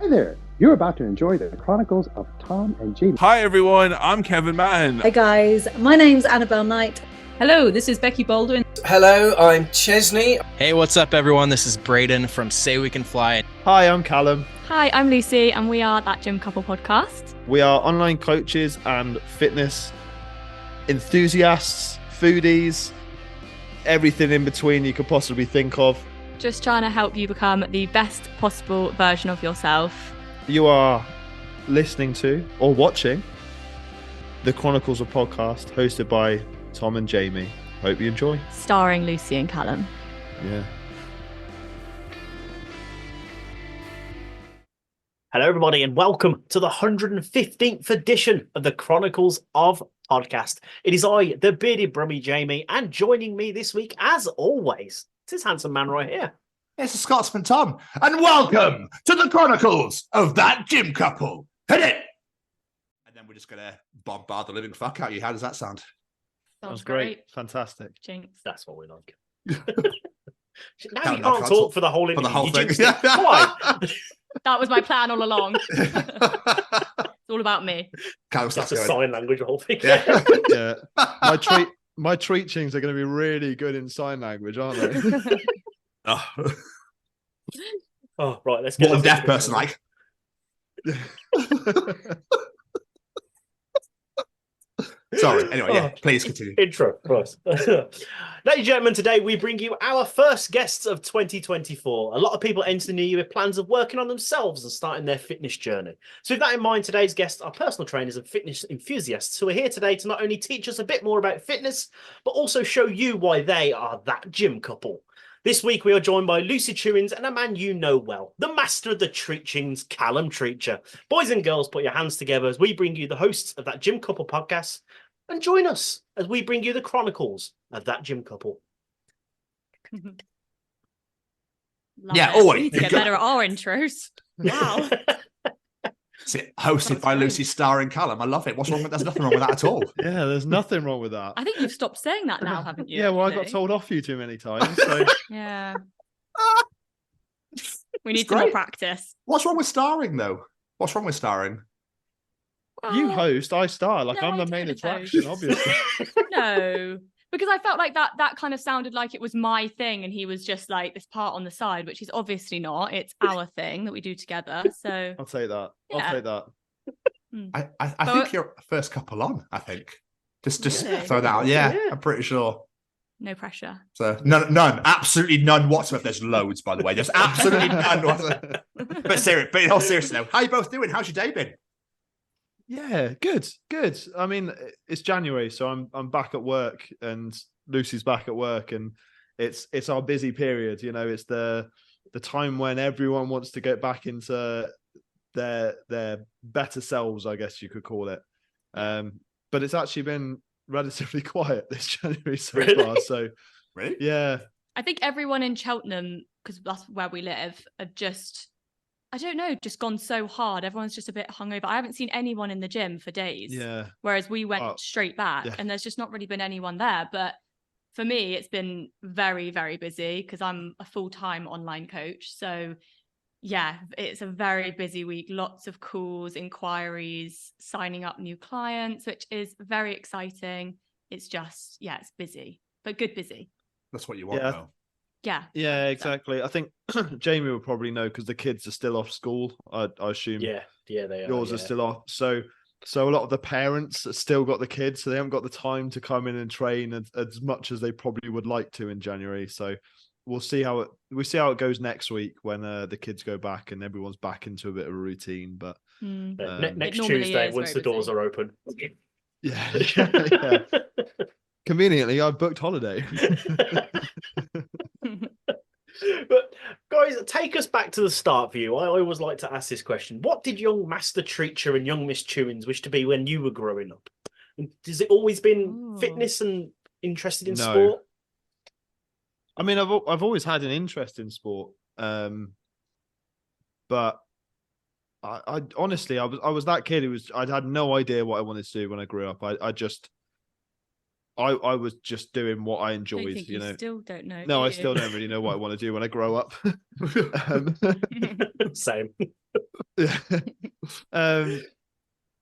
Hi there, you're about to enjoy the Chronicles of Tom and Jamie. Hi everyone, I'm Kevin Mann. Hi guys, my name's Annabelle Knight. Hello, this is Becky Baldwin. Hello, I'm Chesney. Hey, what's up everyone? This is Braden from Say We Can Fly. Hi, I'm Callum. Hi, I'm Lucy, and we are That Gym Couple podcast. We are online coaches and fitness enthusiasts, foodies, everything in between you could possibly think of. Just trying to help you become the best possible version of yourself. You are listening to or watching the Chronicles of Podcast, hosted by Tom and Jamie. Hope you enjoy. Starring Lucy and Callum. Yeah. Hello, everybody, and welcome to the 115th edition of the Chronicles of Podcast. It is I, the bearded brummy Jamie, and joining me this week, as always, it's this handsome man right here. It's the Scotsman Tom, and welcome to the Chronicles of That Gym Couple. Hit it! And then we're just going to bombard the living fuck out of you. How does that sound? Sounds great. Fantastic. Jinx. That's what we like. Now Can't you can't talk for the whole interview. For the whole You thing. jinxed it. Why? That was my plan all along. It's all about me. That's a sign language, the whole thing. Yeah. Yeah. My Treachings are going to be really good in sign language, aren't they? Oh, right, let's get What a this deaf into person it. like. Sorry. Anyway, yeah, please continue. Intro, right. Ladies and gentlemen, today we bring you our first guests of 2024. A lot of people enter the new year with plans of working on themselves and starting their fitness journey. So with that in mind, today's guests are personal trainers and fitness enthusiasts who are here today to not only teach us a bit more about fitness, but also show you why they are that gym couple. This week we are joined by Lucy Chewins and a man you know well, the master of the Treachings, Callum Treacher. Boys and girls, put your hands together as we bring you the hosts of That Gym Couple podcast, and join us as we bring you the Chronicles of That Gym Couple. Yeah, it. always. We need to get better at our intros. Wow. Hosted by Lucy, starring Callum. I love it. What's wrong with? There's nothing wrong with that at all. Yeah, there's nothing wrong with that. I think you've stopped saying that now, haven't you? Yeah, well, I actually? got told off you too many times. So Yeah. We need It's some more great. practice. What's wrong with starring, though? What's wrong with starring? you Well, host, I star. Like no, I'm I the main don't attraction, host. obviously. No, because I felt like that kind of sounded like it was my thing, and he was just like this part on the side, which is obviously not. It's our thing that we do together. So I'll take that. Yeah. I'll take that. I think you're first couple on. I think just Really? throw that out. Yeah, Yeah. I'm pretty sure. no pressure. So none, absolutely none whatsoever. There's loads, by the way. There's absolutely none whatsoever. But in all seriousness, though, how you both doing? How's your day been? Yeah, good. I mean, it's January, so I'm back at work, and Lucy's back at work, and it's our busy period. You know, it's the time when everyone wants to get back into their better selves, I guess you could call it. But it's actually been relatively quiet this January so Really? far. So Really? yeah, I think everyone in Cheltenham, because that's where we live, are just, I don't know, just gone so hard. Everyone's just a bit hungover. I haven't seen anyone in the gym for days. yeah. Whereas we went straight back, yeah. and there's just not really been anyone there. But for me, it's been very, very busy because I'm a full-time online coach. So yeah, it's a very busy week. Lots of calls, inquiries, signing up new clients, which is very exciting. It's just, yeah, it's busy, but good busy. That's what you want, Yeah. though. Yeah. Yeah, exactly. I think Jamie will probably know because the kids are still off school. I assume Yeah, they are. yours are still off. So a lot of the parents have still got the kids, so they haven't got the time to come in and train as much as they probably would like to in January. So we'll see how it goes next week when the kids go back and everyone's back into a bit of a routine. But Next It normally Tuesday, is once the very doors busy. are open. yeah. Conveniently, I've booked holiday. But guys, take us back to the start for you. I always like to ask this question. What did young Master Treacher and young Miss Chewins wish to be when you were growing up? And has it always been Ooh. fitness and interested in No. sport? I mean, I've always had an interest in sport, but I honestly I was that kid who I had no idea what I wanted to do when I grew up. I was just doing what I I enjoyed, think you know. still don't know. No, do I you? still don't really know what I want to do when I grow up. Same.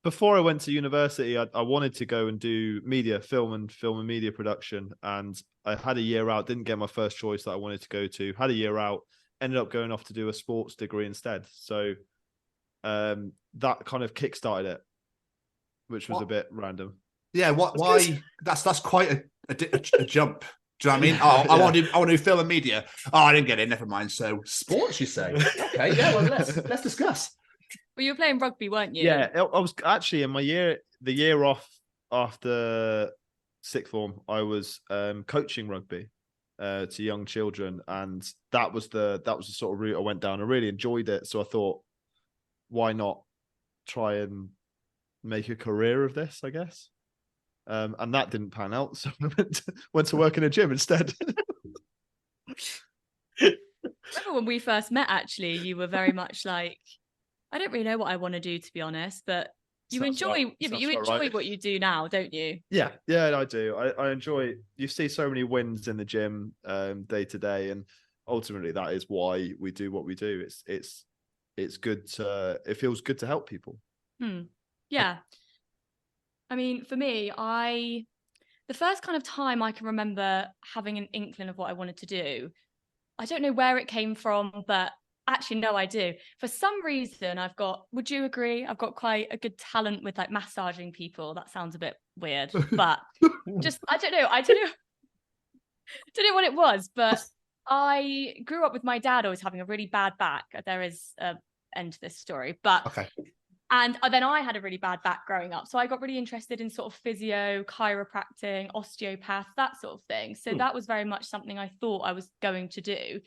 Before I went to university, I wanted to go and do film and media production, and I had a year out. Didn't get my first choice that I wanted to go to. Had a year out. Ended up going off to do a sports degree instead. So that kind of kickstarted it, which was a bit random. Yeah, why? That's quite a jump. Do you know what I mean? Oh, I want to do film and media. Oh, I didn't get in. Never mind. So sports, you say? Okay, yeah. Well, let's discuss. Well, you were playing rugby, weren't you? Yeah, I was actually in the year off after sixth form. I was coaching rugby to young children, and that was the sort of route I went down. I really enjoyed it, so I thought, why not try and make a career of this, I guess. And that didn't pan out, so I went to work in a gym instead. Remember when we first met, actually, you were very much like, I don't really know what I want to do, to be honest, but you enjoy what you do now, don't you? Yeah, I do. I enjoy, you see so many wins in the gym day to day, and ultimately that is why we do what we do. It's good it feels good to help people. Yeah. I mean, for me, the first kind of time I can remember having an inkling of what I wanted to do, I don't know where it came from, but actually, no, I do. For some reason, would you agree? I've got quite a good talent with like massaging people. That sounds a bit weird, but I don't know what it was, but I grew up with my dad always having a really bad back. There is an end to this story, but okay. And then I had a really bad back growing up. So I got really interested in sort of physio, chiropractic, osteopath, that sort of thing. So that was very much something I thought I was going to do.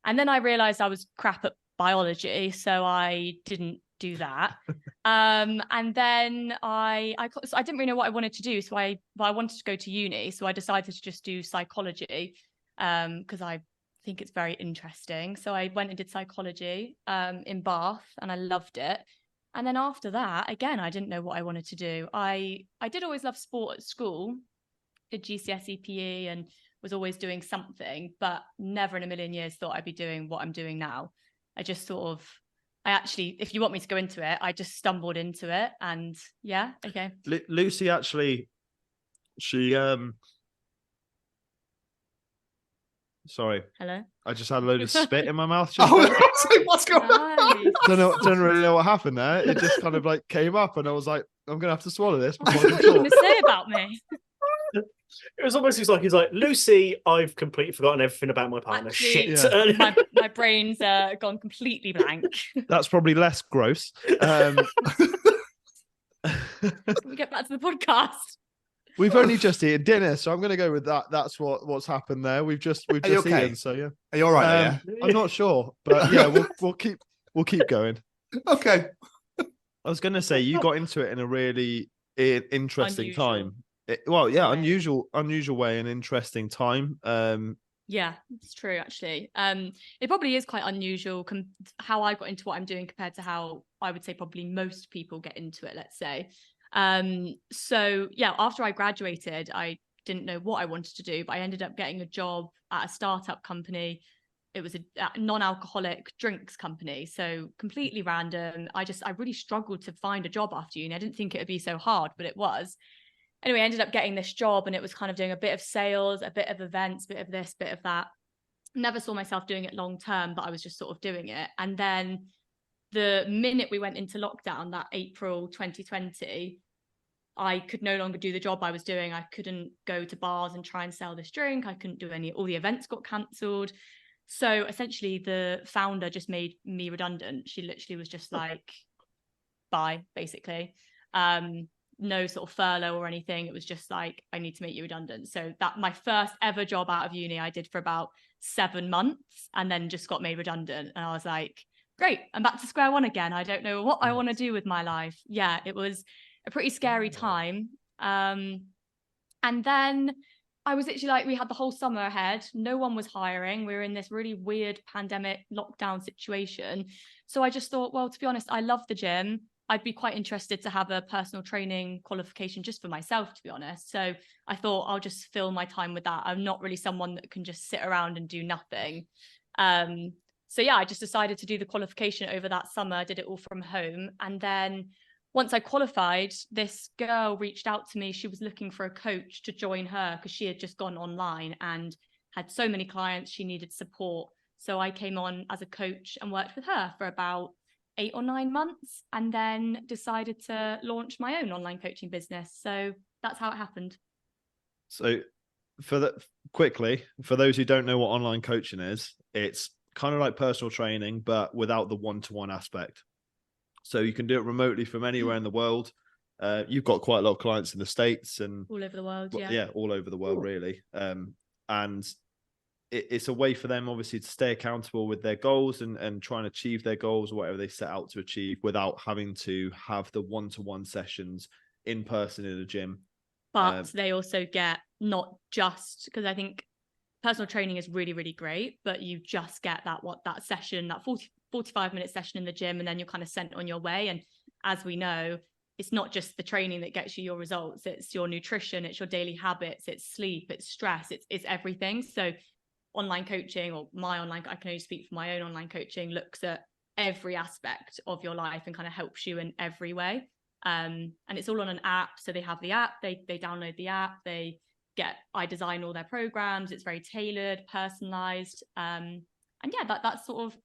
And then I realized I was crap at biology, so I didn't do that. And then I didn't really know what I wanted to do. So I wanted to go to uni. So I decided to just do psychology because I think it's very interesting. So I went and did psychology in Bath, and I loved it. And then after that, again, I didn't know what I wanted to do. I did always love sport at school, did GCSE PE and was always doing something, but never in a million years thought I'd be doing what I'm doing now. I just if you want me to go into it, I just stumbled into it, and yeah, okay. Lucy actually, she sorry. Hello. I just had a load of spit in my mouth. What's going on? Don't really know what happened there. It just kind of like came up, and I was like, I'm gonna have to swallow this. What are you going to say about me? It was almost like he's like, Lucy, I've completely forgotten everything about my partner. Actually, shit. Yeah. my brain's gone completely blank. That's probably less gross. Can we get back to the podcast? We've only just eaten dinner, so I'm going to go with that. That's what's happened there. We've just eaten, so yeah. Are you all right? Yeah. I'm not sure, but yeah, we'll keep going. Okay. I was going to say you got into it in a really interesting time. Unusual way, an interesting time. Yeah, it's true actually. It probably is quite unusual how I got into what I'm doing compared to how I would say probably most people get into it, let's say. So yeah, after I graduated, I didn't know what I wanted to do, but I ended up getting a job at a startup company. It was a non-alcoholic drinks company, so completely random. I really struggled to find a job after uni. I didn't think it would be so hard, but it was. Anyway, I ended up getting this job, and it was kind of doing a bit of sales, a bit of events, bit of this, bit of that. Never saw myself doing it long term, but I was just sort of doing it. And then the minute we went into lockdown, that April 2020, I could no longer do the job I was doing. I couldn't go to bars and try and sell this drink. I couldn't do all the events got cancelled. So essentially the founder just made me redundant. She literally was just like, bye, basically. No sort of furlough or anything. It was just like, I need to make you redundant. So that my first ever job out of uni, I did for about 7 months and then just got made redundant. And I was like, great, I'm back to square one again. I don't know what I want to do with my life. Yeah, it was a pretty scary time. And then I was literally like, we had the whole summer ahead. No one was hiring. We were in this really weird pandemic lockdown situation. So I just thought, well, to be honest, I love the gym. I'd be quite interested to have a personal training qualification just for myself, to be honest. So I thought I'll just fill my time with that. I'm not really someone that can just sit around and do nothing. So yeah, I just decided to do the qualification over that summer, did it all from home. And then once I qualified, this girl reached out to me. She was looking for a coach to join her because she had just gone online and had so many clients. She needed support. So I came on as a coach and worked with her for about 8 or 9 months, and then decided to launch my own online coaching business. So that's how it happened. So quickly, for those who don't know what online coaching is, it's kind of like personal training, but without the one-to-one aspect. So you can do it remotely from anywhere in the world. You've got quite a lot of clients in the States and all over the world. Yeah, all over the world, really. And it's a way for them, obviously, to stay accountable with their goals and try and achieve their goals or whatever they set out to achieve without having to have the one-to-one sessions in person in a gym. But they also get not just, because I think personal training is really, really great, but you just get that session, that 45-minute session in the gym, and then you're kind of sent on your way. And as we know, it's not just the training that gets you your results. It's your nutrition, it's your daily habits, it's sleep, it's stress, it's everything. So online coaching, or I can only speak for my own online coaching, looks at every aspect of your life and kind of helps you in every way. And it's all on an app. So they have the app, they download the app, I design all their programs. It's very tailored, personalized. And yeah, that's sort of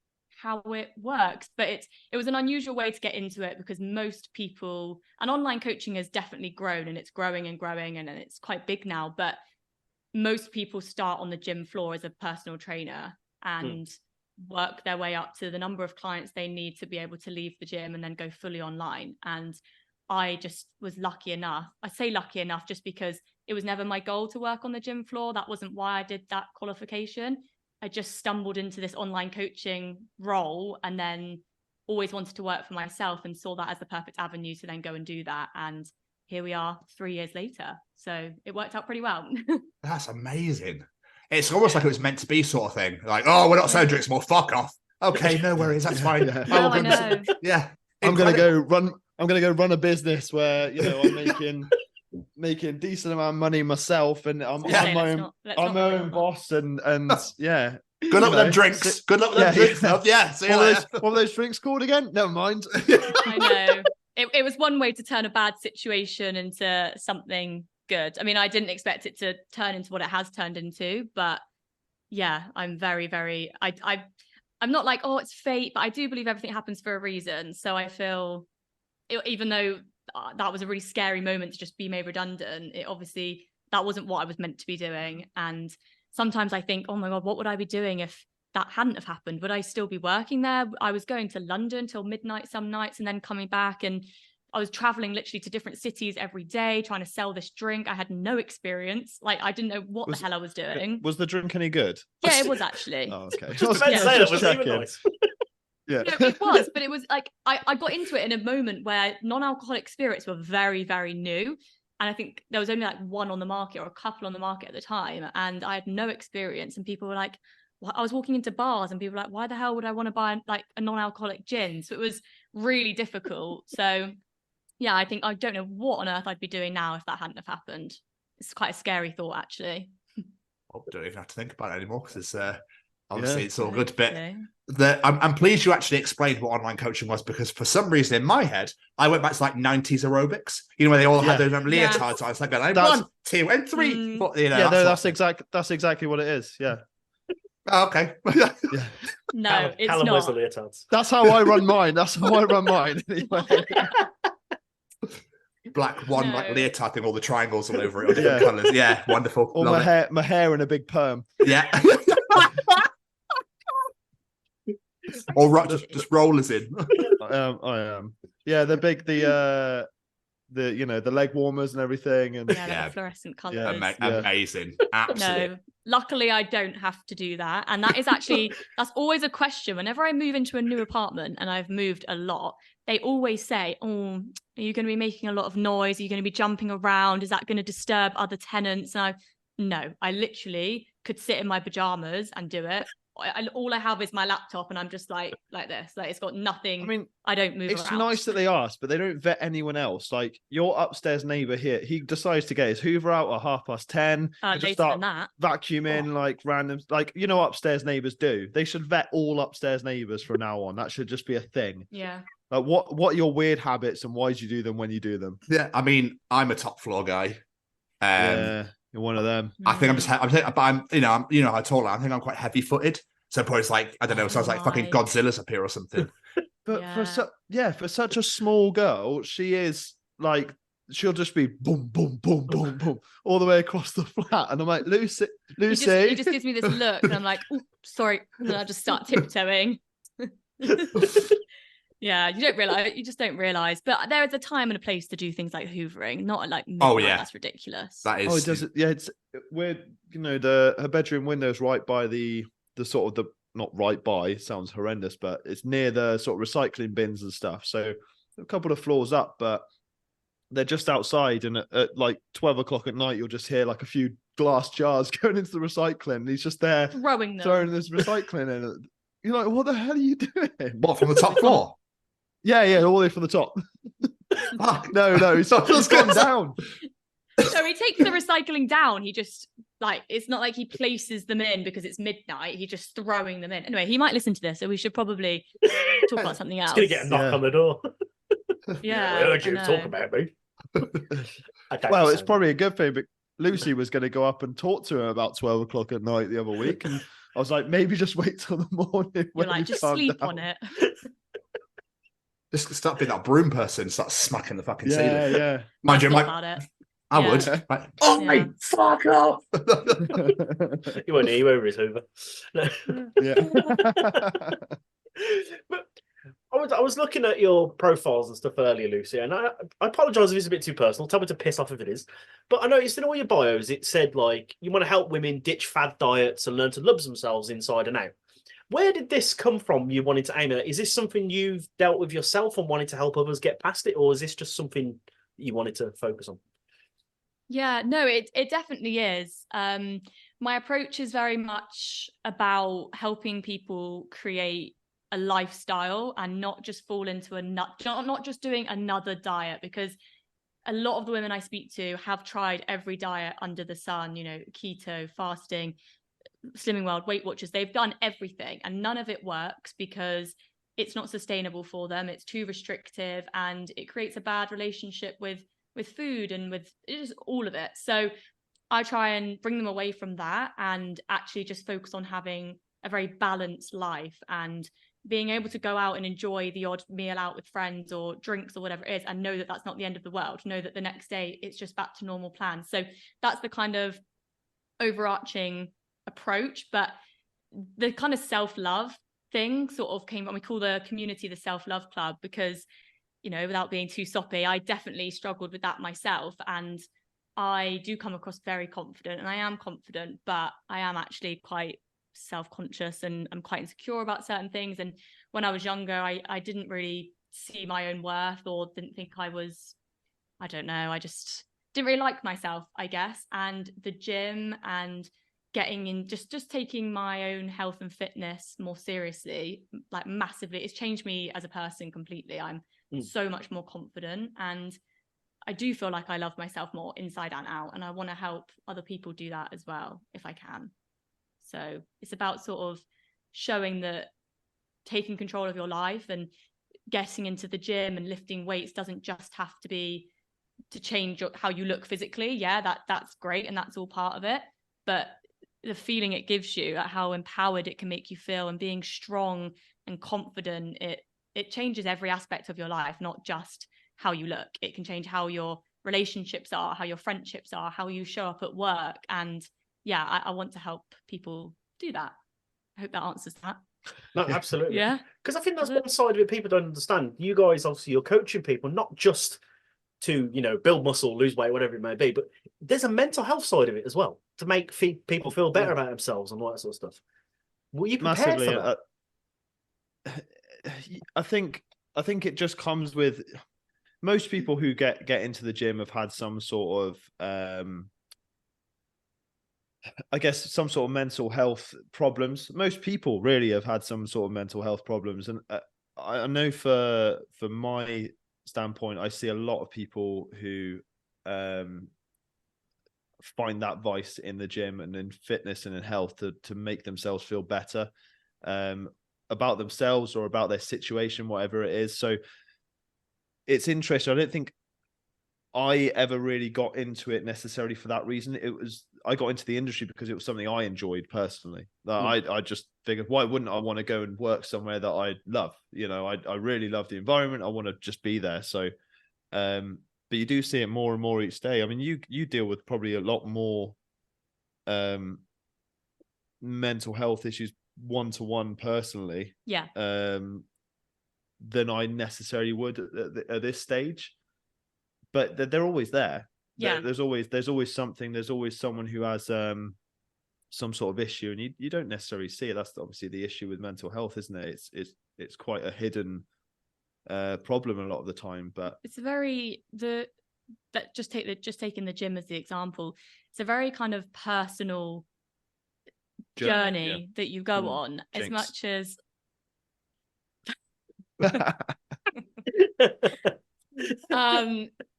how it works. But it was an unusual way to get into it, because most people, and online coaching has definitely grown, and it's growing and growing, and it's quite big now, but most people start on the gym floor as a personal trainer and work their way up to the number of clients they need to be able to leave the gym and then go fully online. And I just was lucky enough. I say lucky enough just because it was never my goal to work on the gym floor. That wasn't why I did that qualification. I just stumbled into this online coaching role and then always wanted to work for myself and saw that as the perfect avenue to then go and do that. And here we are 3 years later. So it worked out pretty well. That's amazing. It's almost like it was meant to be, sort of thing. Like, oh, we're not selling drinks more. Fuck off. Okay, no worries. That's fine. Yeah. No, I know. Yeah. I'm gonna go run a business where I'm making decent amount of money myself, and I'm my own boss, and yeah. Good luck with them drinks. Good luck with them drinks. Yeah. See you later. What were those drinks called again? Never mind. I know. It was one way to turn a bad situation into something good. I mean, I didn't expect it to turn into what it has turned into, but yeah, I'm very, very, I'm not like, oh, it's fate, but I do believe everything happens for a reason. So I feel, even though that was a really scary moment to just be made redundant, that wasn't what I was meant to be doing. And sometimes I think, oh my God, what would I be doing if that hadn't have happened? Would I still be working there? I was going to London till midnight some nights and then coming back, and I was traveling literally to different cities every day trying to sell this drink. I had no experience. Like, I didn't know what the hell I was doing. Was the drink any good? Yeah, it was actually. Oh, okay. Yeah. No, it was, but it was like I got into it in a moment where non-alcoholic spirits were very, very new. And I think there was only like one on the market or a couple on the market at the time. And I had no experience. And people were like, I was walking into bars and people were like, why the hell would I want to buy like a non-alcoholic gin? So it was really difficult. So yeah, I think I don't know what on earth I'd be doing now if that hadn't have happened. It's quite a scary thought, actually. I don't even have to think about it anymore, because it's obviously it's all good. But Okay. I'm pleased you actually explained what online coaching was, because for some reason in my head, I went back to like 90s aerobics, where they all had those leotards. I was like, 1, 2, and 3. That's exactly what it is. Yeah. Oh, okay. No, it's Callum wears the not. leotards. That's how I run mine. Anyway. Black one, No. like leotard thing, all the triangles all over it, all different colours. Yeah, wonderful. Or Love my hair in a big perm. it. Yeah. Or just rollers in. I am. Yeah, the leg warmers and everything, and Yeah, Yeah. like fluorescent colours. Amazing. Absolutely. No, luckily I don't have to do that. And that is actually, that's always a question. Whenever I move into a new apartment, and I've moved a lot, they always say, oh, are you going to be making a lot of noise? Are you going to be jumping around? Is that going to disturb other tenants? And no, I literally could sit in my pajamas and do it. all I have is my laptop, and I'm just like this. Like it's got nothing. I mean, I don't move it's around. nice that they ask, but they don't vet anyone else. Like your upstairs neighbor here, he decides to get his Hoover out at 10:30. Later just start than that. vacuuming like random, like upstairs neighbors do. They should vet all upstairs neighbors from now on. That should just be a thing. Yeah. Like what are your weird habits and why do you do them when you do them? Yeah, I mean, I'm a top floor guy. Yeah, you're one of them. I think I'm how tall I am. I think I'm quite heavy footed. So probably it's like, I don't know, it sounds like fucking Godzilla's up here or something. But for such a small girl, she is like, she'll just be boom, boom, boom, boom, boom, all the way across the flat. And I'm like, Lucy. He just gives me this look, and I'm like, oh, sorry. And then I just start tiptoeing. Yeah, you just don't realize. But there is a time and a place to do things like hoovering, not like midnight. Oh, yeah. That's ridiculous. That is. Oh, it does it. Yeah, it's weird. Her bedroom window is right by the sort of the, not right by, sounds horrendous, but it's near the sort of recycling bins and stuff. So a couple of floors up, but they're just outside. And at like 12 o'clock at night, you'll just hear like a few glass jars going into the recycling. And he's just there throwing this recycling in it. You're like, what the hell are you doing? What, from the top floor? Yeah, all the way from the top. No, he's gone down. So he takes the recycling down. He just it's not like he places them in because it's midnight. He's just throwing them in. Anyway, he might listen to this, so we should probably talk about something else. It's gonna get a knock on the door. Yeah, I heard you talk about me. Well, it's probably a good thing, but Lucy was going to go up and talk to him about 12 o'clock at night the other week, and I was like, maybe just wait till the morning. You're like, just sleep on it. Just start being that broom person, start smacking the fucking ceiling. Yeah. Mind you, I Yeah. would. Like, oh, Yeah. fuck off. You won't hear you over his Hoover. Yeah. But I was looking at your profiles and stuff earlier, Lucy, and I apologise if it's a bit too personal. Tell me to piss off if it is. But I noticed in all your bios it said like you want to help women ditch fad diets and learn to love themselves inside and out. Where did this come from? You wanted to aim at? Is this something you've dealt with yourself and wanted to help others get past it, or is this just something you wanted to focus on? Yeah, no, it definitely is. My approach is very much about helping people create a lifestyle and not just fall into not just doing another diet, because a lot of the women I speak to have tried every diet under the sun, keto, fasting, Slimming World, Weight Watchers. They've done everything and none of it works because it's not sustainable for them. It's too restrictive and it creates a bad relationship with food and with just all of it. So I try and bring them away from that and actually just focus on having a very balanced life and being able to go out and enjoy the odd meal out with friends or drinks or whatever it is, and know that that's not the end of the world. Know that the next day it's just back to normal plans. So that's the kind of overarching approach. But the kind of self-love thing sort of came when we call the community the self-love club, because without being too soppy, I definitely struggled with that myself, and I do come across very confident, and I am confident, but I am actually quite self-conscious and I'm quite insecure about certain things. And when I was younger, I didn't really see my own worth, or didn't think I was, I don't know, I just didn't really like myself, I guess. And the gym and getting in, just taking my own health and fitness more seriously, like massively, it's changed me as a person completely. I'm so much more confident, and I do feel like I love myself more inside and out, and I want to help other people do that as well if I can. So it's about sort of showing that taking control of your life and getting into the gym and lifting weights doesn't just have to be to change how you look physically. Yeah, that's great, and that's all part of it. But the feeling it gives you, how empowered it can make you feel, and being strong and confident, it changes every aspect of your life, not just how you look. It can change how your relationships are, how your friendships are, how you show up at work. And yeah, I want to help people do that. I hope that answers that. No, absolutely. Yeah. Because I think that's one side of it people don't understand. You guys, obviously, you're coaching people, not just to, build muscle, lose weight, whatever it may be, but there's a mental health side of it as well, to make people feel better about themselves and all that sort of stuff. Were you prepared for that? I think it just comes with most people who get into the gym have had some sort of I guess, some sort of mental health problems. Most people really have had some sort of mental health problems, and I know for my standpoint, I see a lot of people who find that vice in the gym and in fitness and in health to make themselves feel better about themselves or about their situation, whatever it is. So it's interesting. I don't think I ever really got into it necessarily for that reason. I got into the industry because it was something I enjoyed personally. I just figured, why wouldn't I want to go and work somewhere that I love? You know, I really love the environment. I want to just be there. So, but you do see it more and more each day. I mean, you deal with probably a lot more mental health issues one-to-one personally, than I necessarily would at this stage. But they're always there. Yeah, there's always something. There's always someone who has some sort of issue, and you don't necessarily see it. That's obviously the issue with mental health, isn't it? It's quite a hidden problem a lot of the time. But it's just taking the gym as the example. It's a very kind of personal journey that you go on. Jinx. As much as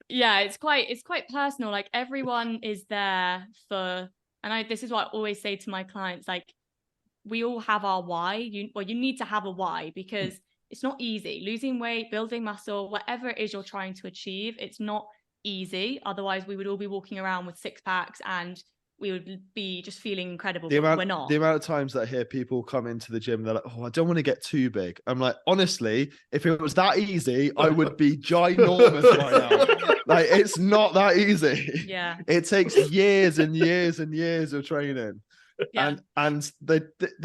it's quite personal. Like, everyone is there for, and this is what I always say to my clients, like, we all have our why. You need to have a why, because it's not easy. Losing weight, building muscle, whatever it is you're trying to achieve, it's not easy. Otherwise we would all be walking around with six packs and we would be just feeling incredible. We're not. The amount of times that I hear people come into the gym, they're like, "Oh, I don't want to get too big." I'm like, honestly, if it was that easy, I would be ginormous right now. Like, it's not that easy. Yeah. It takes years and years and years of training. Yeah. And they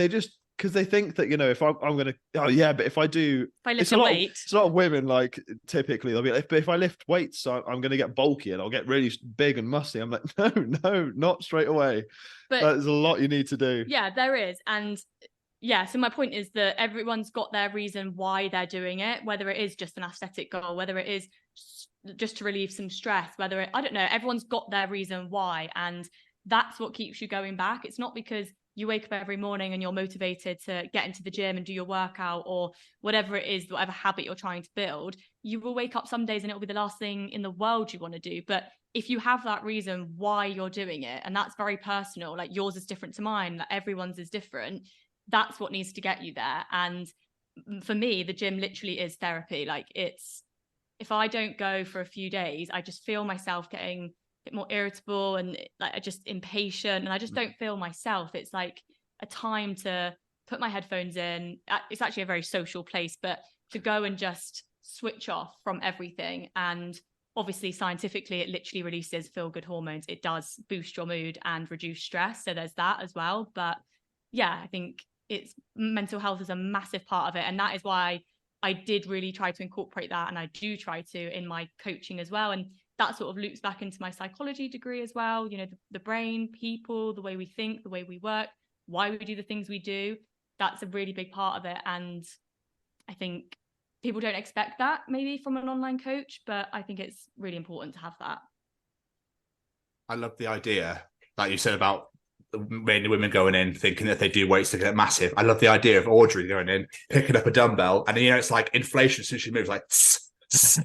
just, because they think that, you know, if I'm gonna, oh yeah, but if I lift a weight, it's a lot of women, like, typically they'll be like, but if I lift weights, I'm gonna get bulky and I'll get really big and muscly. I'm like, no, not straight away. But there's a lot you need to do. Yeah, there is. And yeah, so my point is that everyone's got their reason why they're doing it, whether it is just an aesthetic goal, whether it is just to relieve some stress, I don't know, everyone's got their reason why, and that's what keeps you going back. It's not because you wake up every morning and you're motivated to get into the gym and do your workout or whatever it is, whatever habit you're trying to build. You will wake up some days and it'll be the last thing in the world you want to do. But if you have that reason why you're doing it, and that's very personal, like yours is different to mine, like everyone's is different, that's what needs to get you there. And for me, the gym literally is therapy. Like, if I don't go for a few days, I just feel myself getting a bit more irritable and like I just impatient, and I just don't feel myself. It's like a time to put my headphones in. It's actually a very social place, but to go and just switch off from everything. And obviously scientifically, it literally releases feel-good hormones. It does boost your mood and reduce stress. So there's that as well. But yeah, I think mental health is a massive part of it. And that is why I did really try to incorporate that. And I do try to in my coaching as well. And that sort of loops back into my psychology degree as well. You know, the brain, people, the way we think, the way we work, why we do the things we do. That's a really big part of it. And I think people don't expect that maybe from an online coach, but I think it's really important to have that. I love the idea that you said about mainly women going in thinking that they do weights to get massive. I love the idea of Audrey going in, picking up a dumbbell, and you know, it's like inflation as soon as she moves, like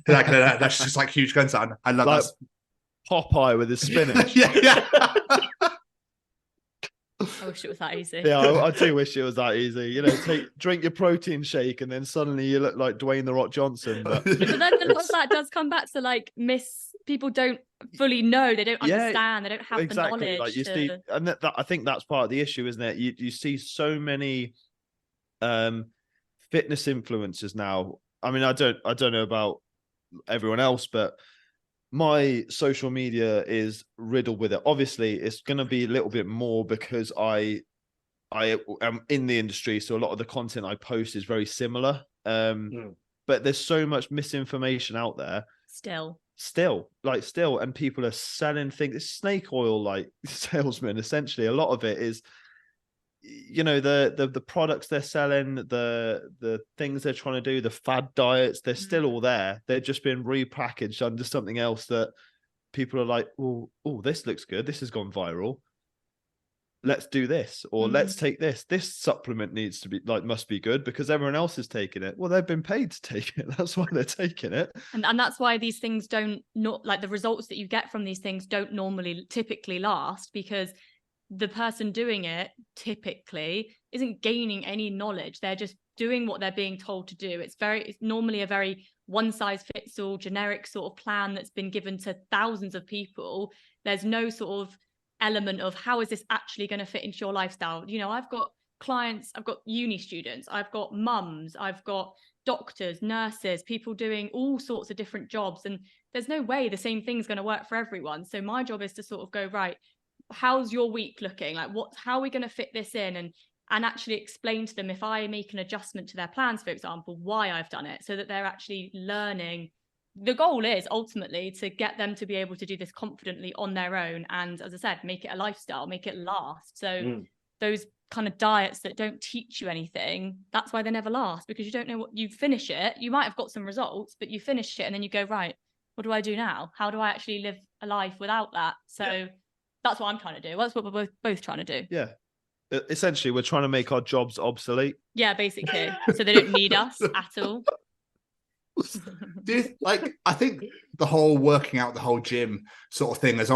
that's just like huge guns on. I love like that. Popeye with his spinach. yeah. I wish it was that easy. Yeah, I do wish it was that easy. You know, drink your protein shake and then suddenly you look like Dwayne The Rock Johnson. But then a lot of that does come back to like people don't fully know, they don't understand, they don't have the knowledge. Like see, and that I think that's part of the issue, isn't it? You see so many fitness influencers now. I mean, I don't know about everyone else, but my social media is riddled with it. Obviously, it's going to be a little bit more because I am in the industry, so a lot of the content I post is very similar. But there's so much misinformation out there. Still, and people are selling things. It's snake oil, like salesmen. Essentially, a lot of it is, you know, the products they're selling, the things they're trying to do, the fad diets, they're still all there. They're just being repackaged under something else that people are like, oh, this looks good. This has gone viral. let's do this, or let's take this supplement needs to be must be good because everyone else is taking it. Well, they've been paid to take it. That's why they're taking it. And that's why these things not like the results that you get from these things don't typically last, because the person doing it typically isn't gaining any knowledge. They're just doing what they're being told to do. It's normally a very one size fits all generic sort of plan that's been given to thousands of people. There's no sort of element of how is this actually going to fit into your lifestyle. I've got clients, I've got uni students, I've got mums, I've got doctors, nurses, people doing all sorts of different jobs, and there's no way the same thing's going to work for everyone. So my job is to sort of go, right, how's your week looking? Like, how are we going to fit this in, and actually explain to them, if I make an adjustment to their plans, for example, why I've done it, so that they're actually learning. The goal is ultimately to get them to be able to do this confidently on their own. And as I said, make it a lifestyle, make it last. So those kind of diets that don't teach you anything, that's why they never last, because you don't know you finish it. You might have got some results, but you finish it and then you go, right, what do I do now? How do I actually live a life without that? So that's what I'm trying to do. That's what we're both trying to do. Yeah. Essentially, we're trying to make our jobs obsolete. Yeah, basically. So they don't need us at all. I think the whole working out, the whole gym sort of thing has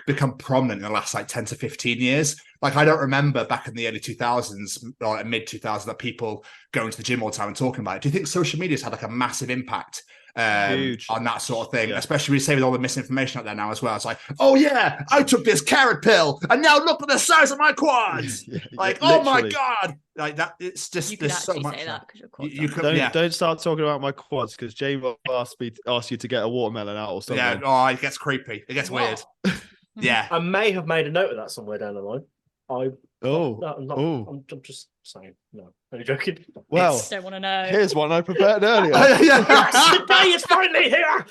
become prominent in the last 10 to 15 years. I don't remember back in the early 2000s or mid 2000s that people going to the gym all the time and talking about it. Do you think social media's had a massive impact on that sort of thing, especially we say with all the misinformation out there now as well? It's oh yeah, I took this carrot pill and now look at the size of my quads. Oh my god, that. It's just you there's so much. Don't start talking about my quads, because James asked you to get a watermelon out or something. Yeah, it gets creepy, it gets weird. Yeah, I may have made a note of that somewhere down the line. I'm just saying. No, I'm joking. Well, don't want to know. Here's one I prepared earlier. The day is finally here.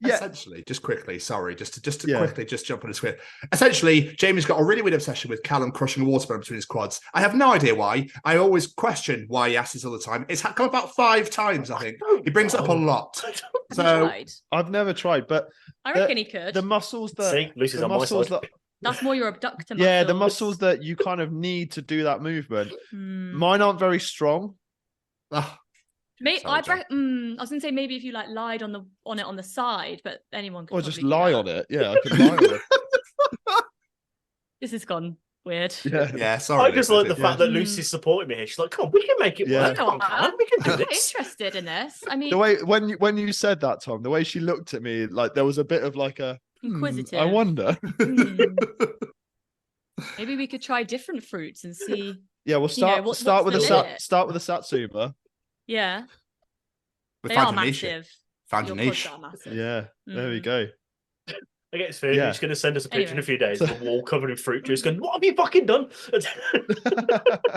Essentially, just quickly, sorry, just to quickly jump on this quick. Essentially, Jamie's got a really weird obsession with Callum crushing a watermelon between his quads. I have no idea why. I always question why he asks this all the time. It's come about 5 times, I think. He brings it up a lot. So I've never tried, but I reckon he could. The muscles that Lucy's on my side. That's more your abductor muscles. Yeah, the muscles that you kind of need to do that movement. Mine aren't very strong. I was going to say maybe if you lied on it on the side, but anyone could. Or just lie on it. Yeah, I could lie on it. This has gone weird. Yeah. Sorry. I just like the fact that Lucy's supporting me here. She's like, "Come on, we can make it work. Come on, we can do this." I'm interested in this. I mean, the way when you said that, Tom, the way she looked at me, there was a bit of inquisitive. I wonder. Maybe we could try different fruits and see. Yeah, we'll start with a satsuma. Yeah. They are massive. Found a niche. Yeah, there we go. I get this feeling you're just going to send us a picture in a few days of a wall covered in fruit juice going, what have you fucking done?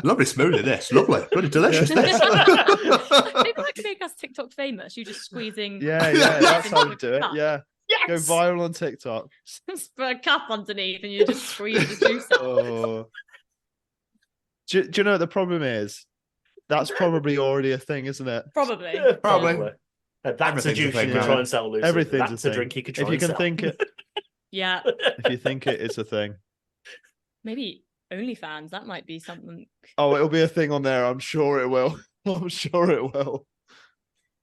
Lovely smoothie, this. Lovely. Bloody delicious, this. Maybe that could make us TikTok famous. You just squeezing. Yeah, that's how you do it. Yeah. Yes! Go viral on TikTok. Just put a cup underneath and you just squeeze the juice out. Oh. Do you know what the problem is? That's probably already a thing, isn't it? Probably. Probably. That's a juice you can try and sell, Lucy. Everything's a drink you could try if you can think it. Yeah. If you think it, it's a thing. Maybe OnlyFans, that might be something. Oh, it'll be a thing on there. I'm sure it will. I'm sure it will.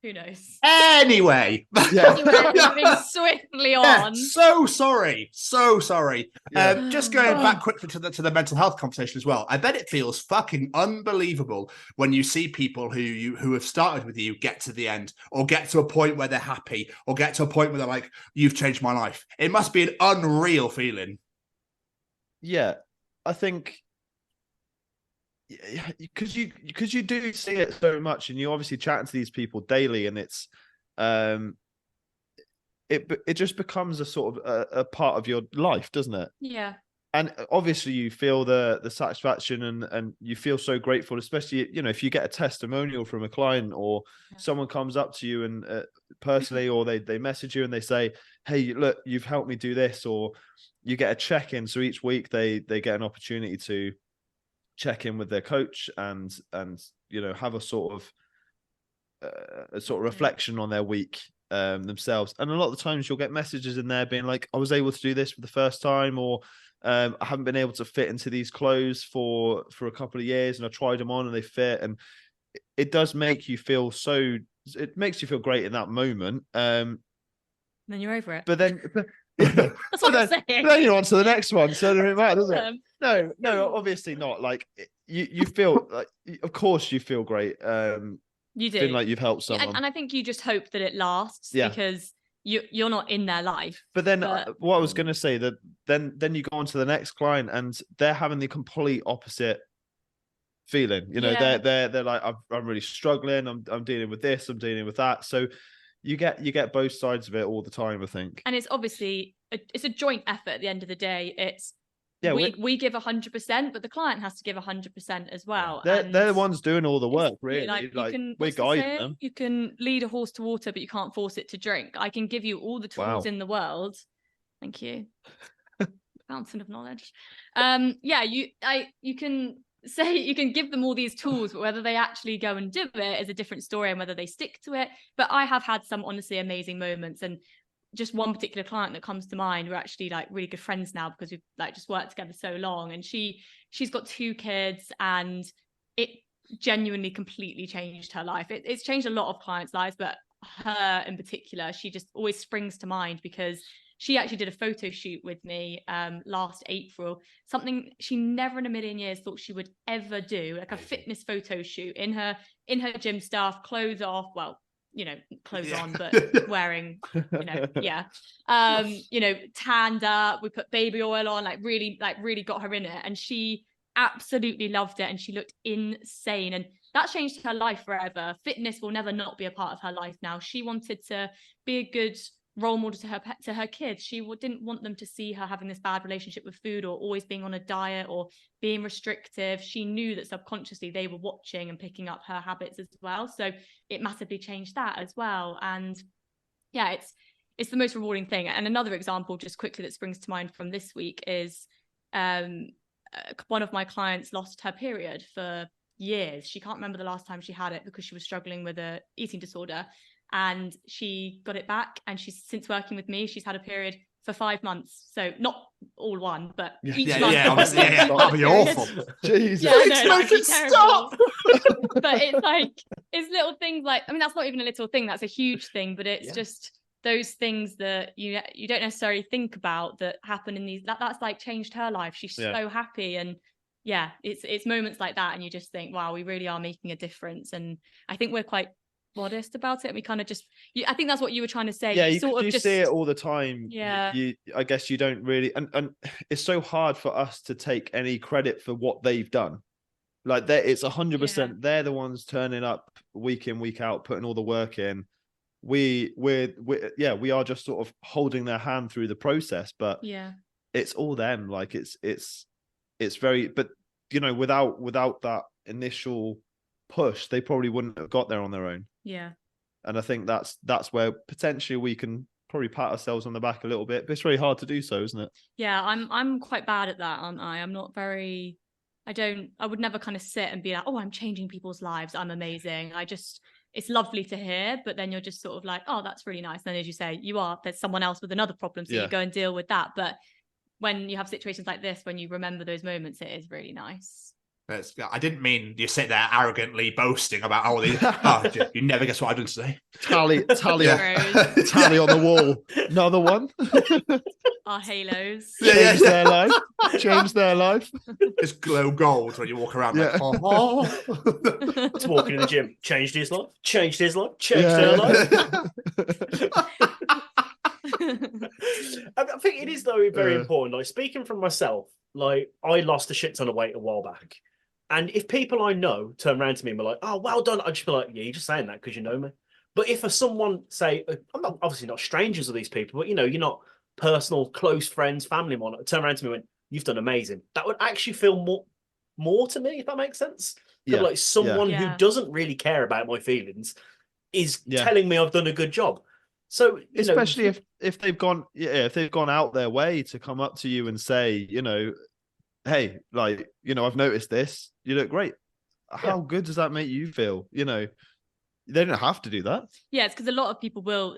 Who knows? Anyway, moving swiftly on. So sorry. Just going back quickly to the mental health conversation as well. I bet it feels fucking unbelievable when you see people who have started with you get to the end, or get to a point where they're happy, or get to a point where they're like, "You've changed my life." It must be an unreal feeling. Yeah, I think. Because you do see it so much, and you obviously chat to these people daily, and it's it just becomes a sort of a part of your life, doesn't it? Yeah. And obviously you feel the satisfaction, and you feel so grateful, especially if you get a testimonial from a client, or someone comes up to you and personally, or they message you and they say, "Hey, look, you've helped me do this," or you get a check-in. So each week they get an opportunity to check in with their coach and have a sort of reflection on their week. themselves. And a lot of the times you'll get messages in there being like, I was able to do this for the first time, or I haven't been able to fit into these clothes for a couple of years, and I tried them on and they fit. And it does make you feel it makes you feel great in that moment. Then you're over it. But then That's what I'm saying. Then you're on to the next one, so it doesn't matter, does it? No, obviously not. Like you feel like, of course you feel great. You do. Feeling like you've helped someone. And I think you just hope that it lasts because you're not in their life. But then what I was going to say, that then you go on to the next client and they're having the complete opposite feeling. You know, they're like, I'm really struggling. I'm dealing with this. I'm dealing with that. So you get both sides of it all the time, I think. And it's obviously it's a joint effort at the end of the day. It's we give 100%, but the client has to give 100% as well. They're the ones doing all the work, really. Like we're guiding them. You can lead a horse to water, but you can't force it to drink. I can give you all the tools in the world. Thank you. Fountain of knowledge. You can say, you can give them all these tools, but whether they actually go and do it is a different story, and whether they stick to it. But I have had some honestly amazing moments, and just one particular client that comes to mind. We're actually like really good friends now because we've like just worked together so long, and she's got 2 kids, and it genuinely completely changed her life. It's changed a lot of clients' lives, but her in particular, she just always springs to mind because she actually did a photo shoot with me last April, something she never in a million years thought she would ever do, like a fitness photo shoot in her gym stuff, clothes off, well, you know, clothes on, but wearing, tanned up. We put baby oil on, really got her in it. And she absolutely loved it. And she looked insane. And that changed her life forever. Fitness will never not be a part of her life now. She wanted to be a good role model to her kids. She didn't want them to see her having this bad relationship with food, or always being on a diet, or being restrictive. She knew that subconsciously they were watching and picking up her habits as well, so it massively changed that as well. And it's the most rewarding thing. And another example just quickly that springs to mind from this week is one of my clients lost her period for years. She can't remember the last time she had it because she was struggling with a eating disorder. And she got it back, and she's since working with me, she's had a period for 5 months. So not all one, but each month. That'd be awful. Jesus. Make it stop. But it's little things like, I mean, that's not even a little thing, that's a huge thing, but it's just those things that you don't necessarily think about that happen in these, that's like changed her life. She's so happy. And it's moments like that, and you just think, wow, we really are making a difference. And I think we're quite modest about it. We kind of just I think that's what you were trying to say. You see it all the time. I guess you don't really, and it's so hard for us to take any credit for what they've done. Like it's 100%. They're the ones turning up week in, week out, putting all the work in. We are just sort of holding their hand through the process, but it's all them. Like it's very, but you know, without that initial push, they probably wouldn't have got there on their own. And I think that's where potentially we can probably pat ourselves on the back a little bit, but it's really hard to do so, isn't it? I'm quite bad at that, aren't I? I'm not very, I would never kind of sit and be like, oh, I'm changing people's lives, I'm amazing. It's lovely to hear, but then you're just sort of like, oh, that's really nice. And then as you say, there's someone else with another problem, so you go and deal with that. But when you have situations like this, when you remember those moments, it is really nice. I didn't mean you sit there arrogantly boasting about all these. You never guess what I've done today. Tally on the wall. Another one. Our halos. Change their life. It's glow gold when you walk around. It's walking in the gym. Changed his life. Changed his life. Changed their life. I think it is though very important. Like, speaking from myself, like, I lost a shit ton of weight a while back. And if people I know turn around to me and be like, oh, well done, I'd just be like, yeah, you're just saying that because you know me. But if someone say, I'm obviously not strangers with these people, but you know, you're not personal, close friends, family, one, turn around to me and went, you've done amazing. That would actually feel more to me, if that makes sense. Like someone who doesn't really care about my feelings is telling me I've done a good job. So especially if they've gone out their way to come up to you and say, you know, hey, like, you know, I've noticed this, you look great. How good does that make you feel? You know, They don't have to do that. Yeah, it's because a lot of people will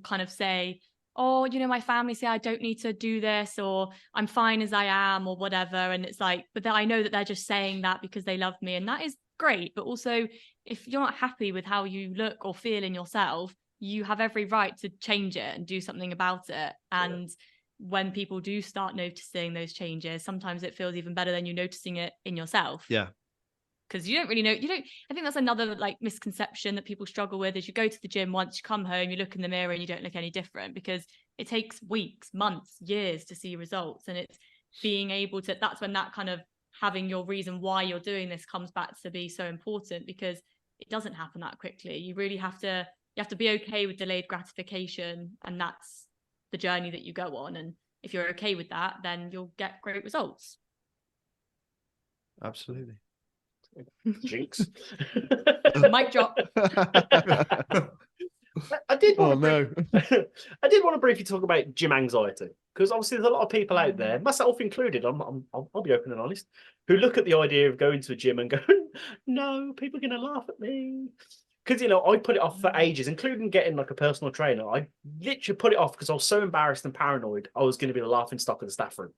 kind of say, oh, my family say I don't need to do this, or I'm fine as I am, or whatever. And it's like, but then I know that they're just saying that because they love me. And that is great. But also, if you're not happy with how you look or feel in yourself, you have every right to change it and do something about it. And when people do start noticing those changes, sometimes it feels even better than you noticing it in yourself. Yeah. Because you don't really know. I think that's another like misconception that people struggle with is you go to the gym once, you come home, you look in the mirror and you don't look any different, because it takes weeks, months, years to see results. And it's being able to, that's when that kind of having your reason why you're doing this comes back to be so important, because it doesn't happen that quickly. You really have to be okay with delayed gratification, and that's the journey that you go on. And if you're okay with that, then you'll get great results. Absolutely. Jinx. Mic drop. I did want no. I did want to briefly talk about gym anxiety, because obviously there's a lot of people out there, myself included, I'll be open and honest, who look at the idea of going to a gym and go, no, people are going to laugh at me. Because, I put it off for ages, including getting like a personal trainer. I literally put it off because I was so embarrassed and paranoid I was going to be the laughing stock of the staff room.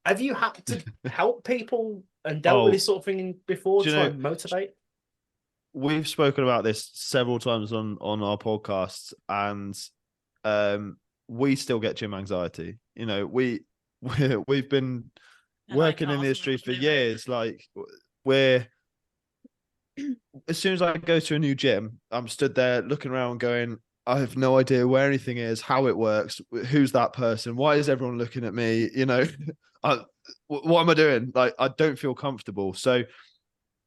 Have you had to help people and dealt with this sort of thing before to try and motivate? We've spoken about this several times on our podcast, and we still get gym anxiety. We've been working in the industry for years. Like, as soon as I go to a new gym, I'm stood there looking around going, I have no idea where anything is, how it works, who's that person, why is everyone looking at me? What am I doing? Like, I don't feel comfortable. So,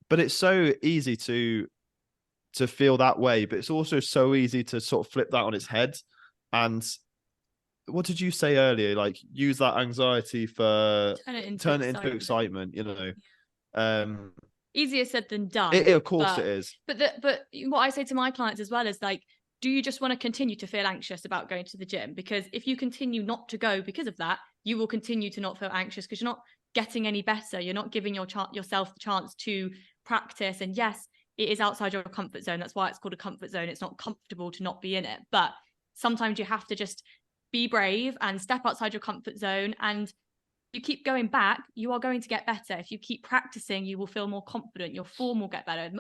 but it's so easy to feel that way, but it's also so easy to sort of flip that on its head. And what did you say earlier? Like, use that anxiety for turn it into excitement. Easier said than done. Of course it is. But what I say to my clients as well is like, do you just want to continue to feel anxious about going to the gym? Because if you continue not to go because of that, you will continue to not feel anxious, because you're not getting any better. You're not giving yourself the chance to practice. And yes, it is outside your comfort zone. That's why it's called a comfort zone. It's not comfortable to not be in it. But sometimes you have to just be brave and step outside your comfort zone. And you keep going back, you are going to get better. If you keep practicing, you will feel more confident. Your form will get better.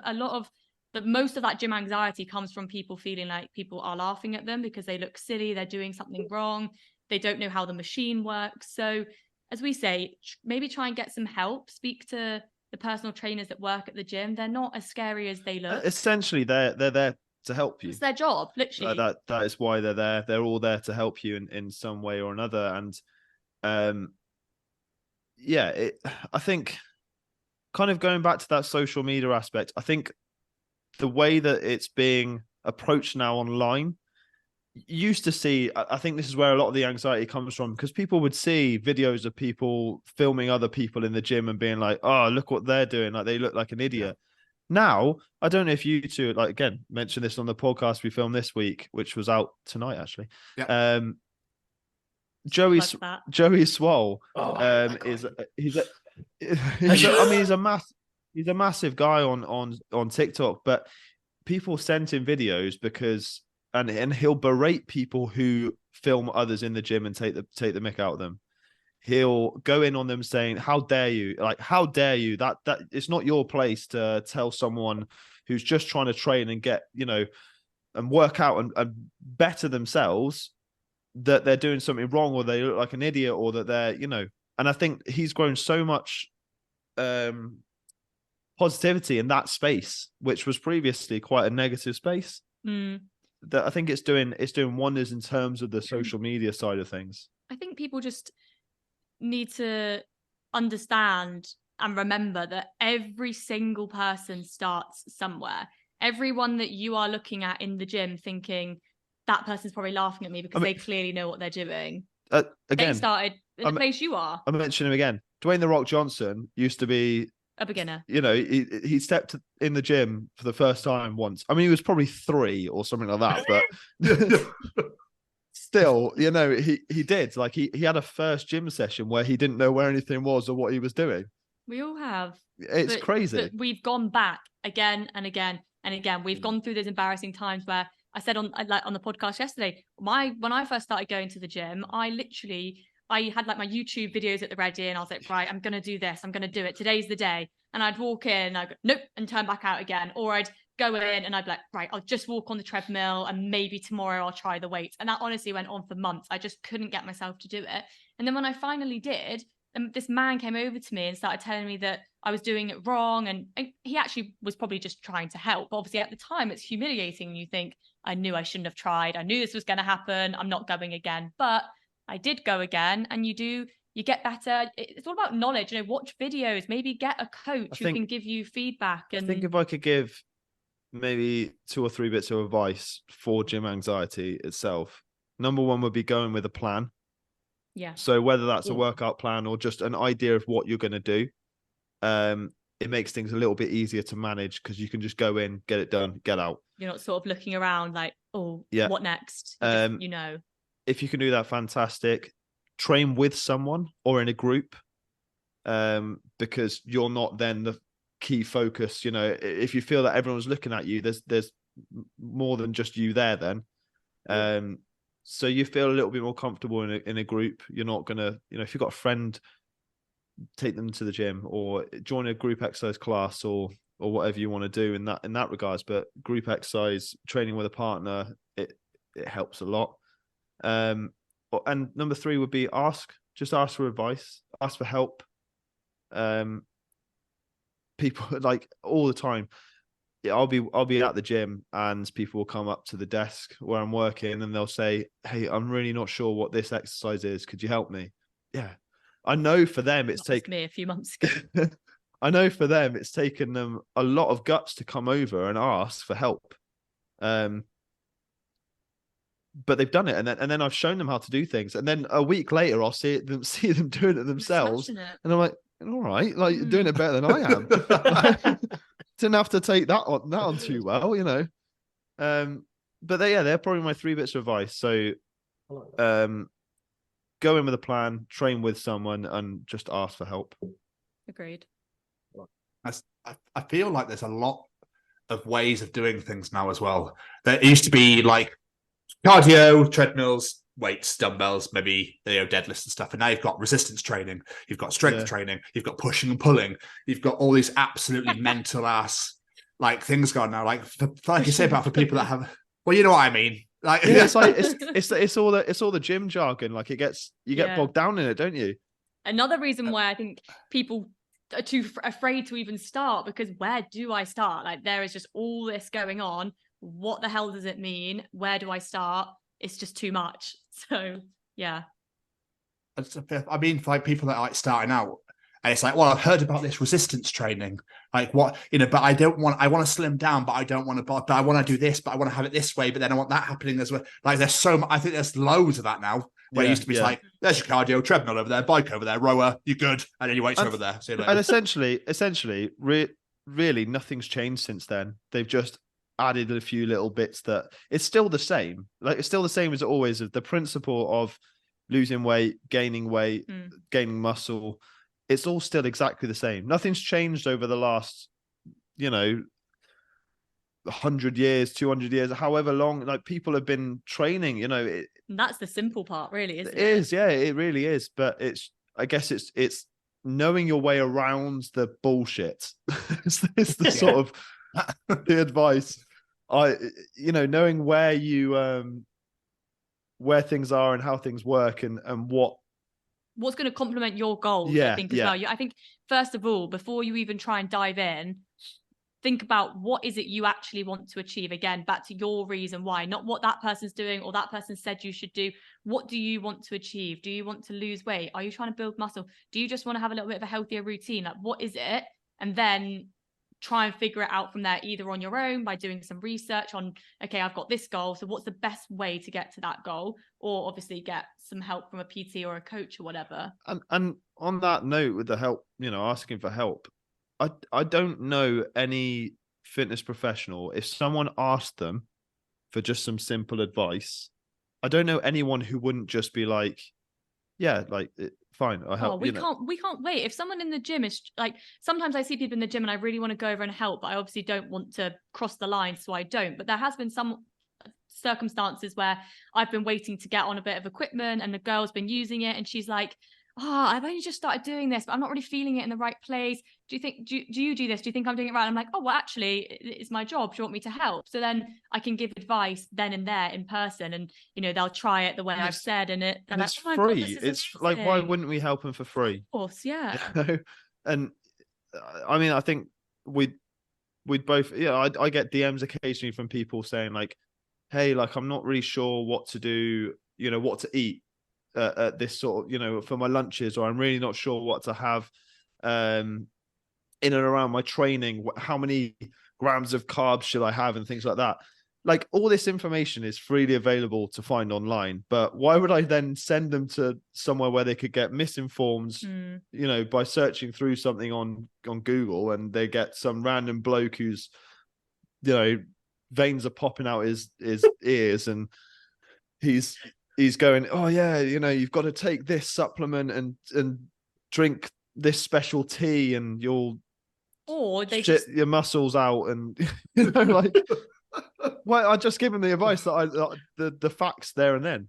Most of that gym anxiety comes from people feeling like people are laughing at them because they look silly, they're doing something wrong, they don't know how the machine works. So as we say, maybe try and get some help. Speak to the personal trainers that work at the gym. They're not as scary as they look. Essentially, they're there to help you. It's their job, literally. That is why they're there. They're all there to help you in some way or another. And I think kind of going back to that social media aspect, I think the way that it's being approached now online, used to see, I think this is where a lot of the anxiety comes from, because people would see videos of people filming other people in the gym and being like, oh, look what they're doing, like they look like an idiot. Now, I don't know if you two, like, again, mentioned this on the podcast we filmed this week, which was out tonight actually. Joey Swole he's a massive guy on TikTok, but people send him videos because and he'll berate people who film others in the gym and take the mick out of them. He'll go in on them saying, how dare you? Like, how dare you? That it's not your place to tell someone who's just trying to train and get, and work out and better themselves that they're doing something wrong, or they look like an idiot, or that they're, and I think he's grown so much positivity in that space, which was previously quite a negative space. That I think it's doing wonders in terms of the social media side of things. I think people just need to understand and remember that every single person starts somewhere. Everyone that you are looking at in the gym thinking that person's probably laughing at me because they clearly know what they're doing. Again, they started in the place you are. I mention him again. Dwayne "The Rock" Johnson used to be a beginner. He stepped in the gym for the first time once. I mean, he was probably 3 or something like that, but still, he did. Like he had a first gym session where he didn't know where anything was or what he was doing. We all have. It's crazy. But we've gone back again and again. And again, we've gone through those embarrassing times where I said on the podcast yesterday, when I first started going to the gym, I had like my YouTube videos at the ready, and I was like, right, I'm going to do this. I'm going to do it. Today's the day. And I'd walk in and I'd go, nope, and turn back out again. Or I'd go in and I'd be like, right, I'll just walk on the treadmill and maybe tomorrow I'll try the weights. And that honestly went on for months. I just couldn't get myself to do it. And then when I finally did, this man came over to me and started telling me that I was doing it wrong. And he actually was probably just trying to help. But obviously at the time it's humiliating. You think, I knew I shouldn't have tried. I knew this was going to happen. I'm not going again. But I did go again, and you get better. It's all about knowledge. Watch videos, maybe get a coach who can give you feedback. And I think if I could give maybe 2 or 3 bits of advice for gym anxiety itself, number one would be going with a plan. Yeah. So whether that's a workout plan or just an idea of what you're going to do, it makes things a little bit easier to manage because you can just go in, get it done, get out. You're not sort of looking around like, oh, what next? If you can do that, fantastic. Train with someone or in a group, because you're not then the key focus. If you feel that everyone's looking at you, there's more than just you there then. So you feel a little bit more comfortable in a group. You're not gonna, if you've got a friend, take them to the gym or join a group exercise class or whatever you want to do in that regards. But group exercise, training with a partner, it helps a lot. And number 3 would be just ask for advice, ask for help. People like all the time. I'll be at the gym and people will come up to the desk where I'm working and they'll say, hey, I'm really not sure what this exercise is. Could you help me? Yeah. I know for them it's taken me a few months ago. I know for them it's taken them a lot of guts to come over and ask for help. But they've done it, and then I've shown them how to do things, and then a week later I'll see them doing it themselves, and I'm like, all right, like you're doing it better than I am. Didn't have to take that on too well, But they're probably my 3 bits of advice. So, go in with a plan, train with someone, and just ask for help. Agreed. I feel like there's a lot of ways of doing things now as well. There used to be like cardio, treadmills, weights, dumbbells, maybe deadlifts and stuff. And now you've got resistance training, you've got strength training, you've got pushing and pulling, you've got all these absolutely mental ass like things going now. Like you say about for people that have, well, you know what I mean. Like it's like it's all the gym jargon. Like you get bogged down in it, don't you? Another reason why I think people are too afraid to even start, because where do I start? Like there is just all this going on. What the hell does it mean? Where do I start? It's just too much. So yeah. I mean, for like people that are like starting out, and it's like, well, I've heard about this resistance training, like what, but I want to slim down, but I don't want to, but I want to do this, but I want to have it this way, but then I want that happening as well. Like there's so much, I think there's loads of that now, where it used to be like, there's your cardio, treadmill over there, bike over there, rower, you're good. And then your weights over there. See you later. And essentially, really nothing's changed since then. They've just added a few little bits that it's still the same. Like it's still the same as it always is. The principle of losing weight, gaining muscle, it's all still exactly the same. Nothing's changed over the last, 100 years, 200 years, however long, like people have been training, And that's the simple part, really, isn't it? It is, yeah, it really is. But I guess it's knowing your way around the bullshit. it's the sort of the advice. Knowing where you where things are and how things work and what's going to complement your goals, I think, as well. I think, first of all, before you even try and dive in, think about what is it you actually want to achieve. Again, back to your reason why, not what that person's doing or that person said you should do. What do you want to achieve? Do you want to lose weight? Are you trying to build muscle? Do you just want to have a little bit of a healthier routine? Like, what is it? And then try and figure it out from there, either on your own by doing some research on, okay, I've got this goal, so what's the best way to get to that goal? Or obviously get some help from a PT or a coach or whatever. And on that note, with the help, asking for help, I don't know any fitness professional, if someone asked them for just some simple advice, I don't know anyone who wouldn't just be like, yeah, like fine, I help. We can't wait. If someone in the gym is like, sometimes I see people in the gym and I really want to go over and help, but I obviously don't want to cross the line, so I don't. But there has been some circumstances where I've been waiting to get on a bit of equipment and the girl's been using it and she's like, I've only just started doing this, but I'm not really feeling it in the right place. Do you do this? Do you think I'm doing it right? I'm like, oh, well, actually, it's my job. Do you want me to help? So then I can give advice then and there in person, and they'll try it the way I've said, and it's free. God, it's like, why wouldn't we help them for free? Of course, yeah. And I mean, I think we'd both. Yeah, I get DMs occasionally from people saying like, hey, like I'm not really sure what to do. What to eat. At this sort of, for my lunches, or I'm really not sure what to have in and around my training. How many grams of carbs should I have and things like that. Like, all this information is freely available to find online, but why would I then send them to somewhere where they could get misinformed, by searching through something on Google, and they get some random bloke who's, veins are popping out his ears, and he's going, oh yeah, you've got to take this supplement and drink this special tea, and you'll shit your muscles out, and like, well, I just give them the advice that the facts there and then,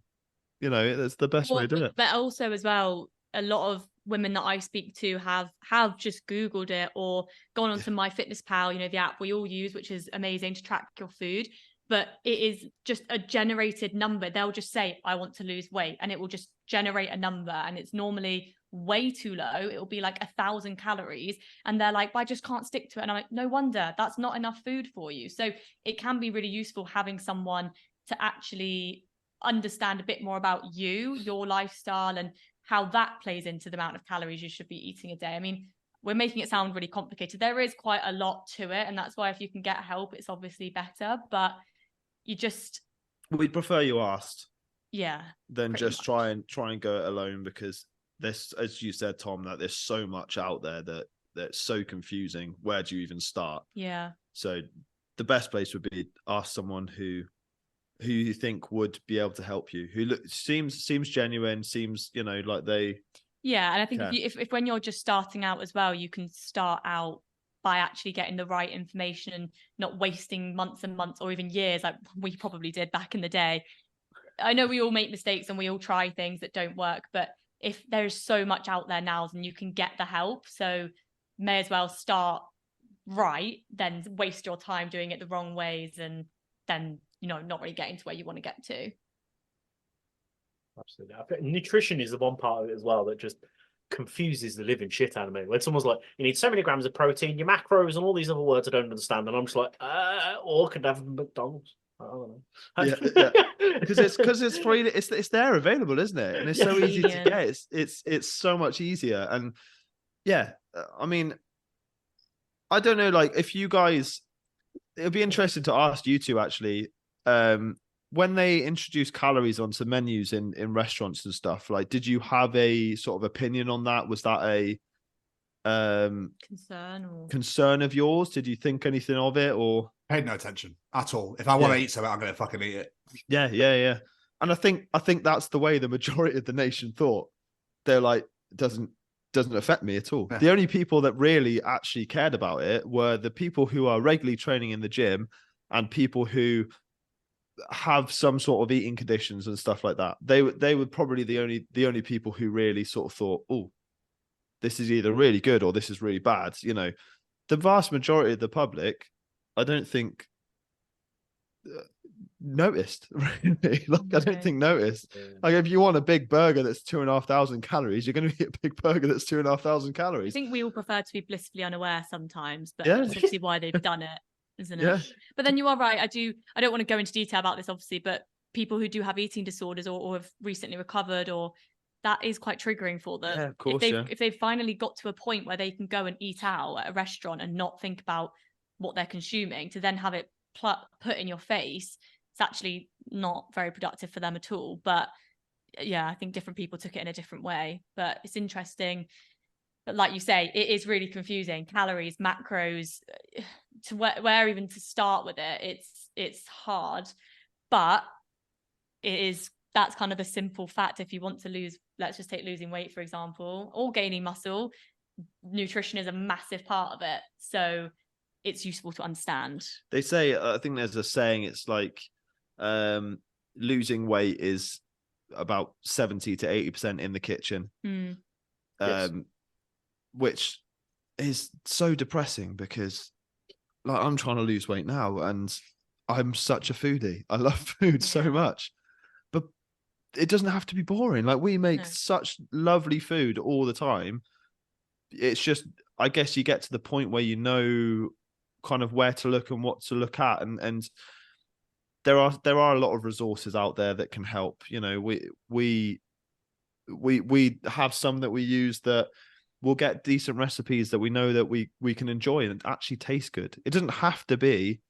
that's the best way to do it. But also as well, a lot of women that I speak to have just Googled it or gone onto MyFitnessPal, the app we all use, which is amazing to track your food. But it is just a generated number. They'll just say, I want to lose weight, and it will just generate a number. And it's normally way too low. It will be like 1,000 calories. And they're like, well, I just can't stick to it. And I'm like, no wonder, that's not enough food for you. So it can be really useful having someone to actually understand a bit more about you, your lifestyle, and how that plays into the amount of calories you should be eating a day. I mean, we're making it sound really complicated. There is quite a lot to it. And that's why if you can get help, it's obviously better. But we'd prefer you asked, than just much. try and go it alone, because there's, as you said, Tom, that there's so much out there that's so confusing. Where do you even start? So the best place would be ask someone who you think would be able to help you, who seems genuine, seems like they and I think if when you're just starting out as well, you can start out by actually getting the right information and not wasting months and months or even years like we probably did back in the day. I know we all make mistakes and we all try things that don't work, but if there's so much out there now, then you can get the help. So may as well start right than waste your time doing it the wrong ways and then, not really getting to where you want to get to. Absolutely. I think nutrition is the one part of it as well that just confuses the living shit out of me. When someone's like, you need so many grams of protein, your macros, and all these other words I don't understand, and I'm just like, or could have McDonald's. I don't know. Because it's free. It's there available, isn't it? And it's so easy to get. It's so much easier. And I mean, I don't know. Like, if you guys, it'd be interesting to ask you two actually. When they introduce calories onto menus in restaurants and stuff, like, did you have a sort of opinion on that? Was that a concern of yours? Did you think anything of it, or paid no attention at all? If I want to eat something, I'm going to fucking eat it. Yeah. And I think that's the way the majority of the nation thought. They're like, it doesn't affect me at all. The only people that really actually cared about it were the people who are regularly training in the gym and people who have some sort of eating conditions and stuff like that. They were probably the only people who really sort of thought, oh, this is either really good or this is really bad. The vast majority of the public, I don't think noticed, really. Like, I don't think noticed. Like, if you want a big burger that's 2,500 calories, you're going to eat a big burger that's 2,500 calories. I think we all prefer to be blissfully unaware sometimes, but that's obviously why they've done it, isn't it? But then you are right. I don't want to go into detail about this, obviously, but people who do have eating disorders or have recently recovered, or that is quite triggering for them. Of course, if they've finally got to a point where they can go and eat out at a restaurant and not think about what they're consuming, to then have it put in your face, it's actually not very productive for them at all. But I think different people took it in a different way. But it's interesting. But like you say, it is really confusing. Calories, macros, to where even to start with it. It's hard, but it is that's kind of the simple fact. If you want to lose, let's just take losing weight, for example, or gaining muscle, nutrition is a massive part of it. So it's useful to understand. They say, I think there's a saying, it's like losing weight is about 70 to 80% in the kitchen. Yes. Which is so depressing, because like I'm trying to lose weight now and I'm such a foodie. I love food so much, but it doesn't have to be boring. Like, we make such lovely food all the time. It's just, I guess you get to the point where you know kind of where to look and what to look at, and there are a lot of resources out there that can help. You know, we have some that we use that we'll get decent recipes that we know that we can enjoy and actually taste good. It doesn't have to be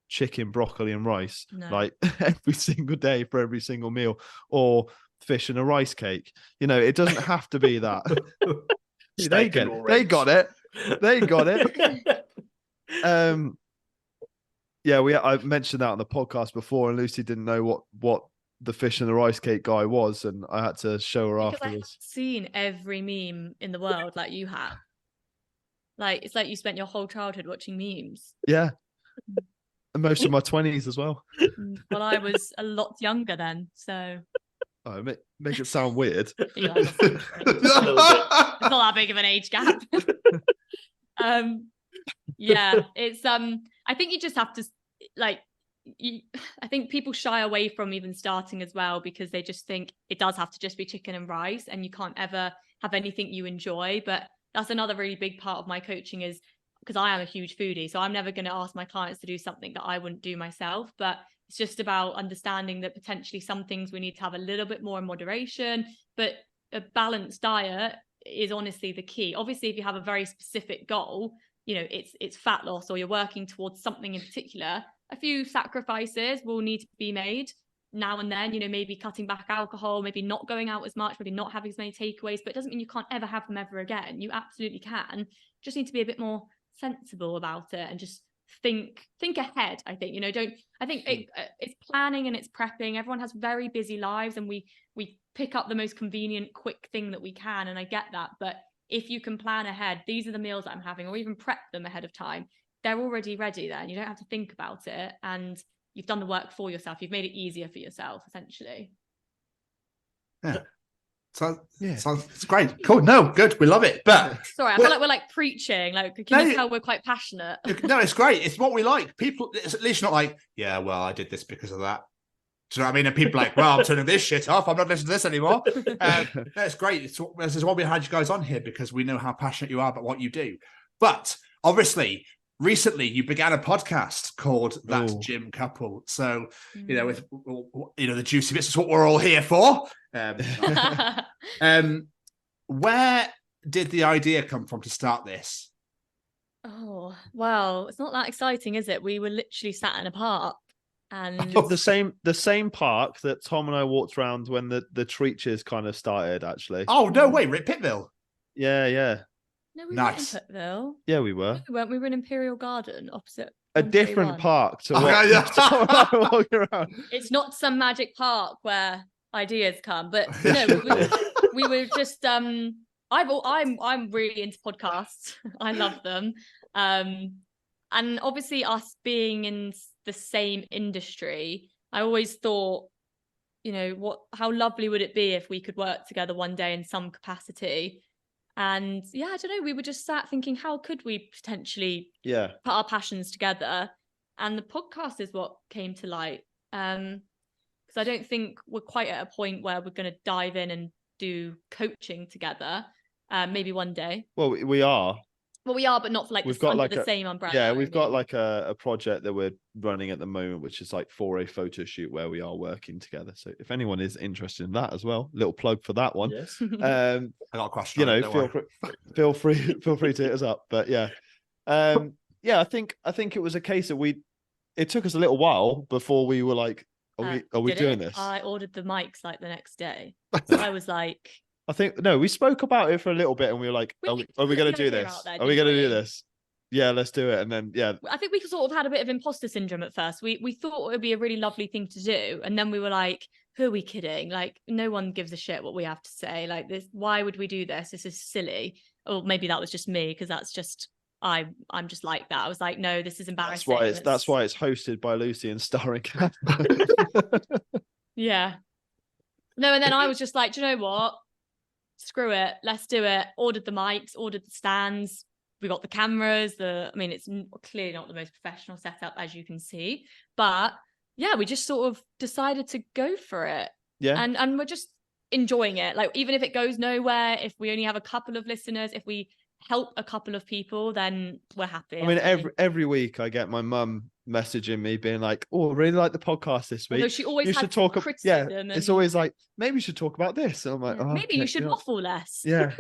chicken, broccoli and rice like every single day for every single meal, or fish and a rice cake. You know, it doesn't have to be that. They got it. I've mentioned that on the podcast before, and Lucy didn't know what the fish and the rice cake guy was, and I had to show her because afterwards. I've seen every meme in the world like you have. Like, it's like you spent your whole childhood watching memes. Yeah. And most of my 20s as well. Well, I was a lot younger then, so. Oh, make it sound weird. Yeah, it's not that big of an age gap. Yeah, it's I think you just have to, like, I think people shy away from even starting as well, because they just think it does have to just be chicken and rice and you can't ever have anything you enjoy. But that's another really big part of my coaching, is because I am a huge foodie, so I'm never going to ask my clients to do something that I wouldn't do myself. But it's just about understanding that potentially some things we need to have a little bit more in moderation, but a balanced diet is honestly the key. Obviously, if you have a very specific goal, you know, it's fat loss, or you're working towards something in particular, a few sacrifices will need to be made now and then, you know, maybe cutting back alcohol, maybe not going out as much, maybe not having as many takeaways, but it doesn't mean you can't ever have them ever again. You absolutely can. Just need to be a bit more sensible about it and just think ahead. I think, you know, it's planning and it's prepping. Everyone has very busy lives, and we pick up the most convenient, quick thing that we can. And I get that. But if you can plan ahead, these are the meals that I'm having, or even prep them ahead of time, they're already ready there, and you don't have to think about it. And you've done the work for yourself. You've made it easier for yourself, essentially. Yeah. So it's great. Cool. No, good. We love it. But sorry, I feel like we're like preaching. Like, can you tell we're quite passionate? No, it's great. It's what we like. People, it's at least not like, yeah, well, I did this because of that. Do you know what I mean? And people are like, well, I'm turning this shit off. I'm not listening to this anymore. It's great. This is why we had you guys on here, because we know how passionate you are about what you do. But obviously, recently you began a podcast called That Gym Couple. So, you know, with the juicy bits is what we're all here for. Where did the idea come from to start this? Oh, well, it's not that exciting, is it? We were literally sat in a park, and the same park that Tom and I walked around when the Treachers kind of started, actually. Oh, no way, we're at Pittville. Yeah. No, we nice. weren't in Pittville. Yeah, we were. No, we weren't. We were in Imperial Garden, opposite a different park to walk around. It's not some magic park where ideas come, but no, we were just I'm really into podcasts. I love them, and obviously us being in the same industry, I always thought, you know, how lovely would it be if we could work together one day in some capacity. And yeah, I don't know, we were just sat thinking, how could we potentially put our passions together? And the podcast is what came to light. Because I don't think we're quite at a point where we're going to dive in and do coaching together. Maybe one day. Well, we are. Well, we are, but not for like the same umbrella. Yeah, we've got like a project that we're running at the moment, which is like for a photo shoot where we are working together. So if anyone is interested in that as well, little plug for that one. Yes. I got a question. You know, feel free to hit us up. But yeah, I think it was a case that it took us a little while before we were like, are we doing this? I ordered the mics like the next day. So I was like, we spoke about it for a little bit, and we were like, are we going to do this? Are we going to do this? Yeah, let's do it. And then, I think we sort of had a bit of imposter syndrome at first. We thought it would be a really lovely thing to do. And then we were like, who are we kidding? Like, no one gives a shit what we have to say. Like this, why would we do this? This is silly. Or maybe that was just me, because that's just I'm just like that. I was like, no, this is embarrassing. That's why it's hosted by Lucy and starring Callum. Yeah. No, and then I was just like, do you know what? Screw it. Let's do it. Ordered the mics, ordered the stands. We got the cameras. It's clearly not the most professional setup, as you can see. But yeah, we just sort of decided to go for it. Yeah. And we're just enjoying it. Like, even if it goes nowhere, if we only have a couple of listeners, if we help a couple of people, then we're happy. I mean, every week I get my mum messaging me being like, oh, I really like the podcast this week. Although she always you had should talk criticism. Yeah, and it's always like, maybe you should talk about this. And I'm like, oh, maybe you should waffle less. Yeah.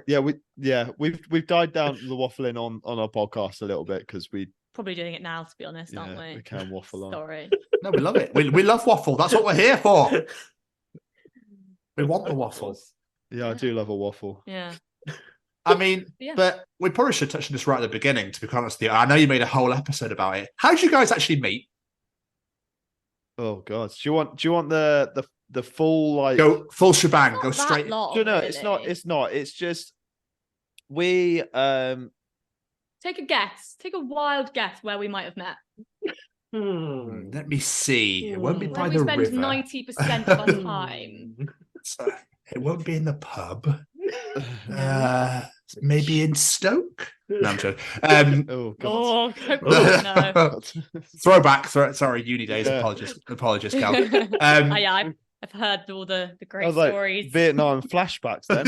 We've died down the waffling on our podcast a little bit, because we probably doing it now, to be honest, aren't we? We can waffle on. Sorry. No, we love it. We love waffle. That's what we're here for. We want the waffles. Yeah, I do love a waffle. Yeah. I mean, Yeah. but we probably should touch on this right at the beginning, to be honest with you. I know you made a whole episode about it. How did you guys actually meet? Oh God. Do you want the full, like, Go full shebang, go Not that straight. long, no, really. it's not. It's just we Take a guess. Take a wild guess where we might have met. Let me see. It won't be by Where we the spend river. 90% of our time. So, it won't be in the pub. Maybe in Stoke. No, I'm joking. oh God. Oh, no. Throwback. Sorry, uni days. Yeah. Apologies, Cal. Yeah, I've heard all the I great was like, stories. Vietnam flashbacks then.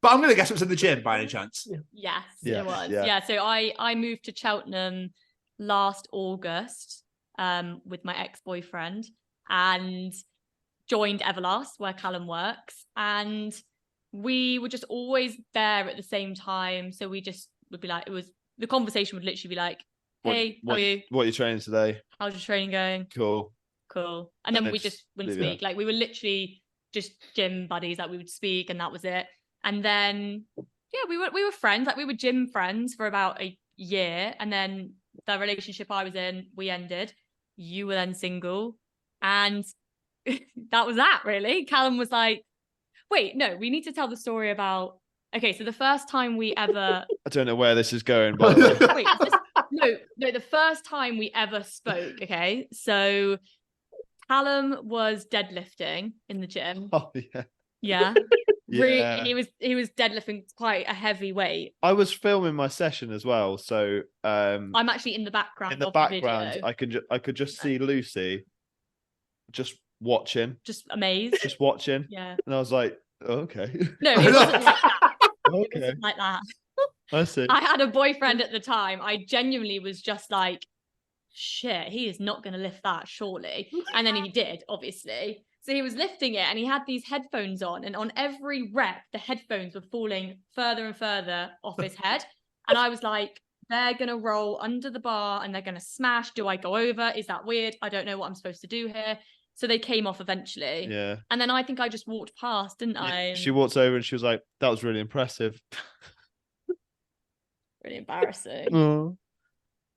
But I'm going to guess it was in the gym by any chance. Yes, Yeah, it was. yeah. Yeah, so I moved to Cheltenham last August with my ex-boyfriend and joined Everlast, where Callum works. And we were just always there at the same time. So we just would be like, the conversation would literally be like, hey, how are you? What are you training today? How's your training going? Cool. And then And we it's- just wouldn't yeah. speak. Like, we were literally just gym buddies. Like, we would speak and that was it. And then, yeah, we were friends. Like, we were gym friends for about a year. And then the relationship I was in, we ended. You were then single. And that was that, really. Callum was like, wait, no, we need to tell the story about... Okay, so the first time we ever... I don't know where this is going, by the way. Wait, no, the first time we ever spoke, okay? So Callum was deadlifting in the gym. Oh yeah. Yeah. Yeah. He was deadlifting quite a heavy weight. I was filming my session as well, so I'm actually in the background. in the of background, the video, I could just see Lucy just watching, just amazed. just watching, Yeah. and I was like, oh, okay, No, it wasn't like that. It okay, wasn't like that. I see. I had a boyfriend at the time. I genuinely was just like, shit, he is not going to lift that, surely. And then he did, obviously. So he was lifting it and he had these headphones on, and on every rep, the headphones were falling further and further off his head. And I was like, they're going to roll under the bar and they're going to smash. Do I go over? Is that weird? I don't know what I'm supposed to do here. So they came off eventually. Yeah. And then I think I just walked past, didn't I? She walked over and she was like, that was really impressive. Really embarrassing. Oh.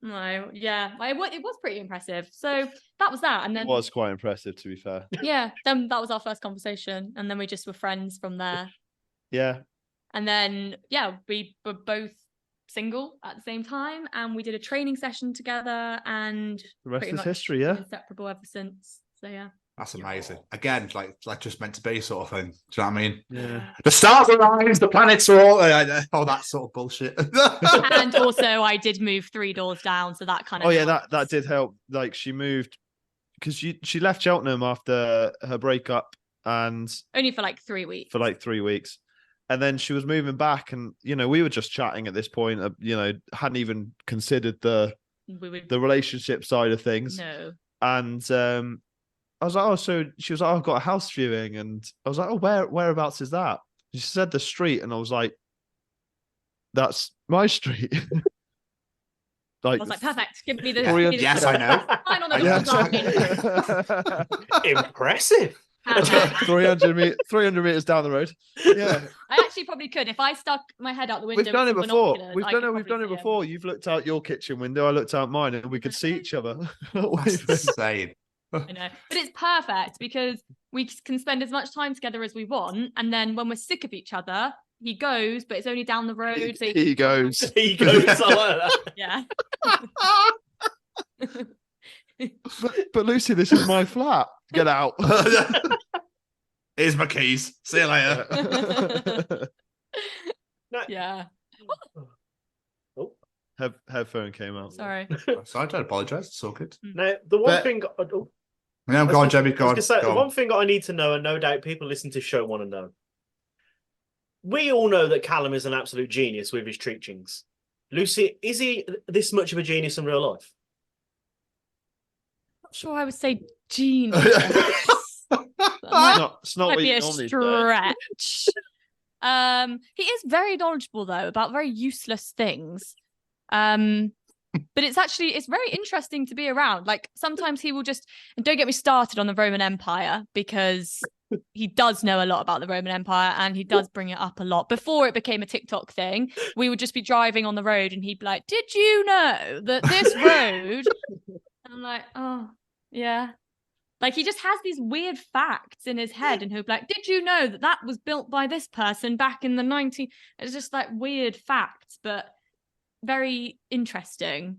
No, yeah, it was pretty impressive. So that was that. And then It was quite impressive, to be fair. yeah, then that was our first conversation. And then we just were friends from there. Yeah. And then, yeah, we were both single at the same time. And we did a training session together. And The rest pretty is much history, yeah. inseparable ever since. So, yeah. That's amazing. Again, like just meant to be sort of thing. Do you know what I mean? Yeah. The stars align, the planets are all that sort of bullshit. And also, I did move 3 doors down. So that kind of. Oh yeah, helped. that did help. Like, she moved because she left Cheltenham after her breakup and Only for like 3 weeks. for like 3 weeks. And then she was moving back, and we were just chatting at this point. Hadn't even considered the relationship side of things. No. And I was like, oh, so she was like, oh, I've got a house viewing, and I was like, oh, whereabouts is that? She said the street, and I was like, that's my street. I was like, perfect. Give me the. Three- give me the- Yes, I know. Sign on the Yeah. dotted line. Impressive. 300 meters down the road. Yeah, I actually probably could if I stuck my head out the window. we've done it with before. binoculars, We've I done could it. We've probably done it see 'em. before. You've looked out your kitchen window. I looked out mine, and we could see each other. That's insane. I know, but it's perfect because we can spend as much time together as we want, and then when we're sick of each other, he goes, but it's only down the road. So he goes. He goes. I like that. Yeah. But Lucy, this is my flat. Get out. Here's my keys. See you later. No. Yeah. Headphone came out. Sorry. So I don't apologise. It's all good. Now, the one But- thing. Yeah, go on, Jamie. Go I on. was gonna say, Go the on. one thing I need to know, and no doubt people listening to the show want to know. We all know that Callum is an absolute genius with his Treachings. Lucy, is he this much of a genius in real life? Not sure I would say genius. It's not Might what be you a normally say. stretch. He is very knowledgeable though about very useless things. But it's very interesting to be around. Like sometimes he will just, and don't get me started on the Roman Empire, because he does know a lot about the Roman Empire and he does bring it up a lot. Before it became a TikTok thing, we would just be driving on the road and he'd be like, "Did you know that this road?" And I'm like, "Oh, yeah." Like he just has these weird facts in his head, and he'll be like, "Did you know that that was built by this person back in the 19?" It's just like weird facts, but very interesting.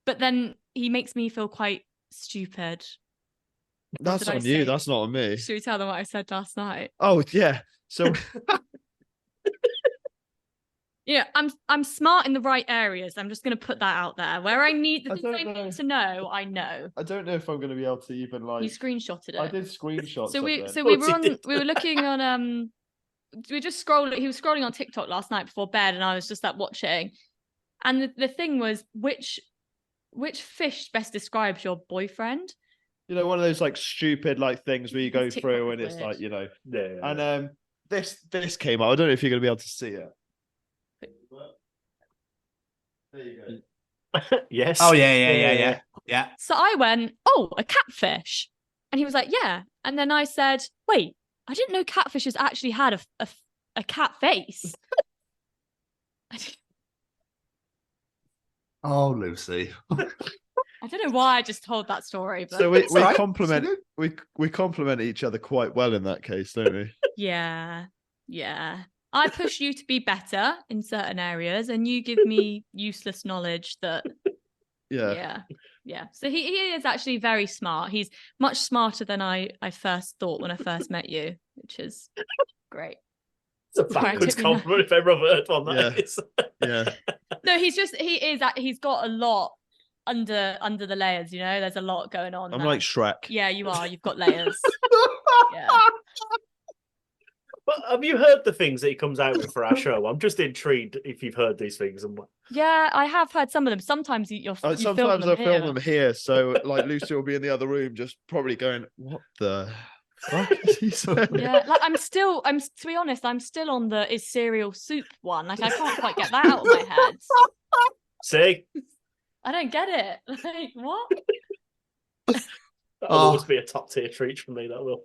But then he makes me feel quite stupid. That's did I on you. say? That's not on me. Should we tell them what I said last night? Oh yeah. So Yeah, I'm smart in the right areas. I'm just going to put that out there. Where I need the I things I don't know. need to know, I know. I don't know if I'm going to be able to even like. You screenshotted it. I did screenshots. So of we them. so we Of were course you on did. we were looking on we were just scrolling. He was scrolling on TikTok last night before bed, and I was just like watching. And the thing was, which fish best describes your boyfriend? You know, one of those like stupid like things where you go TikTok through is and it's weird. like, you know. Yeah. And this came out. I don't know if you're going to be able to see it. There you go. Yes. Oh yeah. So I went, "Oh, a catfish," and he was like, "Yeah." And then I said, "Wait, I didn't know catfishes actually had a cat face." Oh, Lucy. I don't know why I just told that story, but So we all right. compliment we compliment each other quite well in that case, don't we? yeah. I push you to be better in certain areas, and you give me useless knowledge that. Yeah. Yeah. So he is actually very smart. He's much smarter than I first thought when I first met you, which is great. It's a backwards compliment if ever I've heard one. That is. Yeah. No, he's got a lot under the layers, you know. There's a lot going on. I'm there. like Shrek. Yeah, you are. You've got layers. Yeah. But have you heard the things that he comes out with for our show? I'm just intrigued if you've heard these things. And Yeah, I have heard some of them. Sometimes you film Sometimes them I here. film them here, so like Lucy will be in the other room, just probably going, "What the fuck is he saying?" Yeah, like to be honest, I'm still on the is cereal soup one. Like I can't quite get that out of my head. see, I don't get it. Like what? that'll always be a top tier treat for me. That will.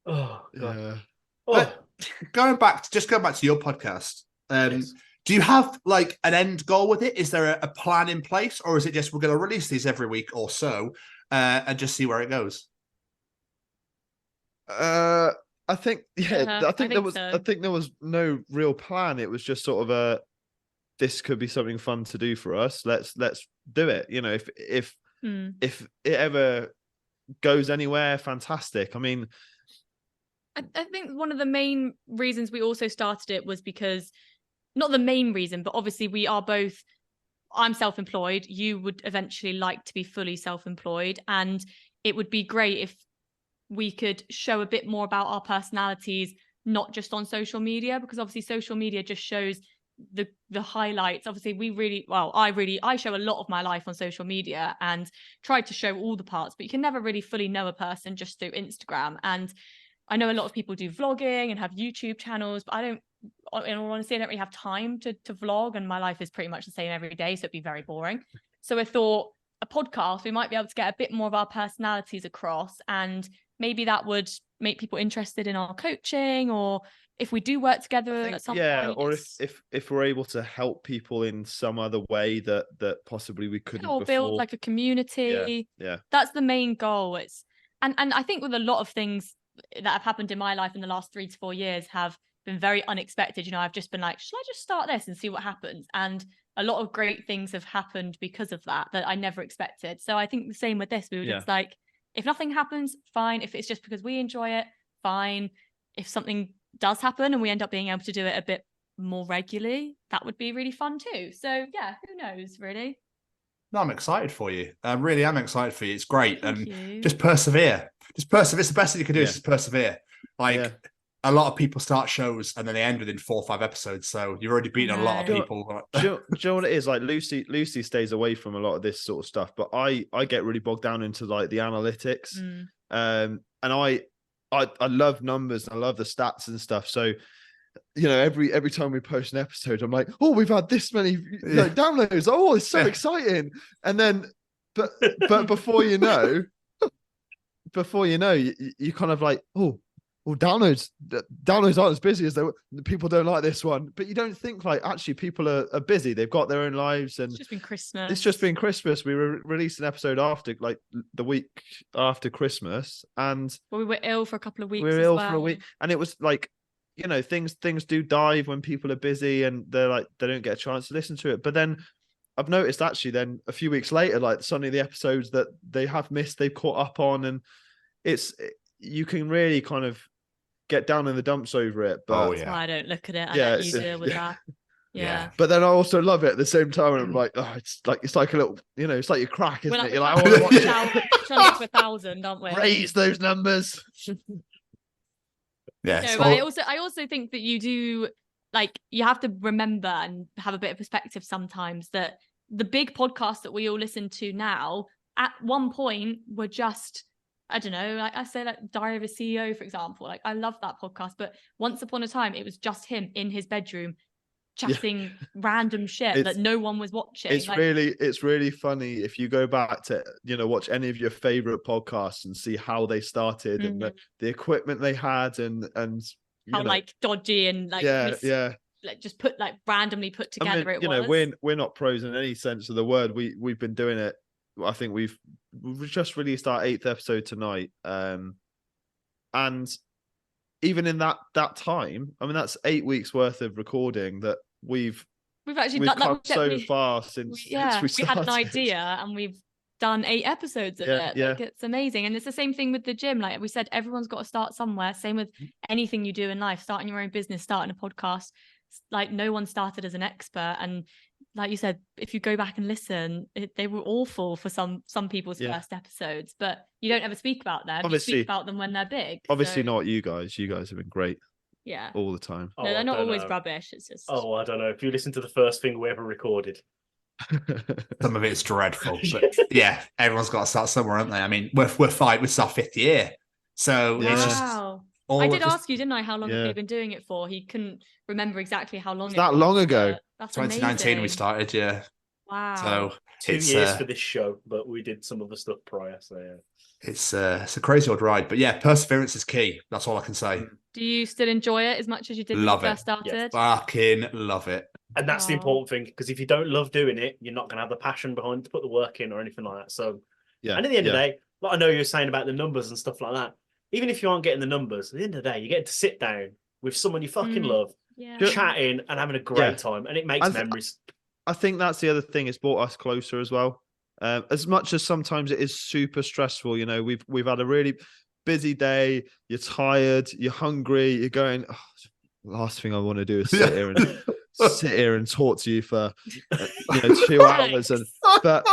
Oh, God. Yeah. But going back to your podcast, do you have like an end goal with it? Is there a plan in place, or is it just we're going to release these every week or so and just see where it goes? I think I think there was so. I think there was no real plan. It was just sort of this could be something fun to do for us. Let's do it. You know, if it ever goes anywhere, fantastic. I mean, I think one of the main reasons we also started it was because, not the main reason, but obviously we are both, I'm self-employed. You would eventually like to be fully self-employed. And it would be great if we could show a bit more about our personalities, not just on social media, because obviously social media just shows the highlights. Obviously I show a lot of my life on social media and try to show all the parts, but you can never really fully know a person just through Instagram. And I know a lot of people do vlogging and have YouTube channels, but in all honesty, I don't really have time to vlog, and my life is pretty much the same every day, so it'd be very boring. So I thought a podcast, we might be able to get a bit more of our personalities across, and maybe that would make people interested in our coaching, or if we do work together at some point, or if we're able to help people in some other way that possibly we couldn't or before. build like a community. Yeah. That's the main goal. It's and I think with a lot of things that have happened in my life in the last 3 to 4 years have been very unexpected. You know, I've just been like, shall I just start this and see what happens? And a lot of great things have happened because of that I never expected. So I think the same with this. We were just like, if nothing happens, fine. If it's just because we enjoy it, fine. If something does happen and we end up being able to do it a bit more regularly, that would be really fun too. So yeah, who knows, really? No, I'm excited for you. I really am excited for you. It's great. Thank you. Just persevere. It's the best thing you can do is just persevere. A lot of people start shows and then they end within 4 or 5 episodes. So you've already beaten a lot of people. Do you know what it is? Like Lucy stays away from a lot of this sort of stuff, but I get really bogged down into like the analytics. And I love numbers and I love the stats and stuff. So, you know, every time we post an episode, I'm like, oh, we've had this many downloads. Oh, it's so exciting. And then, but before you know, you kind of like, oh, well, downloads aren't as busy as people don't like this one. But you don't think like actually people are busy. They've got their own lives, and it's just been Christmas. We released an episode after like the week after Christmas, and we were ill for a couple of weeks. We were ill for a week, and it was like, you know, things do dive when people are busy and they don't get a chance to listen to it. But then I've noticed actually then a few weeks later, like suddenly the episodes that they have missed, they've caught up on, and you can really kind of get down in the dumps over it. But that's why I don't look at it. I let you deal with that. Yeah. But then I also love it at the same time, and I'm like, oh, it's like a little, you know, it's like your crack, isn't it? You're like, I want to watch it. Trying to get to 1,000, aren't we? Raise those numbers. Yes. No, but I also think that you do, like, you have to remember and have a bit of perspective sometimes that the big podcasts that we all listen to now, at one point, were just, I don't know, like I say, like Diary of a CEO, for example. Like, I love that podcast, but once upon a time, it was just him in his bedroom chatting random shit that no one was watching. It's really funny if you go back to, you know, watch any of your favorite podcasts and see how they started and the equipment they had and how like dodgy and like like just randomly put together. You know, we're not pros in any sense of the word. We've been doing it. I think we've just released our 8th episode tonight, and even in that time, I mean, that's 8 weeks worth of recording that we've actually come so far since we had an idea and we've done 8 episodes of it. Like, it's amazing. And it's the same thing with the gym. Like we said, everyone's got to start somewhere. Same with anything you do in life, starting your own business, starting a podcast. Like, no one started as an expert, and like you said, if you go back and listen, they were awful for some people's first episodes, but you don't ever speak about them. Obviously, you speak about them when they're big. Obviously not you guys. You guys have been great. Yeah. All the time. No, they're not always rubbish. It's just... Oh, I don't know. If you listen to the first thing we ever recorded. Some of it's dreadful. But yeah, everyone's got to start somewhere, haven't they? I mean, we're 5, it's our 5th year. So it's just... I did ask you, didn't I, how long have they been doing it for? He couldn't remember exactly how long. It's that long ago. That's 2019 amazing. we started, yeah. Wow. So 2 years for this show, but we did some other stuff prior. So yeah. It's a crazy old ride. But yeah, perseverance is key. That's all I can say. Do you still enjoy it as much as you did when you first started? Yes. Fucking love it. And that's the important thing, because if you don't love doing it, you're not going to have the passion behind to put the work in or anything like that. So, and at the end of the day, like I know you were saying about the numbers and stuff like that. Even if you aren't getting the numbers, at the end of the day, you get to sit down with someone you fucking love, chatting and having a great time, and it makes memories. I think that's the other thing. It's brought us closer as well. As much as sometimes it is super stressful, you know, we've had a really busy day. You're tired, you're hungry, you're going. Oh, last thing I want to do is sit here and talk to you for 2 hours. And but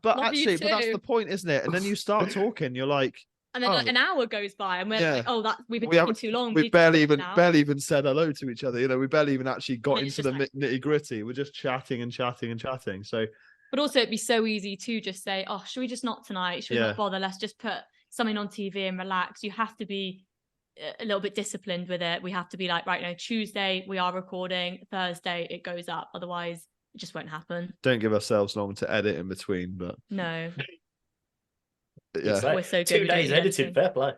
actually, but that's the point, isn't it? And then you start talking. You're like. And then an hour goes by, and we're like, "Oh, we've been talking too long." We've barely even said hello to each other. You know, we barely even actually got into the nitty gritty. We're just chatting and chatting and chatting. So, but also, it'd be so easy to just say, "Oh, should we just not tonight? Should we not bother? Let's just put something on TV and relax." You have to be a little bit disciplined with it. We have to be like, right now, Tuesday we are recording. Thursday it goes up. Otherwise, it just won't happen. Don't give ourselves long to edit in between, but no. Yeah, we're so good. 2 days edited, fair play.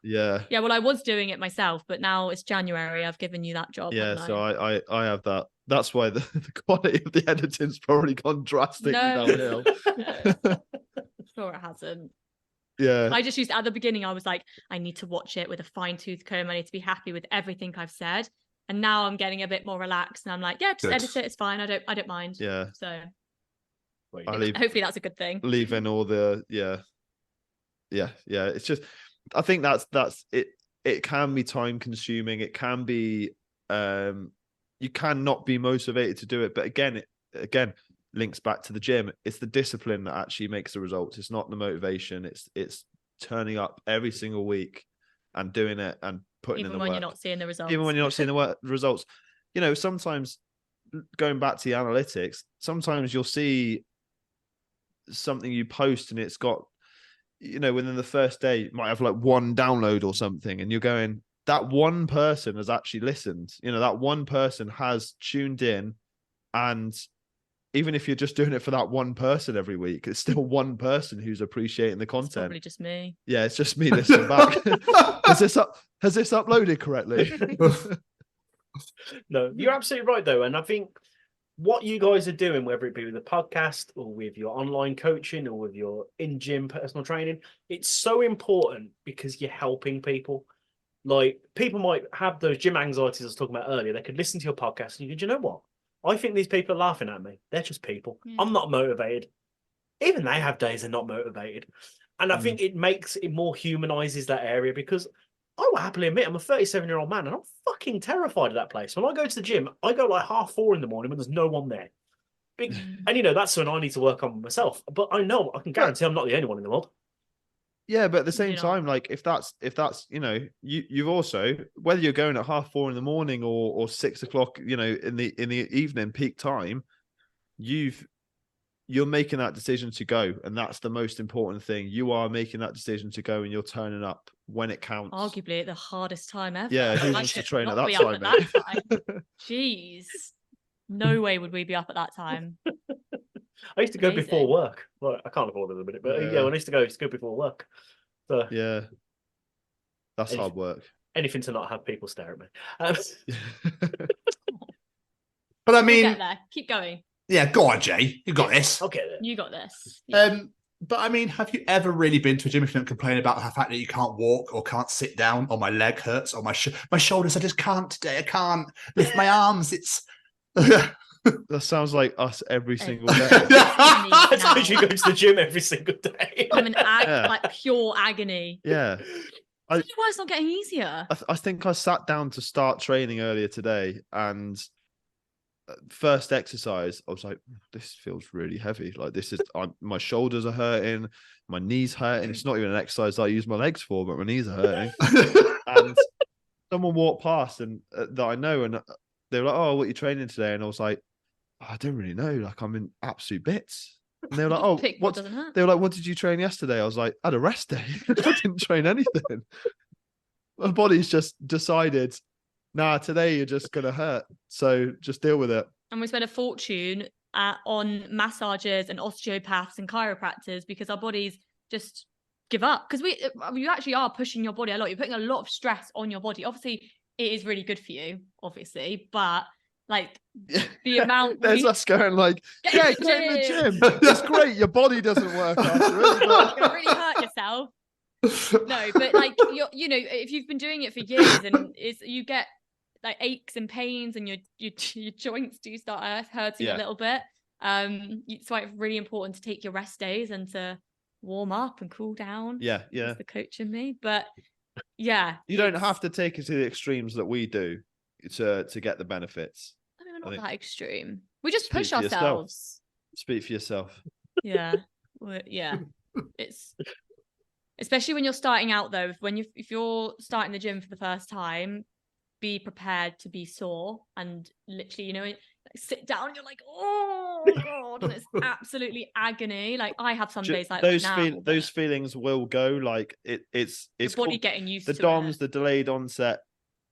Yeah. Yeah, well, I was doing it myself, but now it's January. I've given you that job. Yeah, haven't so I? I have that. That's why the quality of the editing's probably gone drastically downhill. Sure, it hasn't. Yeah. I just used at the beginning, I was like, I need to watch it with a fine-tooth comb. I need to be happy with everything I've said. And now I'm getting a bit more relaxed and I'm like, yeah, just edit it. It's fine. I don't mind. Yeah. So hopefully that's a good thing. Leaving all the yeah. It's just, I think that's it. It can be time consuming. It can be you cannot be motivated to do it. But again, it links back to the gym. It's the discipline that actually makes the results. It's not the motivation. It's turning up every single week and doing it and putting in the work. Even when you're not seeing the results. Even when you're not seeing the results. You know, sometimes going back to the analytics, sometimes you'll see something you post and it's got, you know, within the first day, you might have like one download or something, and you're going, that one person has actually listened. You know, that one person has tuned in, and even if you're just doing it for that one person every week, it's still one person who's appreciating the content. It's probably just me. Yeah, it's just me listening back. Has this uploaded correctly? No, you're absolutely right though, and I think what you guys are doing, whether it be with the podcast or with your online coaching or with your in-gym personal training, it's so important because you're helping people. Like, people might have those gym anxieties I was talking about earlier. They could listen to your podcast and you go, do you know what? I think these people are laughing at me. They're just people. Yeah. I'm not motivated. Even they have days they're not motivated. And I think it makes it more humanizes that area, because I will happily admit I'm a 37-year-old man and I'm fucking terrified of that place. When I go to the gym, I go like 4:30 in the morning when there's no one there. And, you know, that's when I need to work on myself. But I know, I can guarantee I'm not the only one in the world. Yeah, but at the same time, like if that's you know, you've also, whether you're going at 4:30 in the morning or 6 o'clock, you know, in the evening peak time, you're making that decision to go, and that's the most important thing. You are making that decision to go, and you're turning up when it counts. Arguably at the hardest time ever. Yeah, who wants to train at that time, mate? Jeez, no way would we be up at that time. I used to go before work. Well, I can't afford it at the minute, but yeah, when I used to go before work. So, yeah, that's hard work. Anything to not have people stare at me. But I mean, we'll get there. Keep going. Yeah, go on, Jay. You got this. Okay. You got this. Yeah. But I mean, have you ever really been to a gym if you don't complain about the fact that you can't walk or can't sit down, or my leg hurts, or my shoulders? I just can't today. I can't lift my arms. It's that sounds like us every single day. That's how you go to the gym every single day. I'm like pure agony. Yeah. I don't know why it's not getting easier. I think I sat down to start training earlier today, and first exercise, I was like, this feels really heavy. Like, this is, my shoulders are hurting, my knees hurting. It's not even an exercise I use my legs for, but my knees are hurting. And someone walked past and that I know, and they were like, oh, what are you training today? And I was like, I don't really know. Like, I'm in absolute bits. And they were like, oh, they were like, what did you train yesterday? I was like, I had a rest day. I didn't train anything. My body's just decided, nah, today you're just going to hurt. So just deal with it. And we spend a fortune on massagers and osteopaths and chiropractors because our bodies just give up. Because you actually are pushing your body a lot. You're putting a lot of stress on your body. Obviously, it is really good for you, obviously. But like the amount... There's us going like, yeah, get in the gym. It's great. Your body doesn't work afterwards. You're going to really hurt yourself. No, but like, you know, if you've been doing it for years and you get like aches and pains and your joints do start hurting a little bit. It's why it's really important to take your rest days and to warm up and cool down. Yeah. That's the coach in me. But yeah. You don't have to take it to the extremes that we do to get the benefits. I mean, we're not that extreme. We just push ourselves. Yourself. Speak for yourself. Yeah. Yeah. It's... Especially when you're starting out, though, if you're starting the gym for the first time, be prepared to be sore and literally, you know, like sit down and you're like, oh god, and it's absolutely agony. Like I have some days like those now, those feelings will go. Like it's the body getting used to the DOMS, it. The delayed onset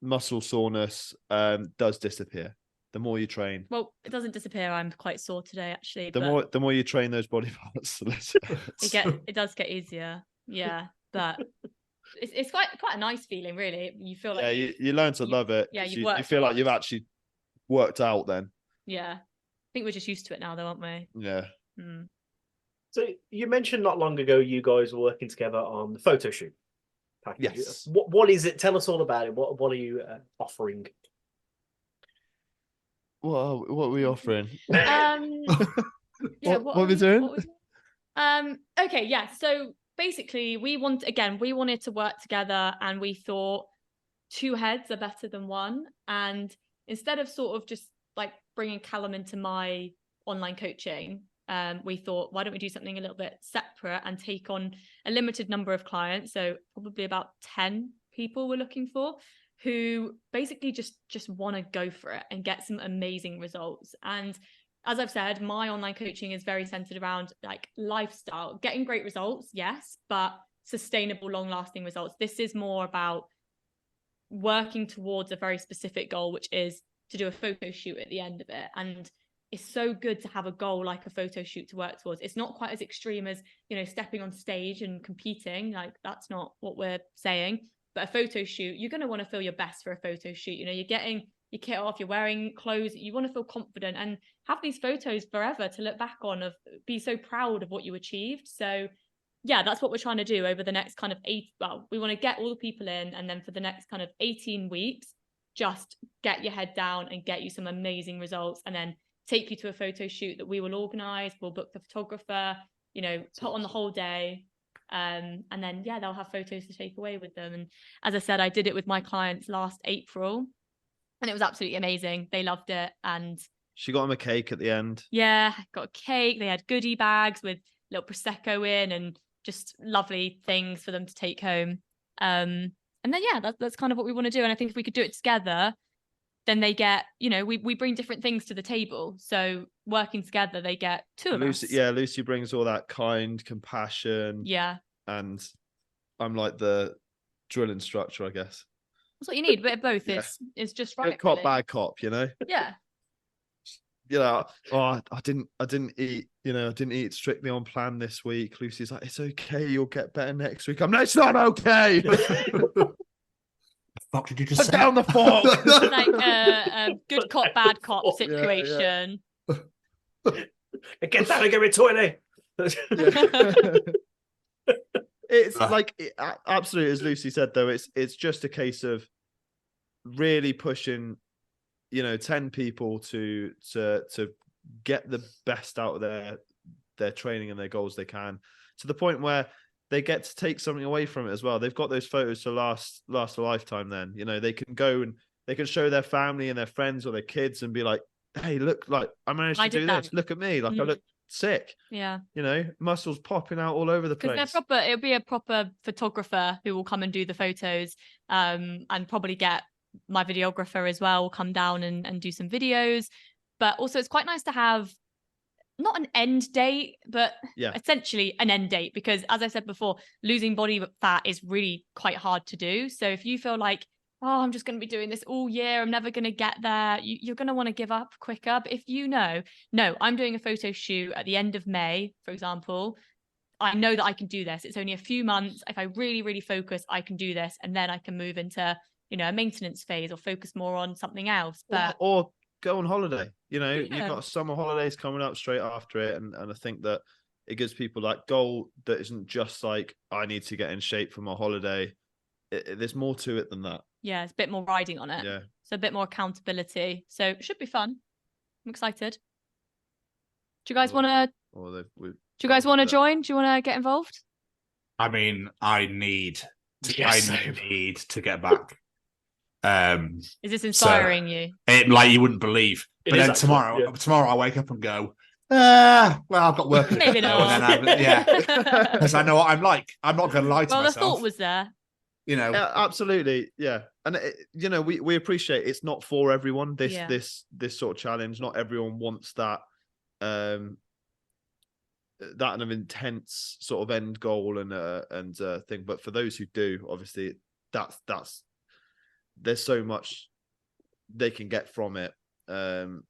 muscle soreness does disappear the more you train. Well, it doesn't disappear. I'm quite sore today, actually. The more you train those body parts, the less it does get easier. Yeah, but it's quite a nice feeling, really. You feel like you learn to love it. Yeah, you feel like you've actually worked out then. Yeah, I think we're just used to it now, though, aren't we? Yeah. So you mentioned not long ago you guys were working together on the photo shoot package. Yes. What is it? Tell us all about it. What are you offering? What are we offering? Yeah, what are we doing? Okay, yeah. So basically, we wanted to work together, and we thought 2 heads are better than 1. And instead of sort of just like bringing Callum into my online coaching, we thought, why don't we do something a little bit separate and take on a limited number of clients? So probably about 10 people we're looking for, who basically just want to go for it and get some amazing results. And as I've said, my online coaching is very centered around like lifestyle, getting great results, yes, but sustainable, long-lasting results. This is more about working towards a very specific goal, which is to do a photo shoot at the end of it. And it's so good to have a goal like a photo shoot to work towards. It's not quite as extreme as, stepping on stage and competing. Like, that's not what we're saying. But a photo shoot, you're going to want to feel your best for a photo shoot. You're getting your kit off, you're wearing clothes, you want to feel confident and have these photos forever to look back on, be so proud of what you achieved. So yeah, that's what we're trying to do over the next kind of we want to get all the people in, and then for the next kind of 18 weeks, just get your head down and get you some amazing results, and then take you to a photo shoot that we will organize. We'll book the photographer, put on the whole day. And then, yeah, they'll have photos to take away with them. And as I said, I did it with my clients last April, and it was absolutely amazing. They loved it. And she got them a cake at the end. Yeah, got a cake. They had goodie bags with little Prosecco in and just lovely things for them to take home. And then, yeah, that's kind of what we want to do. And I think if we could do it together, then they get, we bring different things to the table. So working together, they get 2 of us. Yeah, Lucy brings all that kind, compassion. Yeah. And I'm like the drill instructor, I guess. That's what you need. A bit of both. Yeah. It's just right. Good cop, really. bad cop, Yeah. I didn't eat, I didn't eat strictly on plan this week. Lucy's like, it's okay, you'll get better next week. No, it's not okay. The fuck did you just Put say? down the fork. Like a good cop, bad cop situation. Get that and give me 20. It's absolutely, as Lucy said, though, it's just a case of really pushing 10 people to get the best out of their training and their goals they can, to the point where they get to take something away from it as well. They've got those photos to last a lifetime. Then they can go and they can show their family and their friends or their kids and be like, hey, look, like I managed to do this. Look at me, like I look sick. Yeah, muscles popping out all over the place. It'll be a proper photographer who will come and do the photos, and probably get my videographer as well will come down and do some videos. But also it's quite nice to have not an end date, but essentially an end date, because as I said before, losing body fat is really quite hard to do. So if you feel like, oh, I'm just going to be doing this all year, I'm never going to get there, you're going to want to give up quicker. But if no, I'm doing a photo shoot at the end of May, for example, I know that I can do this. It's only a few months. If I really, really focus, I can do this. And then I can move into, a maintenance phase or focus more on something else. But or go on holiday. You've got summer holidays coming up straight after it. And I think that it gives people that goal that isn't just like, I need to get in shape for my holiday. There's more to it than that. Yeah, it's a bit more riding on it. Yeah. So a bit more accountability. So it should be fun. I'm excited. Do you guys want to? Do you guys want to join? Do you want to get involved? I mean, I need to get back. Is this inspiring you? Like you wouldn't believe. But then tomorrow I wake up and go, well, I've got work. Maybe not. Because I know what I'm like. I'm not going to lie to myself. Well, the thought was there. Absolutely, yeah. And we appreciate it's not for everyone. This sort of challenge. Not everyone wants that that kind of intense sort of end goal and thing. But for those who do, obviously, that's there's so much they can get from it, and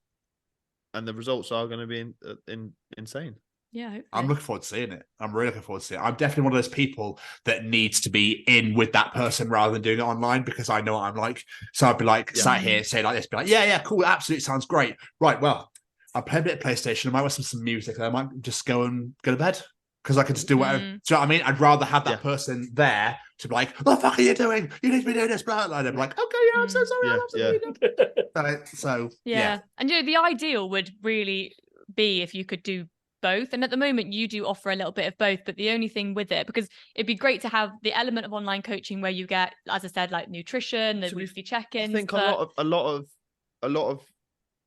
the results are going to be insane. Yeah, hopefully. I'm looking forward to seeing it. I'm really looking forward to seeing it. I'm definitely one of those people that needs to be in with that person rather than doing it online, because I know what I'm like. So I'd be like, sat here, say like this, be like, yeah, cool, absolutely sounds great. Right, well, I'll play a bit of PlayStation. I might listen to some music, and I might just go and go to bed because I can just do whatever. Do you know what I mean? I'd rather have that person there to be like, what the fuck are you doing? You need to be doing this, blah, blah. And I'd be like, okay, yeah, I'm so sorry. I'm absolutely so yeah. And the ideal would really be if you could do both. And at the moment you do offer a little bit of both, but the only thing with it, because it'd be great to have the element of online coaching where you get, as I said, like nutrition, the weekly check-ins. I think a lot of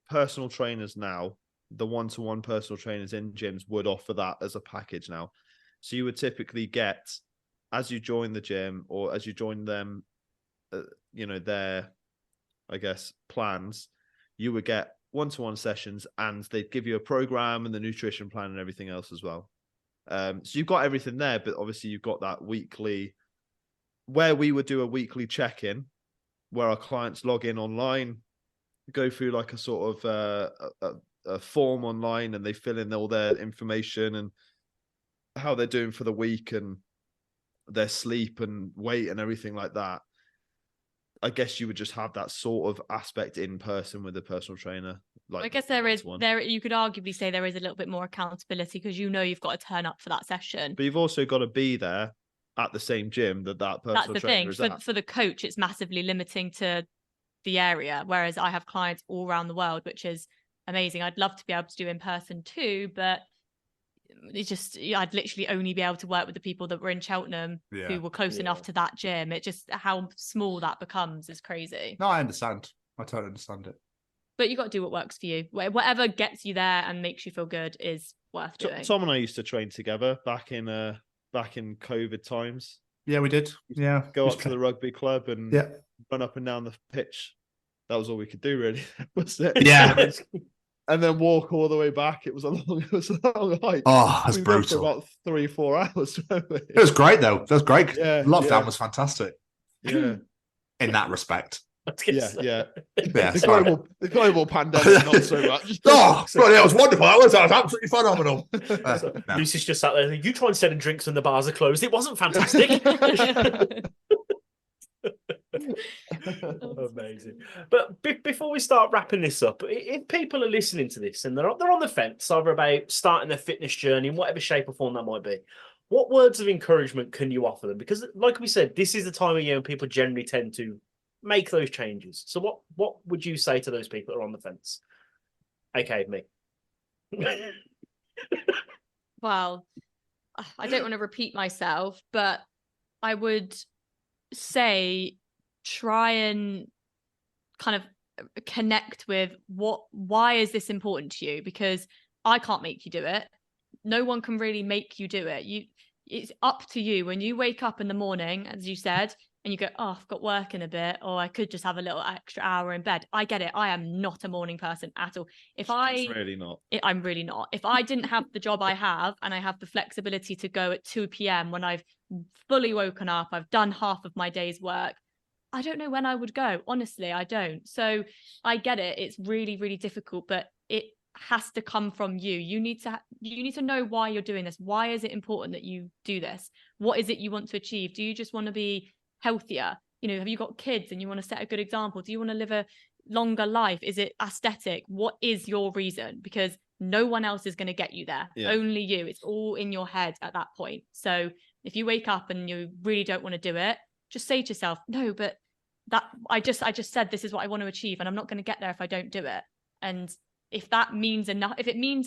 personal trainers now, the one-to-one personal trainers in gyms would offer that as a package now. So you would typically get, as you join the gym or as you join them, their, I guess, plans, you would get one-to-one sessions, and they'd give you a program and the nutrition plan and everything else as well. So you've got everything there, but obviously you've got that weekly, where we would do a weekly check-in where our clients log in online, go through like a sort of a form online, and they fill in all their information and how they're doing for the week and their sleep and weight and everything like that. I guess you would just have that sort of aspect in person with a personal trainer. Like, I guess you could arguably say there is a little bit more accountability, because you've got to turn up for that session. But you've also got to be there at the same gym that personal trainer is at. For the coach, it's massively limiting to the area, whereas I have clients all around the world, which is amazing. I'd love to be able to do in person too, but it's just, I'd literally only be able to work with the people that were in Cheltenham who were close enough to that gym. It just, how small that becomes is crazy. No, I understand. I totally understand it. But you got to do what works for you. Whatever gets you there and makes you feel good is worth doing. Tom and I used to train together back in COVID times. Yeah, we did. Yeah, go up to the rugby club and run up and down the pitch. That was all we could do, really. Was it? Yeah. And then walk all the way back. It was a long hike. Oh, that's brutal. For about 3-4 hours. It was great though. That was great. Yeah, Lockdown was fantastic. Yeah. In that respect. Yeah. The global pandemic, not so much. Oh, God, it was wonderful. That was absolutely phenomenal. No. Lucy's just sat there. You try and sell drinks when the bars are closed. It wasn't fantastic. Amazing. But before we start wrapping this up, if people are listening to this and they're on the fence either about starting their fitness journey in whatever shape or form that might be, what words of encouragement can you offer them? Because like we said, this is the time of year when people generally tend to make those changes. So what would you say to those people that are on the fence? Okay, me. Well, I don't want to repeat myself, but I would say try and kind of connect with why is this important to you? Because I can't make you do it. No one can really make you do it. It's up to you. When you wake up in the morning, as you said, and you go, oh, I've got work in a bit, or I could just have a little extra hour in bed. I get it. I am not a morning person at all. I'm really not. If I didn't have the job I have, and I have the flexibility to go at 2 p.m. when I've fully woken up, I've done half of my day's work, I don't know when I would go. Honestly, I don't. So I get it. It's really, really difficult, but it has to come from you. You need to know why you're doing this. Why is it important that you do this? What is it you want to achieve? Do you just want to be healthier? Have you got kids and you want to set a good example? Do you want to live a longer life? Is it aesthetic? What is your reason? Because no one else is going to get you there. Only you. It's all in your head at that point. So if you wake up and you really don't want to do it, just say to yourself, no, but that I just said this is what I want to achieve, and I'm not going to get there if I don't do it. And if it means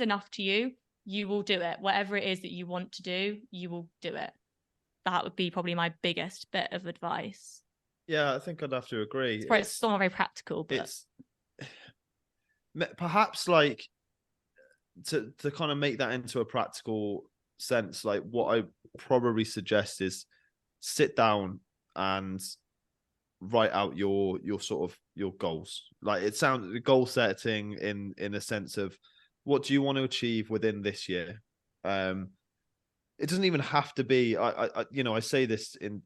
enough to you, you will do it. Whatever it is that you want to do, you will do it. That would be probably my biggest bit of advice. Yeah, I think I'd have to agree. It's not very practical, but it's perhaps like to kind of make that into a practical sense. Like what I probably suggest is sit down and write out your sort of your goals. Like it sounds goal setting in a sense of what do you want to achieve within this year. It doesn't even have to be. I say this in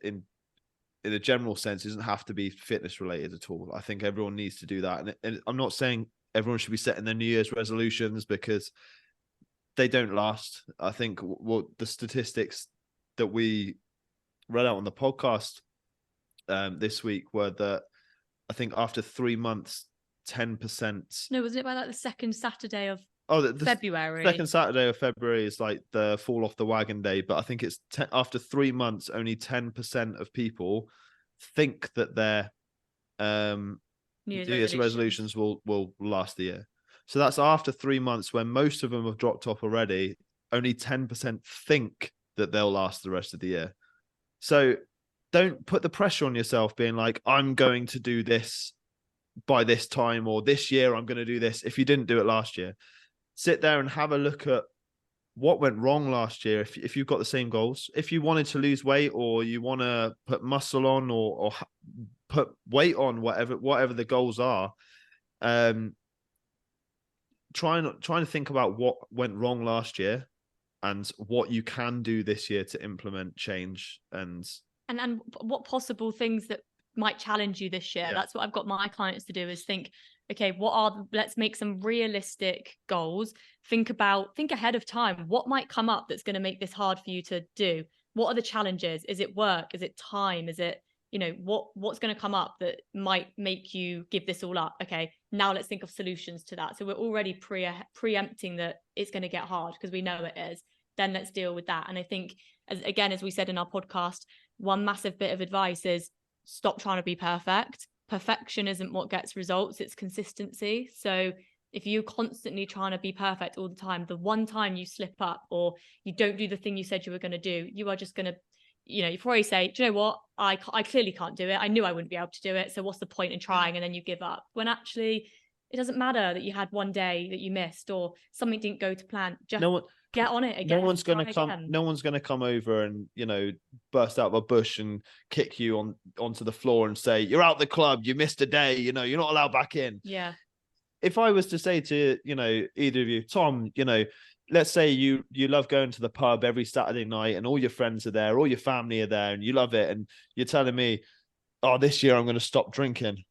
a general sense. It doesn't have to be fitness related at all. I think everyone needs to do that. And I'm not saying everyone should be setting their New Year's resolutions, because they don't last. I think what the statistics that we read out on the podcast this week were that I think after 3 months, 10%. No, wasn't it by like the second Saturday of the February? Second Saturday of February is like the fall off the wagon day, but I think it's after 3 months, only 10% of people think that their New Year's resolutions will last the year. So that's after 3 months, when most of them have dropped off already. Only 10% think that they'll last the rest of the year. So don't put the pressure on yourself being like, I'm going to do this by this time, or this year I'm going to do this. If you didn't do it last year, sit there and have a look at what went wrong last year. If you've got the same goals, if you wanted to lose weight, or you want to put muscle on, or put weight on, whatever the goals are, trying to think about what went wrong last year and what you can do this year to implement change and what possible things that might challenge you this year. Yeah. That's what I've got my clients to do, is think, okay, let's make some realistic goals. Think ahead of time. What might come up that's going to make this hard for you to do? What are the challenges? Is it work? Is it time? Is it, what's going to come up that might make you give this all up? Okay, now let's think of solutions to that. So we're already preempting that it's going to get hard, because we know it is. Then let's deal with that. And I think, as we said in our podcast, one massive bit of advice is stop trying to be perfect. Perfection isn't what gets results, it's consistency. So if you're constantly trying to be perfect all the time, the one time you slip up or you don't do the thing you said you were going to do, you are just going to, you probably say, do you know what? I clearly can't do it. I knew I wouldn't be able to do it. So what's the point in trying? And then you give up. When actually it doesn't matter that you had one day that you missed or something didn't go to plan. Just get on it again. No one's going to come over and, burst out of a bush and kick you onto the floor and say, you're out the club, you missed a day, you're not allowed back in. Yeah. If I was to say to, either of you, Tom, let's say you love going to the pub every Saturday night and all your friends are there, all your family are there and you love it. And you're telling me, oh, this year I'm going to stop drinking.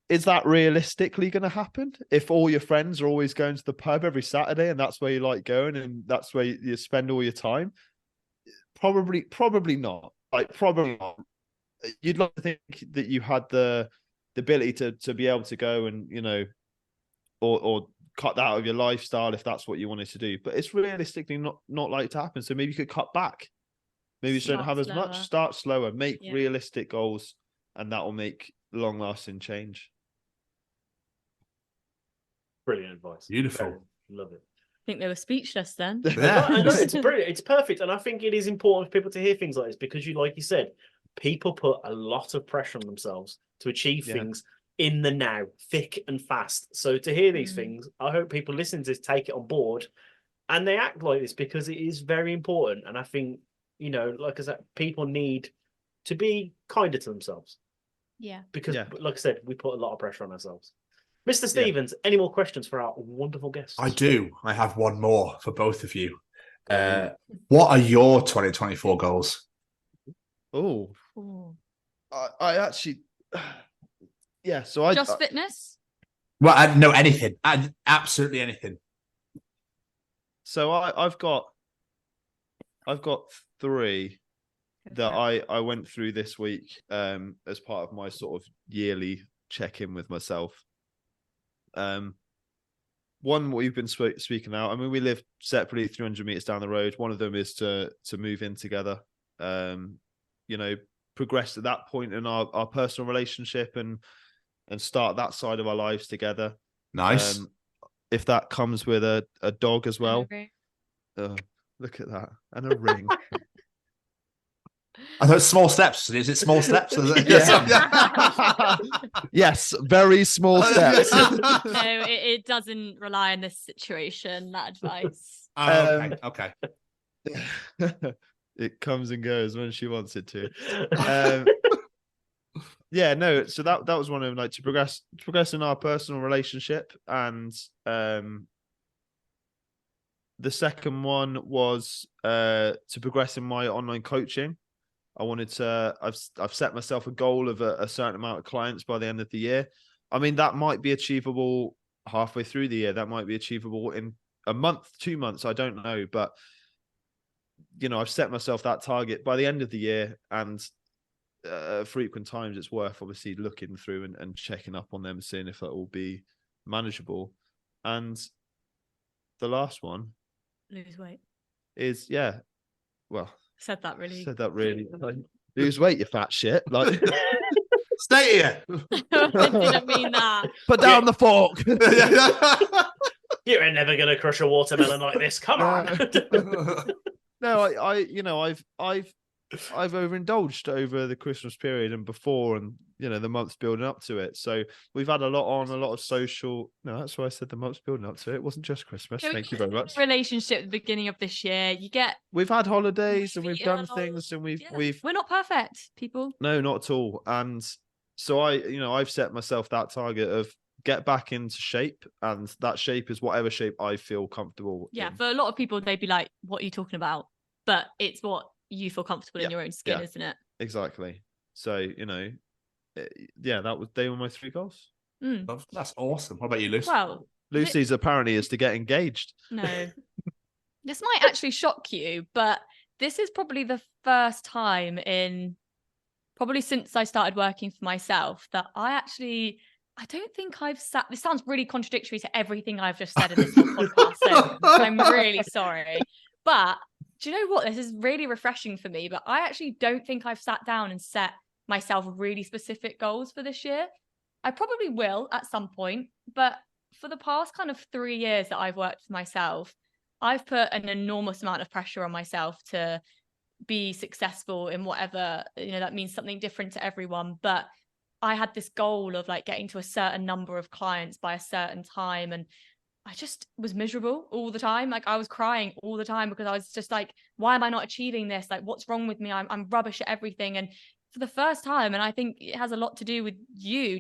Is that realistically going to happen if all your friends are always going to the pub every Saturday and that's where you like going and that's where you spend all your time? Probably not. Probably not. You'd like to think that you had the ability to be able to go and, or cut that out of your lifestyle if that's what you wanted to do. But it's realistically not like to happen. So maybe you could cut back. Maybe you shouldn't have as much. Start slower. Make realistic goals, and that will make long-lasting change. Brilliant advice. Beautiful. Love it. I think they were speechless then. Yeah. It's brilliant. It's perfect. And I think it is important for people to hear things like this because like you said, people put a lot of pressure on themselves to achieve things in the now, thick and fast. So to hear these things, I hope people listening to this take it on board and they act like this because it is very important. And I think, like I said, people need to be kinder to themselves. Yeah. Because, like I said, we put a lot of pressure on ourselves. Mr. Stevens, any more questions for our wonderful guests? I do. I have one more for both of you. What are your 2024 goals? Oh, I actually, So I just fitness. Well, no, anything, absolutely anything. So I've got 3 that I went through this week as part of my sort of yearly check-in with myself. One we've been speaking out. I mean, we live separately 300 meters down the road. One of them is to move in together. Progress to that point in our personal relationship and start that side of our lives together. Nice. If that comes with a dog as well. Look at that. And a ring. I thought small steps. Is it small steps? Yes, very small steps. No, it doesn't rely on this situation, that advice. Okay. It comes and goes when she wants it to. So that was one of them, to progress in our personal relationship. And the second one was to progress in my online coaching. I wanted to, I've set myself a goal of a certain amount of clients by the end of the year. I mean, that might be achievable halfway through the year. That might be achievable in a month, 2 months, I don't know, but I've set myself that target by the end of the year, and frequent times it's worth obviously looking through and checking up on them, seeing if that will be manageable. And the last one, Lose weight. is Said that really. Like, lose weight, you fat shit. Like, stay here. I didn't mean that. Put down the fork. You're never gonna crush a watermelon like this. Come on. No, I've overindulged over the Christmas period and before, and the months building up to it. So we've had a lot of social. No, that's why I said the months building up to it. It wasn't just Christmas. Thank you very much. Relationship at the beginning of this year, we've had holidays and we've done things, and we're not perfect, people. No, not at all. And so I've set myself that target of get back into shape, and that shape is whatever shape I feel comfortable in. For a lot of people, they'd be like, what are you talking about? But it's what you feel comfortable in your own skin, isn't it? Exactly. So, they were my 3 goals. That's awesome. What about you, Lucy? Well, Lucy's apparently is to get engaged. No. This might actually shock you, but this is probably the first time since I started working for myself that I don't think I've sat. This sounds really contradictory to everything I've just said in this whole podcast, so I'm really sorry. But do you know what? This is really refreshing for me, but I actually don't think I've sat down and set myself really specific goals for this year. I probably will at some point, but for the past kind of 3 years that I've worked for myself, I've put an enormous amount of pressure on myself to be successful in whatever, that means something different to everyone. But I had this goal of like getting to a certain number of clients by a certain time, and I just was miserable all the time. Like I was crying all the time because I was just like, why am I not achieving this? Like, what's wrong with me? I'm rubbish at everything. And for the first time, and I think it has a lot to do with you,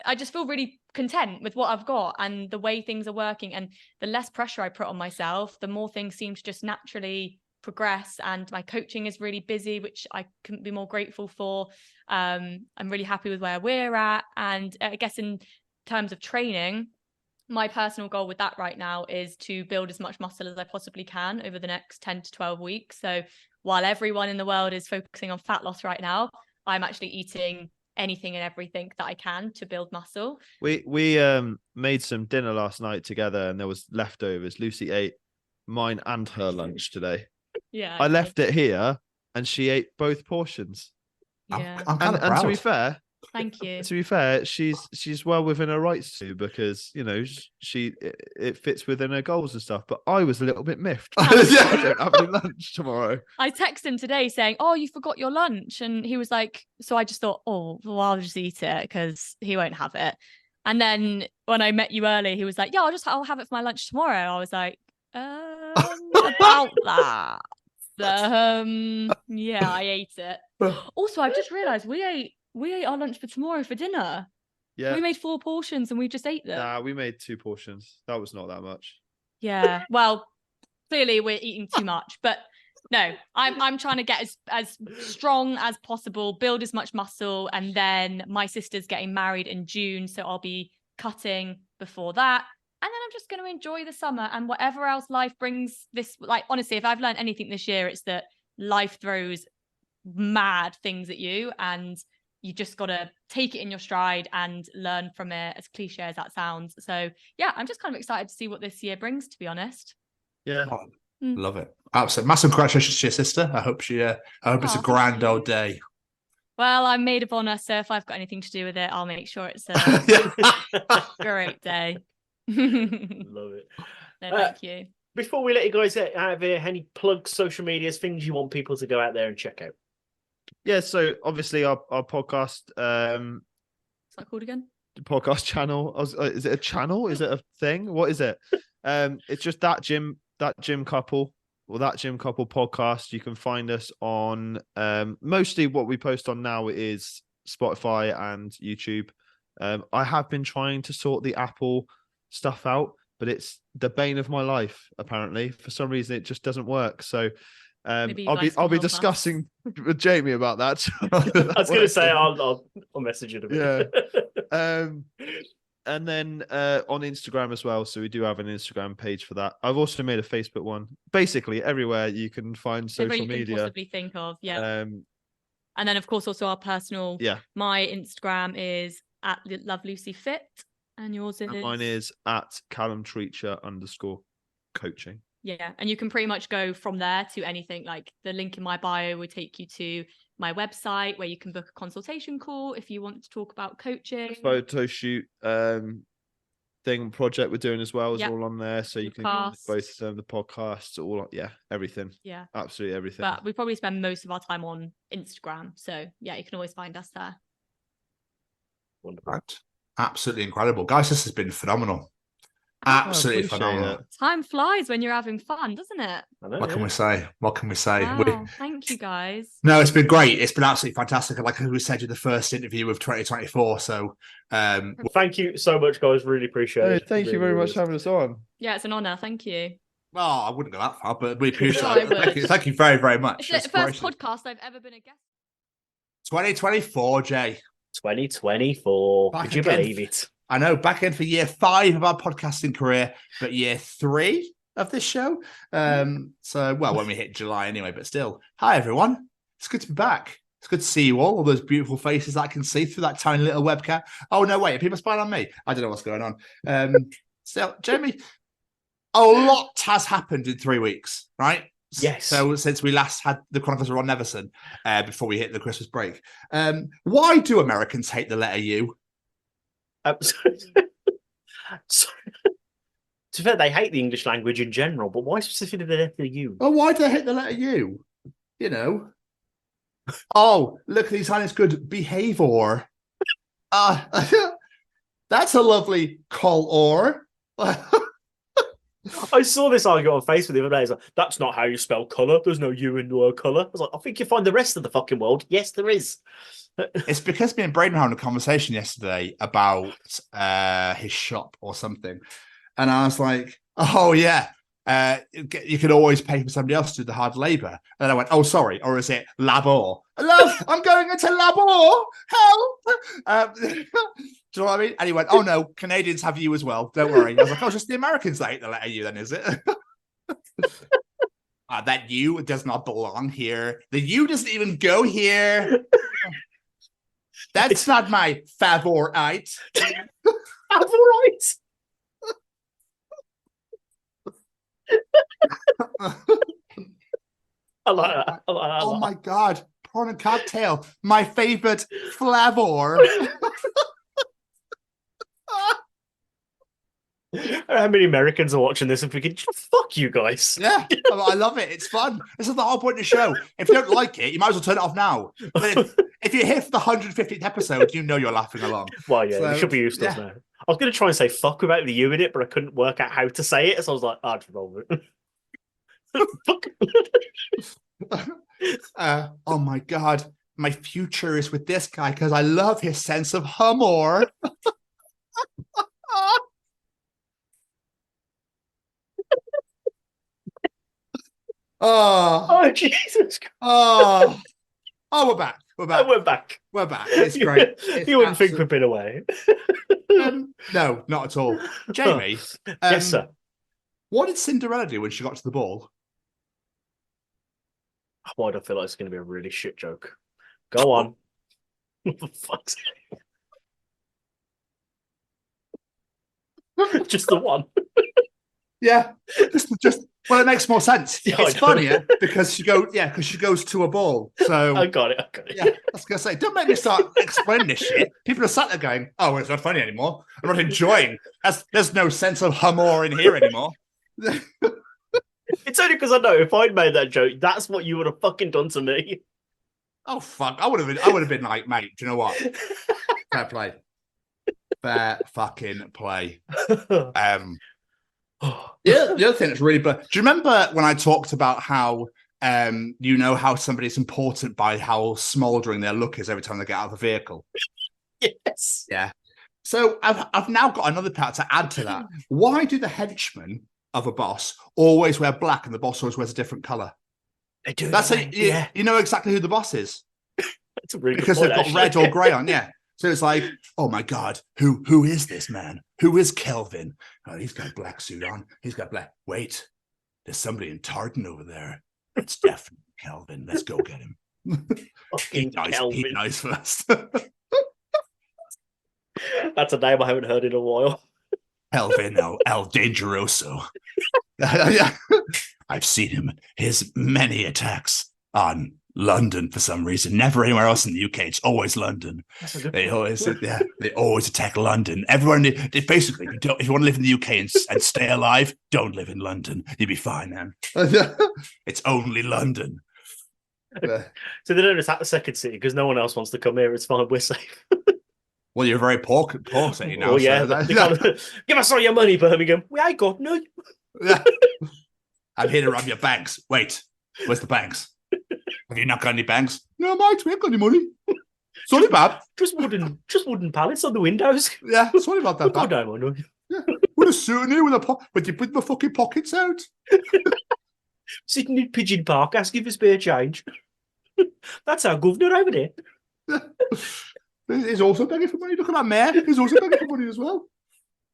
I just feel really content with what I've got and the way things are working. And the less pressure I put on myself, the more things seem to just naturally progress. And my coaching is really busy, which I couldn't be more grateful for. I'm really happy with where we're at. And I guess in terms of training, my personal goal with that right now is to build as much muscle as I possibly can over the next 10 to 12 weeks. So while everyone in the world is focusing on fat loss right now, I'm actually eating anything and everything that I can to build muscle. We made some dinner last night together, and there was leftovers. Lucy ate mine and her lunch today. Yeah. I left it here and she ate both portions. Yeah. I'm kind of proud. And to be fair, thank you. To be fair, she's well within her rights to, because it fits within her goals and stuff. But I was a little bit miffed. I don't have any lunch tomorrow. I texted him today saying, "Oh, you forgot your lunch," and he was like, "So I just thought, oh, well, I'll just eat it because he won't have it." And then when I met you earlier, he was like, "Yeah, I'll have it for my lunch tomorrow." I was like, about that. Yeah, I ate it. Also, I've just realised we ate our lunch for tomorrow for dinner. Yeah. We made 4 portions and we just ate them. Nah, we made 2 portions. That was not that much. Yeah. Well, clearly we're eating too much. But no, I'm trying to get as strong as possible, build as much muscle, and then my sister's getting married in June, so I'll be cutting before that. And then I'm just going to enjoy the summer and whatever else life brings. Like, honestly, if I've learned anything this year, it's that life throws mad things at you, and you just got to take it in your stride and learn from it, as cliche as that sounds. So yeah, I'm just kind of excited to see what this year brings, to be honest. Yeah. Oh, love it. Absolutely. Massive congratulations to your sister. I hope it's a grand old day. Well, I'm maid of honor, so if I've got anything to do with it, I'll make sure it's a great day. Love it. No, thank you. Before we let you guys out of here, any plugs, social medias, things you want people to go out there and check out? Yeah, so obviously our podcast. What's that called again? Podcast channel. Is it a channel? Is it a thing? What is it? It's just that gym couple podcast. You can find us on mostly what we post on now is Spotify and YouTube. I have been trying to sort the Apple stuff out, but it's the bane of my life. Apparently, for some reason, it just doesn't work. So I'll be discussing with Jamie about that. I was going to say I'll message you in a bit. Yeah. And then on Instagram as well. So we do have an Instagram page for that. I've also made a Facebook one. Basically, everywhere you can find social you media. can possibly think of, yeah. And then, of course, also our personal. Yeah. My Instagram is at @LoveLucyFit, and yours is. And mine is at Callum Treacher _coaching. Yeah, and you can pretty much go from there to anything. Like the link in my bio would take you to my website where you can book a consultation call if you want to talk about coaching. Photo shoot project we're doing as well is all on there, so you can both the podcasts, all everything. Yeah, absolutely everything. But we probably spend most of our time on Instagram, so yeah, you can always find us there. Wonderful. Absolutely incredible, guys. This has been phenomenal. Absolutely phenomenal. Time flies when you're having fun, doesn't it? What can we say? Wow, thank you, guys. No, it's been great. It's been absolutely fantastic. Like we said in the first interview of 2024. So thank you so much, guys. Really appreciate it. Thank you very much for having us on. Yeah, it's an honor. Thank you. Oh, I wouldn't go that far, but we appreciate it. Thank you very, very much. It's the first podcast I've ever been a guest. 2024, Jay. 2024. Could you believe it? I know, back in for year 5 of our podcasting career, but year 3 of this show. When we hit July anyway, but still. Hi, everyone. It's good to be back. It's good to see you all those beautiful faces that I can see through that tiny little webcam. Oh, no, wait, are people spying on me? I don't know what's going on. Jamie, a lot has happened in 3 weeks, right? Yes. So since we last had the Chronicles of Ron Neverson, before we hit the Christmas break. Why do Americans hate the letter U? Sorry. To be fair, they hate the English language in general, but why specifically the letter U? Oh, why do they hate the letter U? You know. Oh, look, he's on his good behavior. That's a lovely color. I saw this argument on Facebook the other day. It's like, that's not how you spell colour. There's no U in the word colour. I was like, I think you find the rest of the fucking world. Yes, there is. It's because me and Braden were having a conversation yesterday about his shop or something. And I was like, oh, yeah, you can always pay for somebody else to do the hard labour. And I went, oh, sorry. Or is it labor? Love, I'm going into labor. Help. Do you know what I mean? And he went, oh, no, Canadians have you as well. Don't worry. I was like, oh, just the Americans that hate the letter U then, is it? That U does not belong here. The U doesn't even go here. That's not my favorite. Favorite? I like that. Oh my God. Prawn and cocktail. My favorite flavor. How many Americans are watching this and thinking, fuck you guys? Yeah, I love it. It's fun. This is the whole point of the show. If you don't like it, you might as well turn it off now. But if you're here for the 150th episode, you know you're laughing along. Well, yeah, you should be used to us now. I was going to try and say fuck without the U in it, but I couldn't work out how to say it, so I was like, I'll just roll with it. Oh my God. My future is with this guy because I love his sense of humor. Oh, Jesus Christ. Oh, we're back. We're back. It's great. You wouldn't think we've been away. No, not at all. Jamie. Yes, sir. What did Cinderella do when she got to the ball? Why do I feel like it's going to be a really shit joke? Go on. For fuck's sake. Just the one. Yeah. Just well, it makes more sense. Yeah, it's funnier because she goes to a ball. So I got it. Yeah, I was gonna say, don't make me start explaining this shit. People are sat there going, "Oh, well, it's not funny anymore. I'm not enjoying. There's no sense of humor in here anymore." It's only because I know if I'd made that joke, that's what you would have fucking done to me. Oh fuck! I would have been like, mate. Do you know what? Fair play. Fair fucking play. Yeah, the other thing that's really, but do you remember when I talked about how how somebody's important by how smouldering their look is every time they get out of the vehicle? Yes. Yeah. So I've now got another part to add to that. Why do the henchmen of a boss always wear black and the boss always wears a different color? They do. You know exactly who the boss is. That's a really because good they've point, got red or grey on. Yeah. So it's like, oh my God, who is this man? Who is Kelvin? Oh, he's got a black suit on. He's got black. Wait, there's somebody in tartan over there. It's definitely Kelvin. Let's go get him. He dies first. That's a name I haven't heard in a while. Kelvin El Dangeroso. I've seen him. His many attacks on London for some reason. Never anywhere else in the UK. It's always London. They always attack London. Everyone, basically, if you want to live in the UK and stay alive, don't live in London. You'll be fine, man. It's only London. So they don't attack the second city because no one else wants to come here. It's fine. We're safe. Well, you're very poor city now. Oh, yeah. So Give us all your money, Birmingham. We ain't got no. I'm here to rob your banks. Wait, where's the banks? Have you not got any banks? No, mate, we haven't got any money. Sorry, bad. Just wooden pallets on the windows. Yeah, sorry about that. God, don't know. Yeah, with a suit here with you put my fucking pockets out. Sitting in Pigeon Park asking for spare change. That's our governor over there. Yeah. He's also begging for money. Look at that mayor. He's also begging for money as well.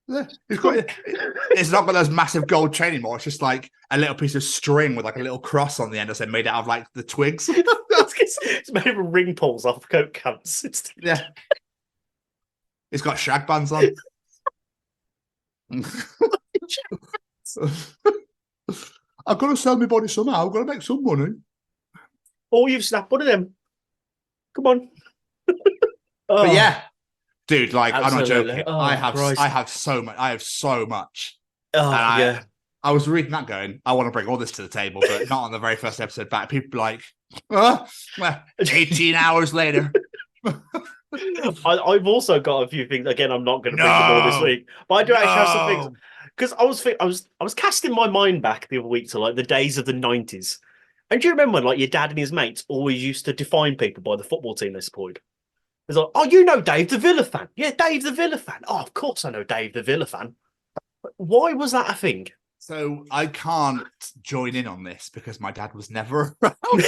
Yeah. It's not got those massive gold chain anymore. It's just like a little piece of string with like a little cross on the end. I said made out of like the twigs. It's made of ring pulls off Coke cans. Yeah. It's got shag bands on. I've got to sell my body somehow. I've got to make some money. Oh, you've snapped one of them. Come on. But yeah, dude, like absolutely. I'm not joking. Oh, I have so much. Oh, yeah. I was reading that going, I want to bring all this to the table, but not on the very first episode back. People like, 18 hours later. I've also got a few things. Again, I'm not going to bring them all this week, but I do actually have some things. Because I was casting my mind back the other week to like the days of the 90s. And do you remember when like your dad and his mates always used to define people by the football team they supported? It's like, oh, you know Dave the Villa fan. Yeah, Dave the Villa fan. Oh, of course I know Dave the Villa fan. Why was that a thing? So I can't join in on this because my dad was never around.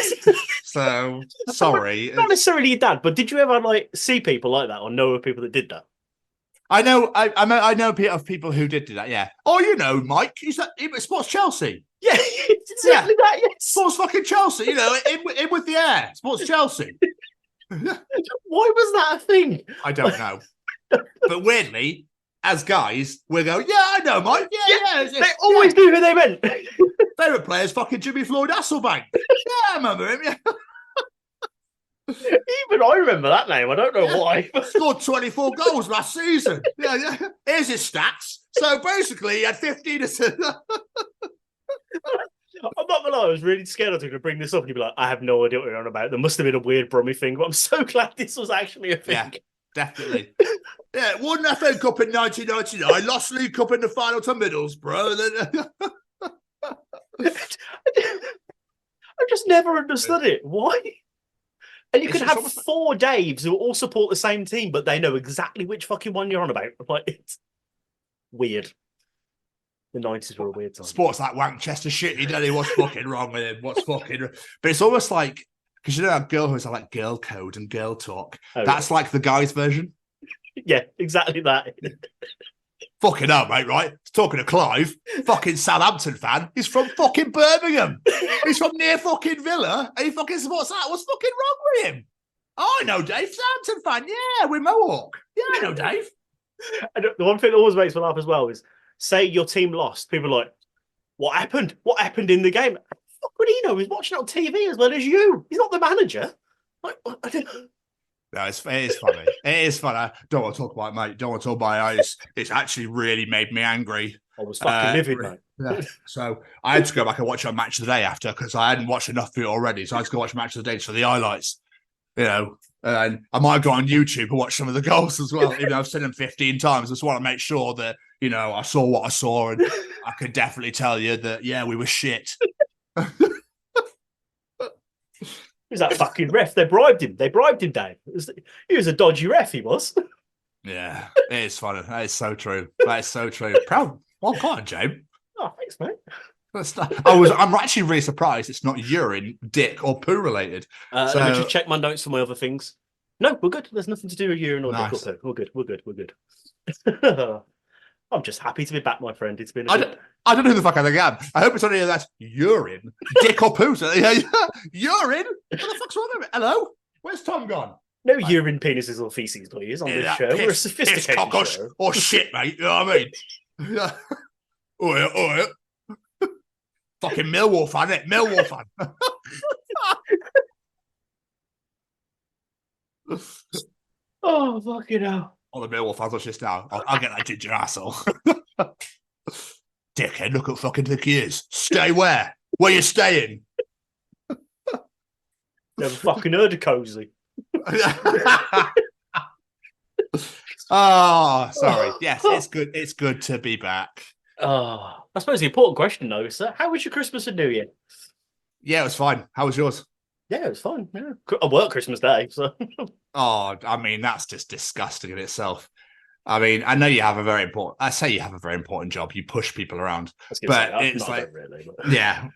So sorry. Not necessarily your dad, but did you ever like see people like that or know of people that did that? I know of people who did do that. Yeah. Oh, you know, Mike. He Sports Chelsea. Yeah, exactly that. Yes. Sports fucking Chelsea. You know, in with the air. Sports Chelsea. Why was that a thing? I don't know. But weirdly, as guys, we go, yeah, I know, Mike. Yeah. They always knew who they meant. Favourite player is fucking Jimmy Floyd Hasselbank. Yeah, I remember him. Yeah. Even I remember that name. I don't know why. Scored 24 goals last season. Yeah. Here's his stats. So basically, he had 15 assists. I'm not gonna lie, I was really scared I was going to bring this up and you'd be like, I have no idea what you're on about. There must have been a weird Brummy thing, but I'm so glad this was actually a thing. Yeah, definitely. Yeah, won FA Cup in 1999, lost League Cup in the final to Middlesbrough. I just never understood it. Why? And you could have four Daves who all support the same team, but they know exactly which fucking one you're on about. Like, it's weird. The 90s were a weird time. Sports like Wankchester shit. You don't know what's fucking wrong with him. What's fucking wrong. But it's almost like, because you know how girls have like girl code and girl talk. Oh, that's like the guys' version. Yeah, exactly that. Fucking hell, mate, right? Talking to Clive, fucking Southampton fan. He's from fucking Birmingham. He's from near fucking Villa. And he fucking supports that. What's fucking wrong with him? Oh, I know Dave, Southampton fan. Yeah, we're Mohawk. Yeah, I know Dave. And the one thing that always makes me laugh as well is, say your team lost, people are like, what happened? What happened in the game? What would he know? He's watching it on TV as well as you. He's not the manager. Like, I don't know. No, it is funny. It is funny. I don't want to talk about it, mate. Don't want to talk about it. It's actually really made me angry. I was fucking livid, mate. Yeah. So I had to go back and watch a match of the day after because I hadn't watched enough of it already. So I had to go watch a match of the day for the highlights. You know, and I might go on YouTube and watch some of the goals as well, even though I've seen them 15 times. I just want to make sure that, you know, I saw what I saw and I can definitely tell you that, yeah, we were shit. Who's that fucking ref? They bribed him. Dave. He was a dodgy ref, he was. Yeah, it is funny. That is so true. That is so true. Proud. Well, come on, James. Oh, thanks, mate. I'm actually really surprised it's not urine, dick, or poo related. Let me just check my notes for my other things. No, we're good. There's nothing to do with urine or dick Nice. or poo. We're good. I'm just happy to be back, my friend. It's been I don't know who the fuck I think I am. I hope it's only that's urine, dick or poo. Urine? What the fuck's wrong with it? Hello? Where's Tom gone? No urine, penises, or feces, please, on this show. We're a sophisticated show. Or shit, mate. You know what I mean? Yeah. Oh, yeah. Fucking Millwall fan, innit? Millwall fan. Oh, fucking hell. All the Millwall fans watch this now. I'll get that ginger asshole. Dickhead, look at fucking thick he is. Stay where? Where you staying? Never fucking heard of Cozy. Oh, sorry. Yes, it's good. It's good to be back. Oh, I suppose the important question, though, is how was your Christmas and New Year? Yeah, it was fine. How was yours? Yeah, it was fun. Yeah. I work Christmas Day, so. Oh, I mean, that's just disgusting in itself. I mean, I know you have a very important. I say you have a very important job. You push people around, but it's like, really, but... yeah,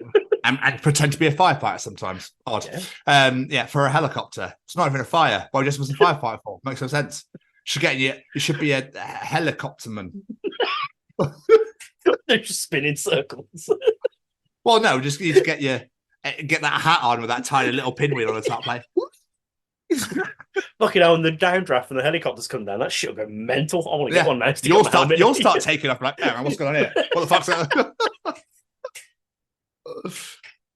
and pretend to be a firefighter sometimes. Odd. Yeah. For a helicopter, it's not even a fire. Why just was a firefighter for? Makes no sense. You should be a helicopterman. They're just spinning circles. Well, no, just you need to get that hat on with that tiny little pinwheel on the top, like. Fucking hell, when the downdraft and the helicopters come down, that shit will go mental. I want to get one now. You'll start taking off like, hey, what's going on here? What the fuck's that?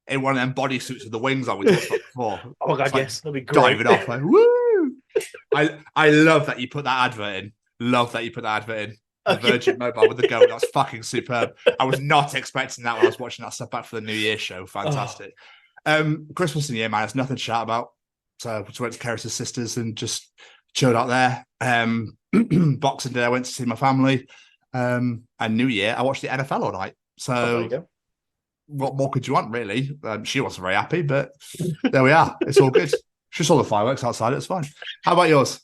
In one of them bodysuits with the wings on we talked about before. Oh my god, like, yes, that'd be great. Diving off like, woo! I love that you put that advert in. The Virgin Mobile with the goat. That's fucking superb. I was not expecting that when I was watching that stuff back for the New Year show. Fantastic. Christmas and New Year, man, there's nothing to shout about. So I just went to Keris's sisters and just chilled out there. Boxing Day, I went to see my family. And New Year, I watched the NFL all night. So what more could you want, really? She wasn't very happy, but there we are. It's all good. She saw the fireworks outside. It's fine. How about yours?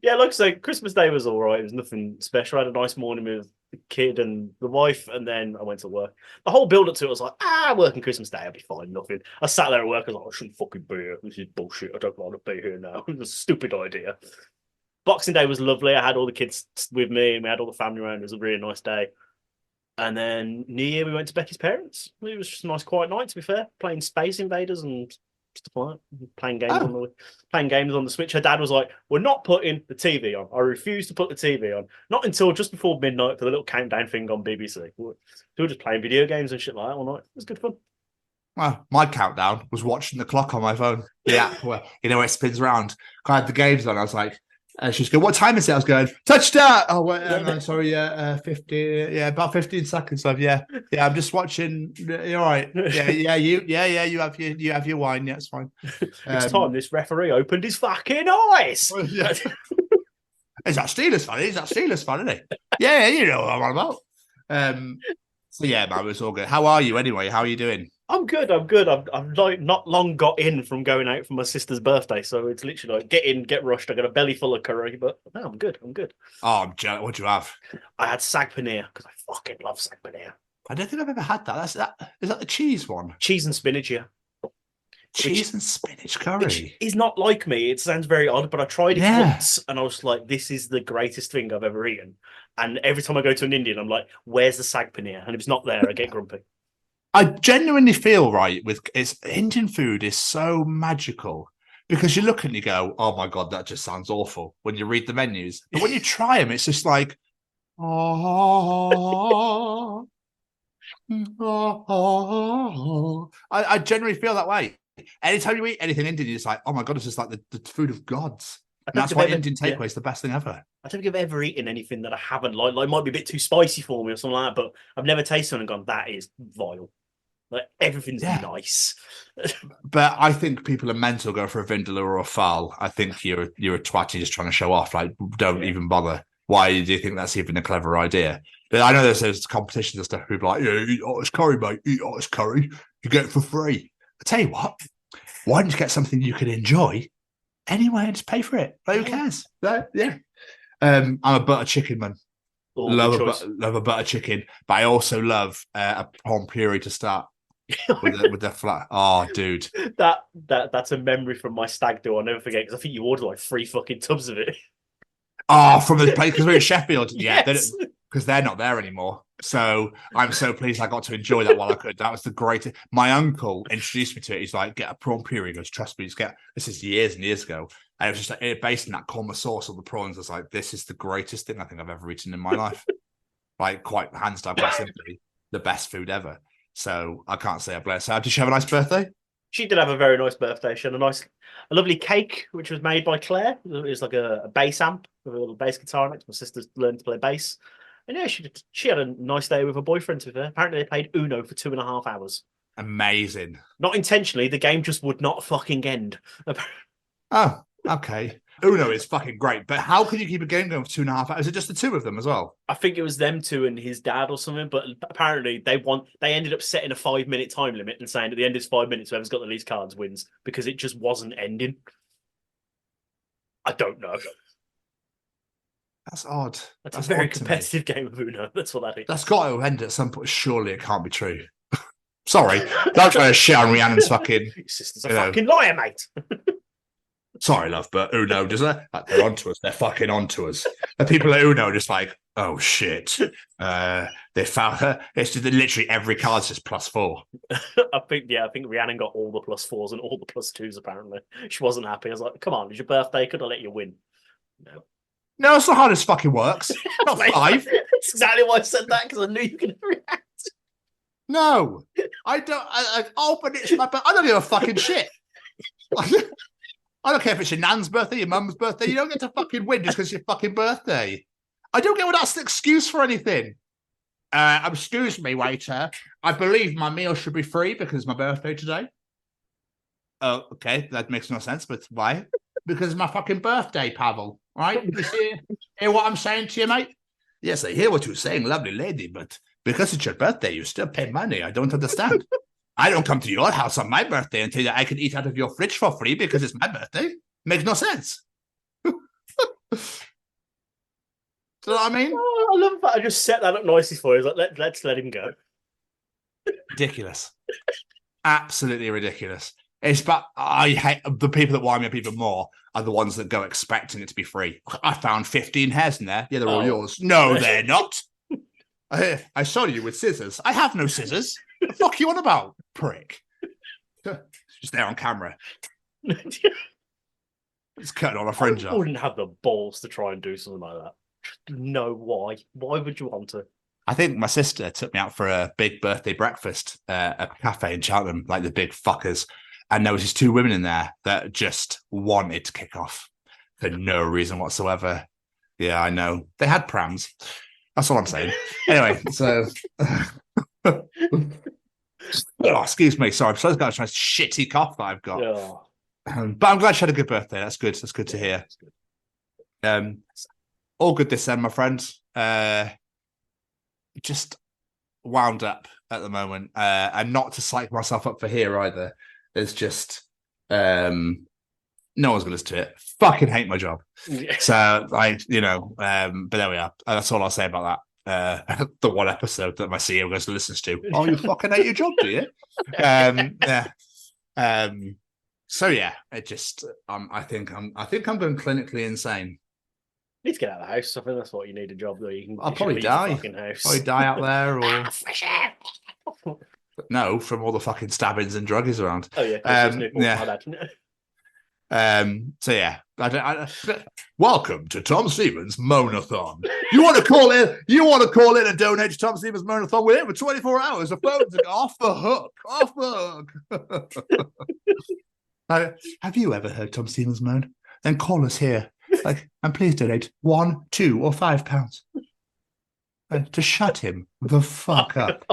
Yeah, like I say, Christmas Day was all right. It was nothing special. I had a nice morning with the kid and the wife, and then I went to work. The whole build up to it was like, working Christmas Day, I'll be fine, nothing. I sat there at work, I was like, I shouldn't fucking be here. This is bullshit. I don't want to be here now. It was a stupid idea. Boxing Day was lovely. I had all the kids with me, and we had all the family around. It was a really nice day. And then New Year, we went to Becky's parents. It was just a nice, quiet night, to be fair, playing Space Invaders and stuff like that. Playing games on the Switch. Her dad was like, we're not putting the TV on. I refuse to put the TV on. Not until just before midnight for the little countdown thing on BBC. We were just playing video games and shit like that all night. It was good fun. Well, my countdown was watching the clock on my phone. The app where, where it spins around. I had the games on. I was like, she was going, what time is it? I was going, touchdown. Oh, wait, no, sorry. 50. Yeah, about 15 seconds left. Yeah, I'm just watching. You're all right. You have your wine. Yeah, it's fine. It's time this referee opened his fucking eyes. Yeah. Is that Steelers fan? Isn't he? Yeah, you know what I'm on about. So yeah, man, it was all good. How are you anyway? How are you doing? I'm good. I've like not long got in from going out for my sister's birthday, so it's literally like get in, get rushed. I got a belly full of curry, but no, I'm good. Oh, I'm jealous. What'd you have? I had sag paneer because I fucking love sag paneer. I don't think I've ever had that. Is that the cheese one? Cheese and spinach, yeah. Cheese and spinach curry. Which is not like me. It sounds very odd, but I tried it once and I was like, this is the greatest thing I've ever eaten. And every time I go to an Indian, I'm like, where's the sag paneer? And if it's not there, I get grumpy. I genuinely feel Indian food is so magical because you look and you go, oh my God, that just sounds awful when you read the menus. But when you try them, it's just like, I generally feel that way. Anytime you eat anything Indian, it's like, oh my God, it's just like the food of gods. And that's why Indian takeaway is the best thing ever. I don't think I've ever eaten anything that I haven't liked. Like, it might be a bit too spicy for me or something like that, but I've never tasted one and gone, that is vile. Like, everything's nice. But I think people are mental go for a vindaloo or a fowl. I think you're a twat, you're just trying to show off. Like, don't even bother. Why do you think that's even a clever idea? But I know there's competitions and stuff. People are like, yeah, eat Otis curry, mate. Eat Otis curry. You get it for free. I tell you what, why don't you get something you can enjoy anyway and just pay for it? Like, who cares? Yeah. I'm a butter chicken man. Love a butter chicken, but I also love a prawn puree to start. with the flat. Oh, dude. That's a memory from my stag do. I'll never forget because I think you ordered like 3 fucking tubs of it. Oh, from the place because we're in Sheffield. Yeah, Yes. because they're not there anymore. So I'm so pleased I got to enjoy that while I could. That was the greatest. My uncle introduced me to it. He's like, get a prawn puree. He goes, trust me, this is years and years ago. And it was just like based on that Colma sauce on the prawns. I was like, this is the greatest thing I think I've ever eaten in my life. Like quite hands down, quite simply, the best food ever. So I can't say I bless her. Did she have a nice birthday? She did have a very nice birthday. She had a lovely cake, which was made by Claire. It was like a bass amp with a little bass guitar on it. My sister's learned to play bass. And yeah, she had a nice day with her boyfriend with her. Apparently they played Uno for 2.5 hours. Amazing. Not intentionally, the game just would not fucking end. Oh, okay. Uno is fucking great, but how can you keep a game going for 2.5 hours? Is it just the two of them as well? I think it was them two and his dad or something, but apparently they ended up setting a 5-minute time limit and saying at the end of 5 minutes, whoever's got the least cards wins because it just wasn't ending. I don't know. That's odd. That's a very competitive game of Uno. That's what that is. That's got to end at some point. Surely it can't be true. Sorry. Don't try to shit on Rhiannon's fucking... Your sister's a fucking liar, mate. Sorry, love, but Uno, doesn't it? Like, they're onto us. They're fucking onto us. The people at Uno are just like, oh, shit. They found her. It's just literally every card's just +4. I think Rhiannon got all the +4s and all the +2s, apparently. She wasn't happy. I was like, come on, it's your birthday. Could I let you win? No. No, it's not how this fucking works. Not 5. That's exactly why I said that, because I knew you could react. No. I don't. But it's my birthday. I don't give a fucking shit. I don't care if it's your nan's birthday, your mum's birthday. You don't get to fucking win just because it's your fucking birthday. I don't get what that's an excuse for anything. Excuse me, waiter. I believe my meal should be free because it's my birthday today. Oh, okay. That makes no sense, but why? Because it's my fucking birthday, Pavel. Right? You hear what I'm saying to you, mate? Yes, I hear what you're saying, lovely lady, but because it's your birthday, you still pay money. I don't understand. I don't come to your house on my birthday and tell you I can eat out of your fridge for free because it's my birthday. Makes no sense. Do you know what I mean? Oh, I love that. I just set that up nicely for you. Like, let's let him go. Ridiculous. Absolutely ridiculous. But I hate the people that wind me up even more are the ones that go expecting it to be free. I found 15 hairs in there. Yeah, they're all yours. No, they're not. I saw you with scissors. I have no scissors. The fuck you on about, prick? Just there on camera. It's cutting on a fringe I off. wouldn't have the balls to try and do something like that. No, why? Why would you want to? I think my sister took me out for a big birthday breakfast at a cafe in Cheltenham, like the big fuckers. And there was these 2 women in there that just wanted to kick off for no reason whatsoever. Yeah, I know. They had prams. That's all I'm saying. Anyway, so... oh, excuse me. Sorry. I'm so got a nice shitty cough that I've got. Oh. But I'm glad she had a good birthday. That's good. That's good to hear. All good this end, my friends. Just wound up at the moment. And not to psych myself up for here either. There's just no one's going to listen to it. Fucking hate my job. So but there we are. That's all I'll say about that. The one episode that my CEO goes to listens to. Oh, you fucking hate your job, do you? Yeah. So yeah, it just I think I'm going clinically insane. You need to get out of the house. I think that's what you need a job though. I'll probably die. Probably die out there or fresh air. No, from all the fucking stabbings and druggies around. Oh yeah. So yeah, welcome to Tom Stevens Monathon. You want to call in and donate to Tom Stevens Monathon? We're here for 24 hours. The phones are off the hook. Have you ever heard Tom Stevens moan? Then call us here, and please donate £1, £2, or £5 to shut him the fuck up.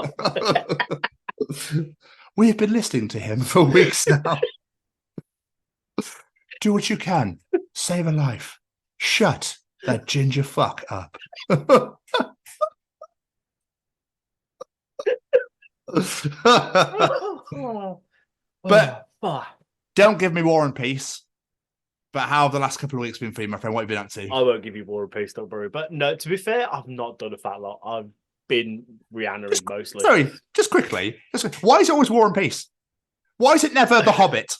We have been listening to him for weeks now. Do what you can. Save a life. Shut that ginger fuck up. But don't give me War and Peace. But how have the last couple of weeks been for you, my friend? What have you been up to? I won't give you War and Peace, don't worry. But no, to be fair, I've not done a fat lot. been Rihanna mostly. Sorry, just quickly. Why is it always War and Peace? Why is it never The Hobbit?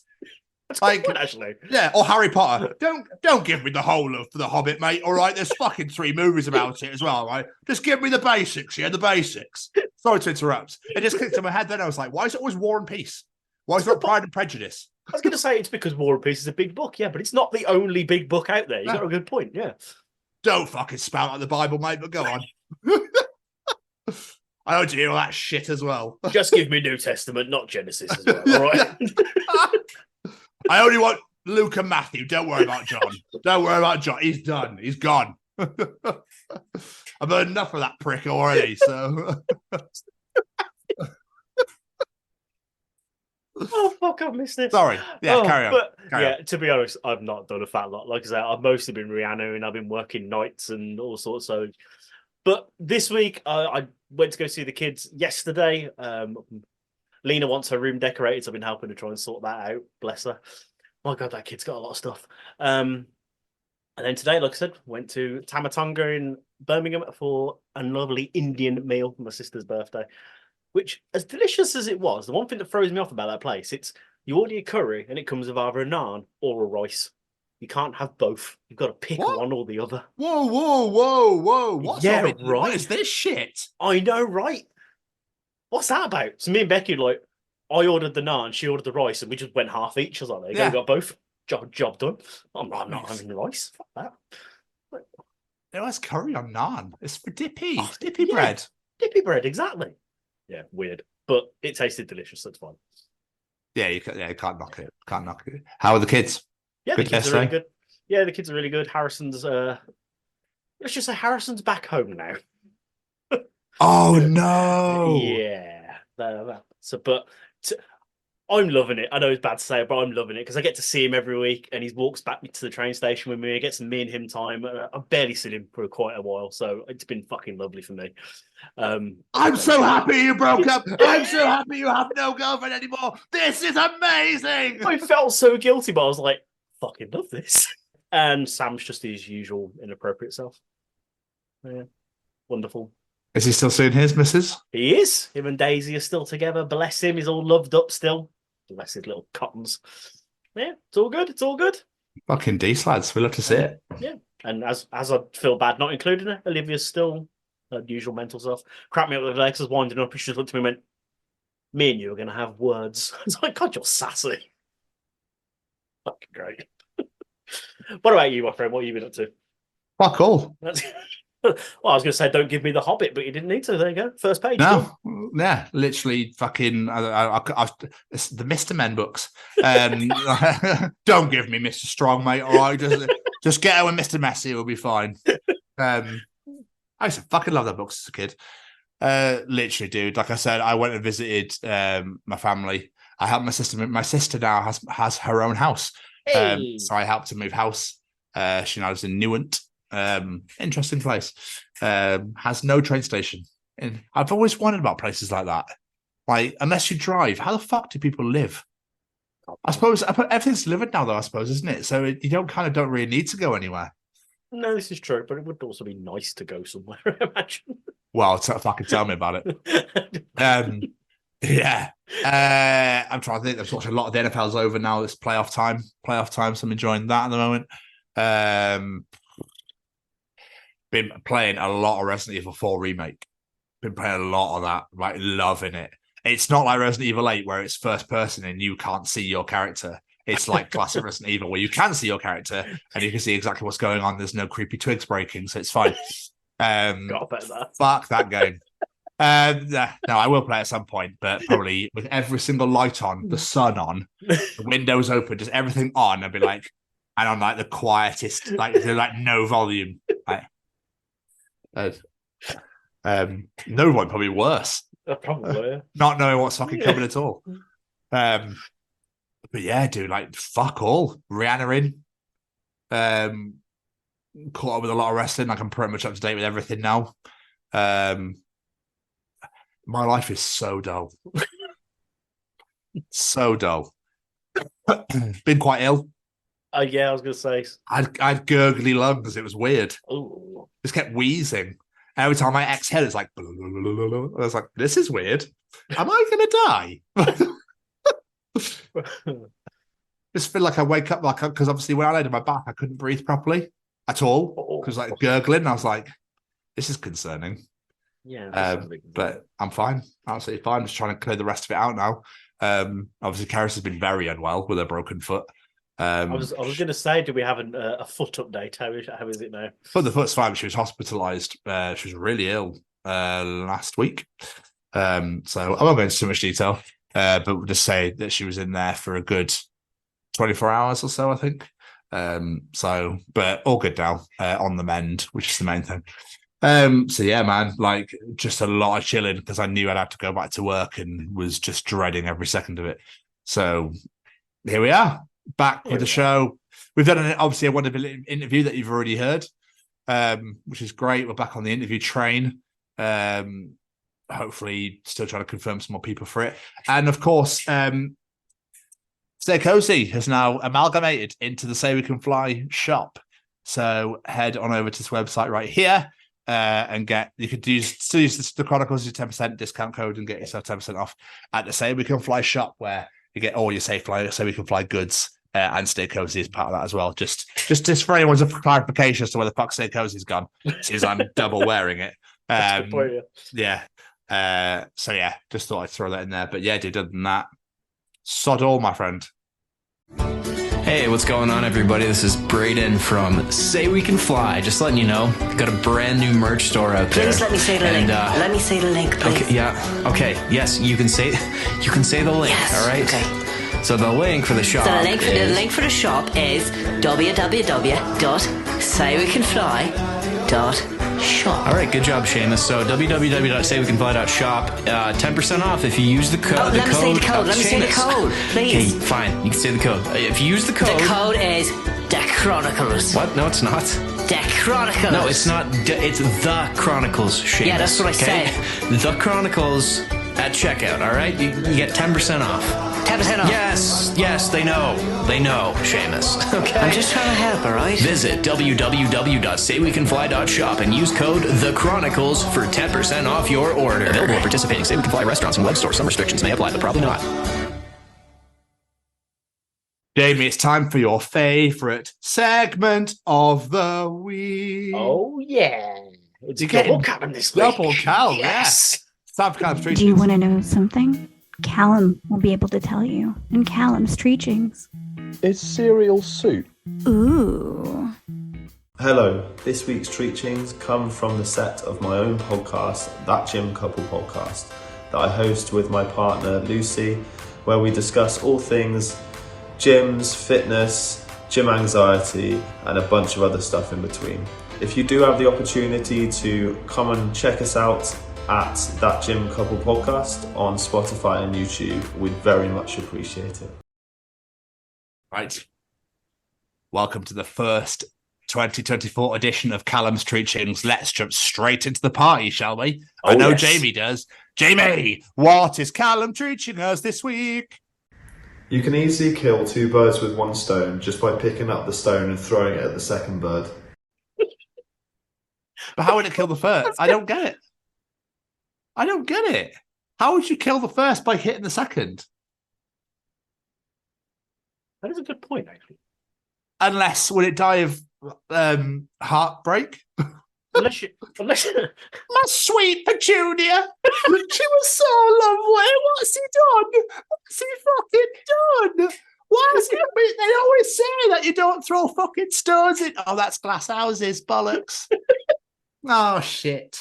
That's like, good, actually. Yeah, or Harry Potter. Don't give me the whole of The Hobbit, mate. All right, there's fucking 3 movies about it as well, right? Just give me the basics, the basics. Sorry to interrupt. It just clicked in my head then. I was like, why is it always War and Peace? Why is it not Pride and Prejudice? I was going to say it's because War and Peace is a big book, yeah, but it's not the only big book out there. You got a good point, yeah. Don't fucking spout out the Bible, mate, but go on. I don't hear all that shit as well. Just give me New Testament, not Genesis as well, all right? I only want Luke and Matthew. Don't worry about John. Don't worry about John. He's done. He's gone. I've heard enough of that prick already, so... Oh, fuck, I missed it. Sorry. Yeah, carry on. But, carry on. to be honest, I've not done a fat lot. Like I said, I've mostly been Rihanna and I've been working nights and all sorts. So, but this week, I went to go see the kids yesterday. Lena wants her room decorated, so I've been helping her try and sort that out. Bless her. My God, that kid's got a lot of stuff. And then today, like I said, went to Tamatonga in Birmingham for a lovely Indian meal for my sister's birthday. Which, as delicious as it was, the one thing that throws me off about that place, it's you order your curry and it comes with either a naan or a rice. You can't have both. You've got to pick one or the other. Whoa. What's right. What is this shit? I know, right? What's that about? So me and Becky, like, I ordered the naan, she ordered the rice, and we just went half each. I was like, there you go, we got both. Job done. I'm not having the rice. Fuck that. That's curry on naan. It's for dippy. Dippy bread. Dippy bread, exactly. Yeah, weird. But it tasted delicious. That's fine. Yeah, you can't knock it. Can't knock it. How are the kids? Yeah, the kids are really good. Yeah, the kids are really good. Harrison's let's just say Harrison's back home now. Oh no. Yeah. I'm loving it. I know it's bad to say, but I'm loving it because I get to see him every week, and he walks back to the train station with me. He gets me and him time. I've barely seen him for quite a while, so it's been fucking lovely for me. I'm so happy you broke up. I'm so happy you have no girlfriend anymore. This is amazing. I felt so guilty, but I was like, fucking love this. And Sam's just his usual inappropriate self. Yeah, wonderful. Is he still seeing his missus? He is. Him and Daisy are still together. Bless him. He's all loved up still. Bless his little cottons. Yeah, it's all good. It's all good. Fucking decent lads. We love to see it. Yeah. And as I feel bad not including her, Olivia's still her usual mental self. Cracked me up with the legs, was winding up, and she just looked at me and went, me and you are going to have words. I was like, God, you're sassy. Fucking great. What about you, my friend? What have you been up to? Fuck all. Well, I was going to say, don't give me the Hobbit, but you didn't need to. There you go. First page. No, yeah, literally fucking it's the Mr. Men books. Don't give me Mr. Strong, mate. All right, just get out with Mr. Messy. It'll be fine. I used to fucking love that books as a kid. Literally, dude. Like I said, I went and visited my family. I helped my sister. My sister now has her own house. Hey. So I helped her move house. She now lives in Newent. Interesting place. Has no train station. And I've always wondered about places like that. Like, unless you drive, how the fuck do people live? I suppose everything's delivered now, though. I suppose, isn't it? So you don't really need to go anywhere. No, this is true, but it would also be nice to go somewhere. I imagine. Well, fucking tell me about it. Yeah. I'm trying to think. I've watched a lot of the NFL's over now. It's playoff time. So I'm enjoying that at the moment. Been playing a lot of Resident Evil 4 remake. Been playing a lot of that, like loving it. It's not like Resident Evil 8 where it's first person and you can't see your character. It's like classic Resident Evil where you can see your character and you can see exactly what's going on. There's no creepy twigs breaking, so it's fine. Fuck that game. No, I will play at some point, but probably with every single light on, the sun on, the windows open, just everything on, and be like, and on like the quietest, like no volume. No one probably worse. Probably, yeah. Not knowing what's fucking coming at all. But yeah, dude, like fuck all. Rihanna in. Caught up with a lot of wrestling. Like I'm pretty much up to date with everything now. My life is so dull. So dull. Been quite ill. Yeah, I was going to say. I had gurgly lungs. It was weird. Ooh. Just kept wheezing. Every time I exhale, it's like, I was like, this is weird. Am I going to die? Just feel like I wake up because obviously when I laid on my back, I couldn't breathe properly at all because like gurgling. I was like, this is concerning. Yeah. But I'm fine. Absolutely fine. Just trying to clear the rest of it out now. Obviously, Karis has been very unwell with her broken foot. I was going to say, do we have a foot update? How is it now? But the foot's fine. She was hospitalised. She was really ill last week. So I won't go into too much detail, but we'll just say that she was in there for a good 24 hours or so, I think. But all good now, on the mend, which is the main thing. So yeah, man, like just a lot of chilling because I knew I'd have to go back to work and was just dreading every second of it. So here we are, back with the show. We've done obviously a wonderful interview that you've already heard, which is great. We're back on the interview train. Hopefully still trying to confirm some more people for it. And of course, Stay Cozy has now amalgamated into the Say We Can Fly shop. So head on over to this website right here and you could still use the Chronicles as your 10% discount code and get yourself 10% off at the Say We Can Fly shop, where you get all your Say We Can Fly goods and Stay Cozy is part of that as well. Just for anyone's clarification as to where the fuck Stay Cozy's gone, since I'm double wearing it. Yeah. So yeah, just thought I'd throw that in there. But yeah, dude, other than that, sod all, my friend. Hey, what's going on, everybody? This is Braden from Say We Can Fly. Just letting you know, got a brand new merch store out there. Please let me say the link. Let me say the link, please. Okay, yeah. Okay. Yes, you can say the link. Yes, all right. Okay. So the link for the shop. So the link for the shop is www.saywecanfly.shop. All right, good job, Seamus. So www.saywecanfly.shop, 10% off if you use the code. Let me say the code, please. Okay, fine. You can say the code. If you use the code. The code is The Chronicles. What? No, it's not. The Chronicles. No, it's not. It's The Chronicles, Seamus. Yeah, that's what I said. The Chronicles at checkout, all right? You get 10% off. 10% off. Yes, they know, Seamus. Okay. I'm just trying to help, all right? Visit www.saywecanfly.shop and use code The Chronicles for 10% off your order. Available at participating Say We Can Fly restaurants and web stores. Some restrictions may apply, but probably not. Jamie, it's time for your favourite segment of the week. Oh yeah, it's double Callum this week. Double Callum, yes. Time for Callum's Treachings. Do you want to know something? Callum will be able to tell you in Callum's Treachings. Is cereal soup? Ooh. Hello, this week's Treachings come from the set of my own podcast, That Gym Couple Podcast, that I host with my partner Lucy, where we discuss all things gyms, fitness, gym anxiety, and a bunch of other stuff in between. If you do have the opportunity to come and check us out at That Gym Couple Podcast on Spotify and YouTube, we'd very much appreciate it. Right. Welcome to the first 2024 edition of Callum's Treachings. Let's jump straight into the party, shall we? I know yes. Jamie does. Jamie, what is Callum Treaching us this week? You can easily kill two birds with one stone just by picking up the stone and throwing it at the second bird. But how would it kill the first? I don't get it. How would you kill the first by hitting the second? That is a good point, actually. Unless, would it die of heartbreak? Unless my sweet Petunia, she was so lovely. What's he done? What's he fucking done? Why is it? They always say that you don't throw fucking stones in. Oh, that's glass houses, bollocks. Oh shit!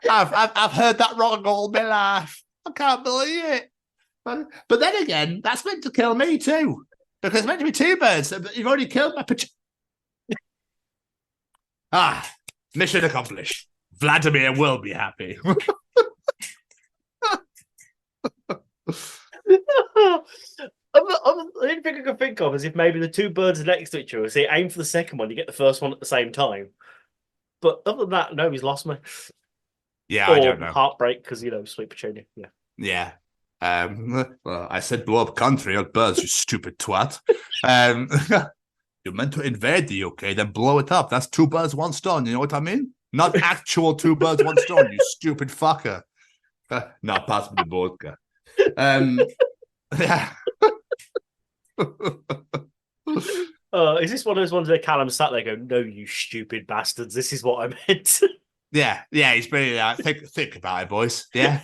I've heard that wrong all my life. I can't believe it. But then again, that's meant to kill me too, because it's meant to be two birds. But you've already killed my Petunia. Mission accomplished. Vladimir will be happy. The only thing I can think of is if maybe the two birds are next to each other, so you aim for the second one, you get the first one at the same time. But other than that, no, he's lost me. Yeah, or I don't know. Heartbreak, because, sweet Petunia. Yeah. Well, I said blow up country, not birds, you stupid twat. You're meant to invade the UK, then blow it up. That's two birds, one stone. You know what I mean? Not actual two birds, one stone, you stupid fucker. No, pass me the vodka. Yeah. Is this one of those ones where Callum sat there going, "No, you stupid bastards, this is what I meant." Yeah, he's been think about it, boys. Yeah.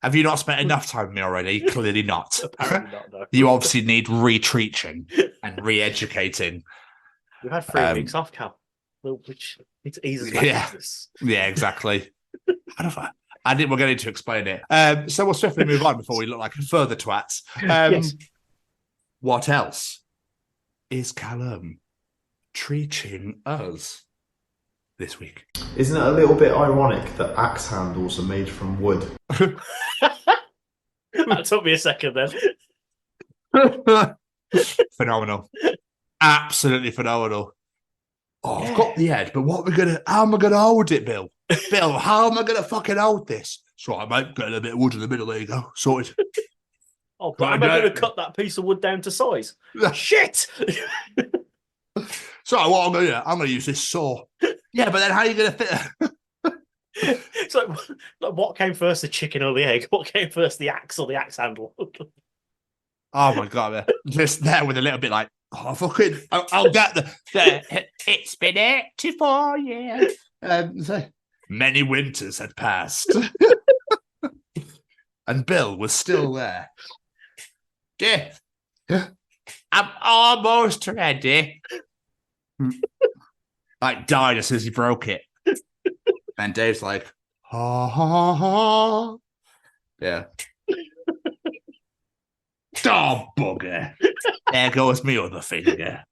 Have you not spent enough time with me already? Clearly not. Apparently not, no. You obviously need retreaching and re-educating. We've had 3 weeks off, Cal, which it eases back into this. Yeah, exactly. I think we're going to explain it. So we'll swiftly move on before we look like further twats. Yes. What else is Callum treaching us this week? Isn't it a little bit ironic that axe handles are made from wood? That took me a second then. Phenomenal. Absolutely phenomenal. Oh, I've got the head, but how am I gonna hold it, Bill? Bill, how am I gonna fucking hold this? So I might get a bit of wood in the middle. There you go. Sorted. Oh, but am I going to cut that piece of wood down to size? Shit! So what I'm going to do, I'm going to use this saw. Yeah, but then how are you going to fit? It's like, what came first, the chicken or the egg? What came first, the axe or the axe handle? Oh my god, man. Just there with a little bit like, oh fucking, I'll get the it's been 84 years. So, many winters had passed, and Bill was still there. Yeah, I'm almost ready. Like died as soon as he broke it, and Dave's like, ha ha ha. Yeah. Oh, bugger. There goes me other finger.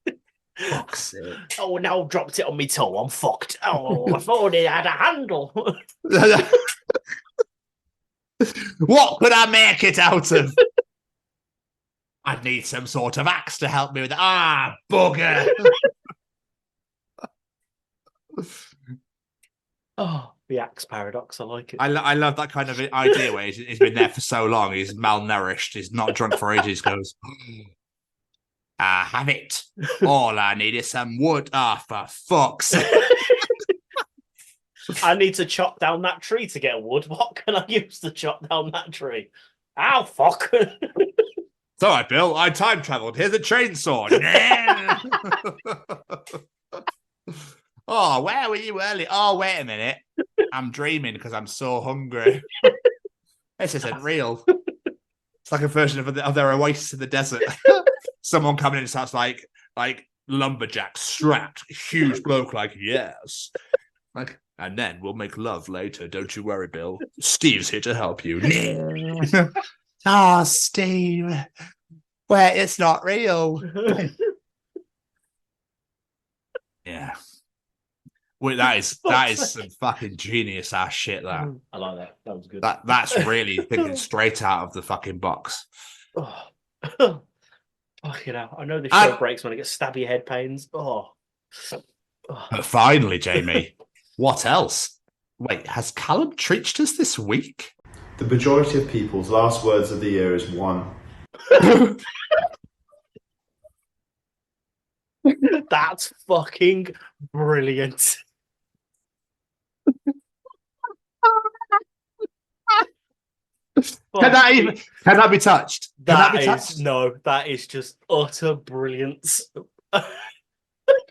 Fuck's sake. Oh, now I've dropped it on me toe. I'm fucked. Oh, I thought it had a handle. What could I make it out of? I'd need some sort of axe to help me with it. Ah, bugger. Oh, the axe paradox. I like it. I love that kind of idea where he's been there for so long. He's malnourished. He's not drunk for ages. Goes, I have it. All I need is some wood. Ah, for fuck's sake. I need to chop down that tree to get wood. What can I use to chop down that tree? Ow, fuck. It's all right, Bill. I time traveled. Here's a chainsaw. Oh, where were you early? Oh, wait a minute. I'm dreaming because I'm so hungry. This isn't real. It's like a version of their oasis in the desert. Someone coming in and starts like lumberjack strapped, huge bloke, like, yes. Like, and then we'll make love later. Don't you worry, Bill. Steve's here to help you. Oh, Steve. Well, it's not real. Yeah. Well, that is some fucking genius ass shit. That I like that. That was good. That's really thinking straight out of the fucking box. Oh. Fucking hell. I know this show breaks when I get stabby head pains. Oh. But finally, Jamie, what else? Wait, has Callum Treached us this week? The majority of people's last words of the year is one. That's fucking brilliant. Can that be touched? That is just utter brilliance.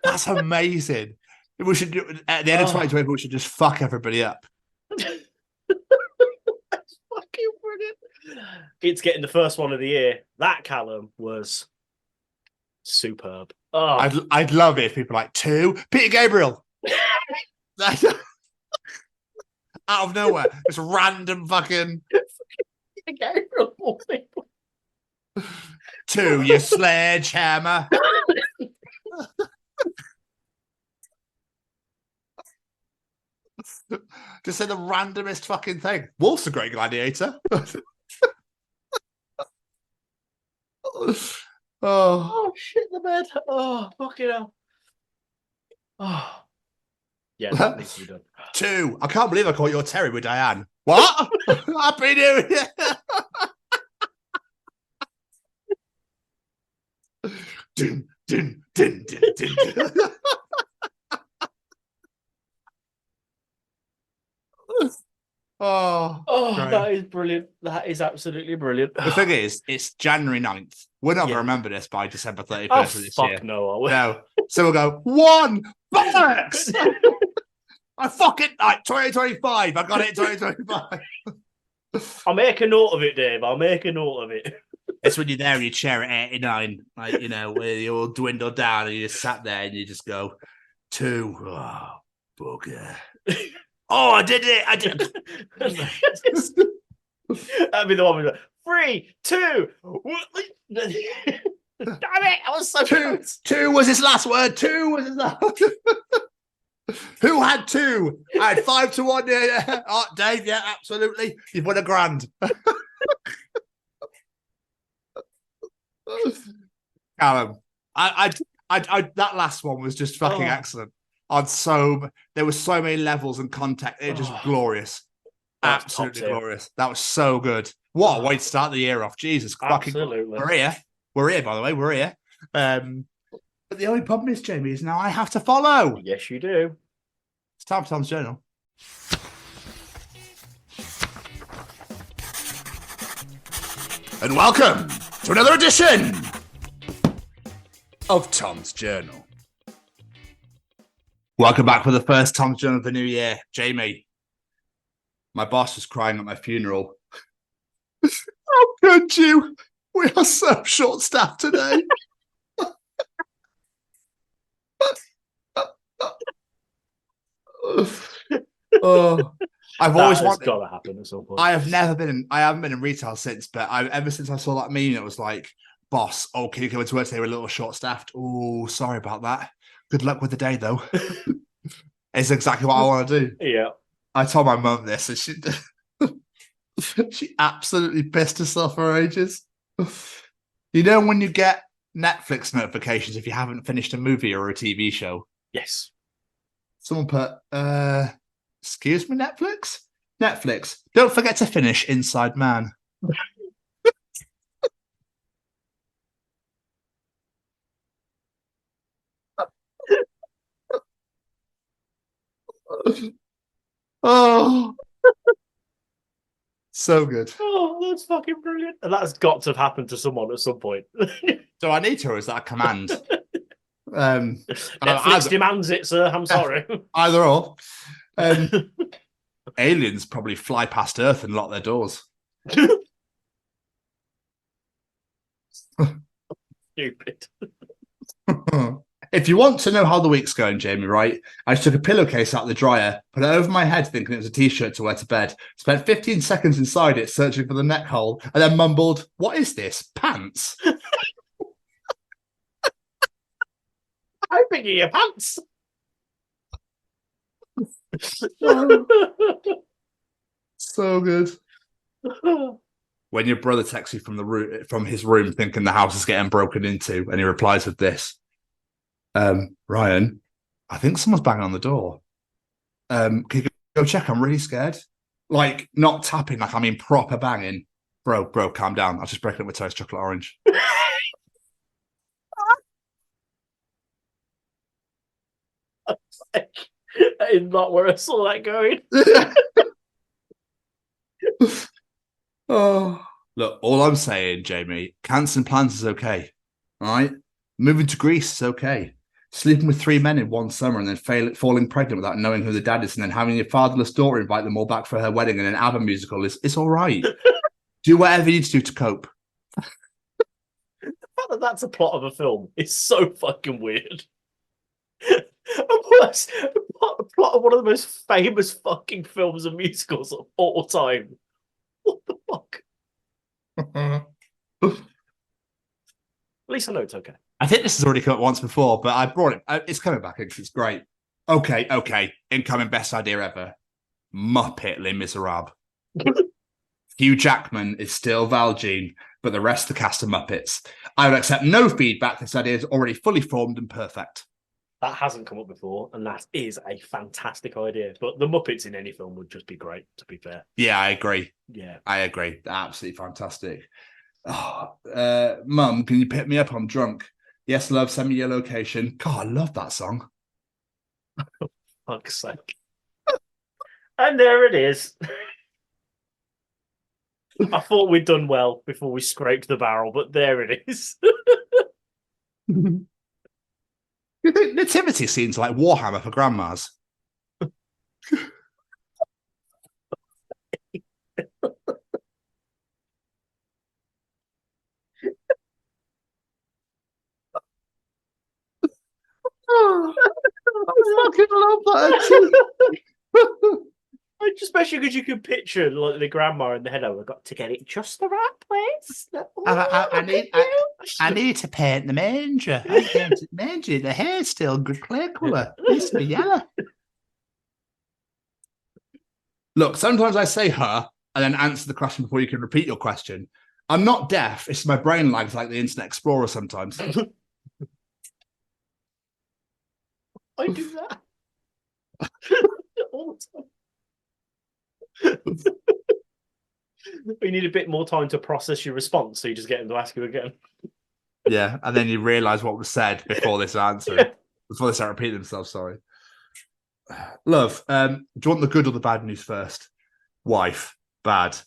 That's amazing. We should do at the end of 2020. We should just fuck everybody up. That's fucking brilliant. It's getting the first one of the year. That Callum was superb. Oh. I'd love it if people like 2 Peter Gabriel. Out of nowhere, this random fucking Peter Gabriel. 2, you sledgehammer. Just say the randomest fucking thing. Wolf's a great gladiator. Oh, shit the bed. Oh, fucking hell. Oh. Yeah, that needs to be done. 2, I can't believe I caught your Terry with Diane. What? Happy New Year. Dun, dun, dun, dun, dun. Oh, great. that is brilliant. That is absolutely brilliant. The thing is, it's January 9th. We're not going to remember this by December 31st Oh, of this fuck year. no, are we? No. So we'll go, 1 bollocks! I fucking, like, 2025. I got it in 2025. I'll make a note of it, Dave. I'll make a note of it. It's when you're there and you chair at 89, like, you know, where you all dwindle down and you just sat there and you just go, 2. Oh, bugger. Oh, I did it. I did. That'd be the one with the 3, 2. Damn it. I was so close. 2 was his last word. 2 was his last word. Who had 2? I had 5 to 1. Yeah. Oh, Dave, yeah, absolutely. You've won £1,000. Callum, I that last one was just fucking excellent. There were so many levels and context. It was just glorious, absolutely glorious. That was so good. What a way to start the year off. Jesus fucking, we're here. By the way, we're here. But the only problem is, Jamie, is now I have to follow. Yes, you do. It's time for Tom's Journal. And welcome to another edition of Tom's Journal. Welcome back for the first Tom's Journal of the new year. Jamie, my boss was crying at my funeral. How could you? We are so short-staffed today. I've always wanted. Got to happen at some point. I haven't been in retail since, but ever since I saw that meme, it was like, boss, oh, can you come into work today? We're a little short-staffed. Oh, sorry about that. Good luck with the day, though. It's exactly what I want to do. Yeah. I told my mum this, and she absolutely pissed herself for ages. You know when you get Netflix notifications if you haven't finished a movie or a TV show? Yes. Someone put, excuse me, Netflix? Netflix, don't forget to finish Inside Man. Oh, so good. Oh, that's fucking brilliant. And that's got to have happened to someone at some point. Do I need to, or is that a command? Netflix demands it, sir. I'm sorry. Either or. Aliens probably fly past Earth and lock their doors. Stupid. If you want to know how the week's going, Jamie, right? I just took a pillowcase out of the dryer, put it over my head thinking it was a t-shirt to wear to bed, spent 15 seconds inside it searching for the neck hole, and then mumbled, what is this? Pants? I'm thinking your pants. So good. When your brother texts you from his room thinking the house is getting broken into, and he replies with this, Ryan, I think someone's banging on the door. Can you go check? I'm really scared. Like, not tapping, like I mean proper banging. Bro, calm down. I'll just break it up with toast chocolate orange. That is not where I saw that going. Oh, look, all I'm saying, Jamie, cancelling plans is okay. All right? Moving to Greece is okay. Sleeping with 3 men in one summer and then falling pregnant without knowing who the dad is, and then having your fatherless daughter invite them all back for her wedding and an ABBA musical it's all right. Do whatever you need to do to cope. The fact that that's a plot of a film is so fucking weird. And plus, the plot of one of the most famous fucking films and musicals of all time. What the fuck? At least I know it's okay. I think this has already come up once before, but I brought it. It's coming back because it's great. Okay. Incoming best idea ever. Muppet Les Miserables. Hugh Jackman is still Val Jean, but the rest of the cast are Muppets. I would accept no feedback. This idea is already fully formed and perfect. That hasn't come up before, and that is a fantastic idea. But the Muppets in any film would just be great, to be fair. Yeah, I agree. Yeah. I agree. Absolutely fantastic. Oh, Mum, can you pick me up? I'm drunk. Yes, love, send me your location. God, I love that song. Fuck's sake. And there it is. I thought we'd done well before we scraped the barrel, but there it is. You think nativity scenes like Warhammer for grandmas? Oh, I fucking love that. Especially because you can picture like the grandma in the head. I've got to get it just the right place. I need to paint the manger. I painted the manger. The hair's still good clay colour. It needs to be yellow. Look, sometimes I say her and then answer the question before you can repeat your question. I'm not deaf. It's my brain lags like the Internet Explorer sometimes. I do that all the time. You need a bit more time to process your response, so you just get him to ask you again. Yeah, and then you realise what was said before this answer, before they start repeating themselves. Sorry, love. Do you want the good or the bad news first? Wife, bad.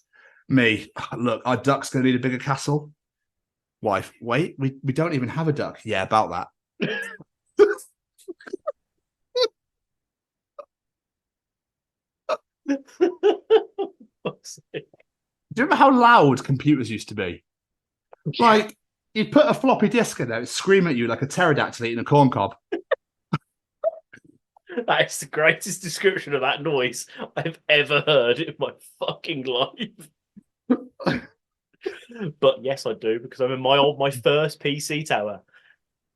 Me, look, our duck's going to need a bigger castle. Wife, wait, we don't even have a duck. Yeah, about that. Do you remember how loud computers used to be? Like, you'd put a floppy disk in there, it'd scream at you like a pterodactyl eating a corn cob. That is the greatest description of that noise I've ever heard in my fucking life. But yes, I do, because I'm in my first PC tower.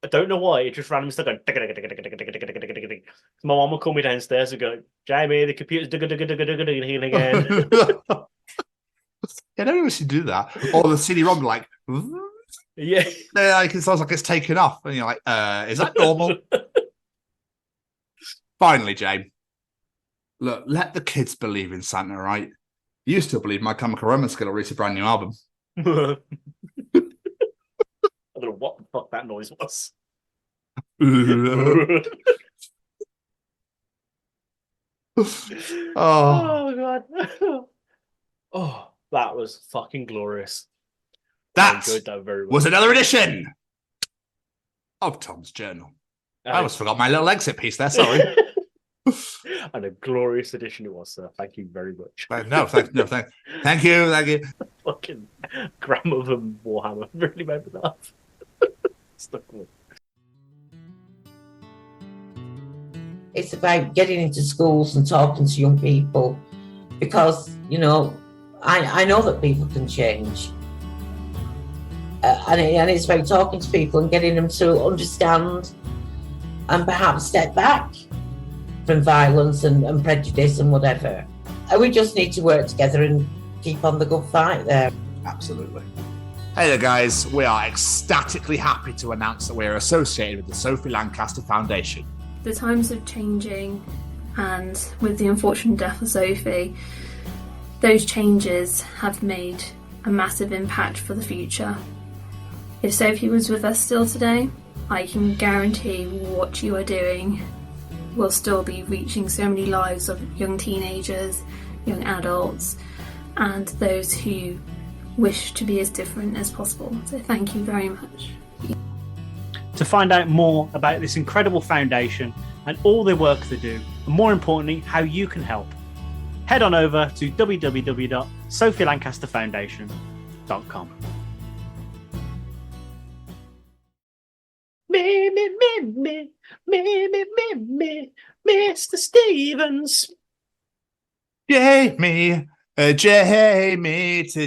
I don't know why, it just randomly started going. My mum would call me downstairs and go, Jamie, the computer's again. I don't used to do that. Or the CD-ROM like, yeah, like it sounds like it's taken off, and you're like, is that normal? Finally, James, look, let the kids believe in Santa, right? You still believe My Chemical Romance is going to release a brand new album. I don't know what the fuck that noise was. Oh god. Oh, that was fucking glorious. That, I enjoyed that very much. Was another edition of Tom's Journal. I almost forgot my little exit piece there, sorry. And a glorious edition it was, sir. Thank you very much. Thank you. Fucking grandmother Warhammer really made me laugh. Stuck with. It's about getting into schools and talking to young people, because, you know, I know that people can change. And it's about talking to people and getting them to understand and perhaps step back from violence and prejudice and whatever. And we just need to work together and keep on the good fight there. Absolutely. Hey there, guys. We are ecstatically happy to announce that we are associated with the Sophie Lancaster Foundation. The times are changing, and with the unfortunate death of Sophie, those changes have made a massive impact for the future. If Sophie was with us still today, I can guarantee what you are doing will still be reaching so many lives of young teenagers, young adults, and those who wish to be as different as possible. So thank you very much. To find out more about this incredible foundation and all the work they do, and more importantly, how you can help, head on over to www.sophielancasterfoundation.com. Me, Mr. Stevens. Jamie to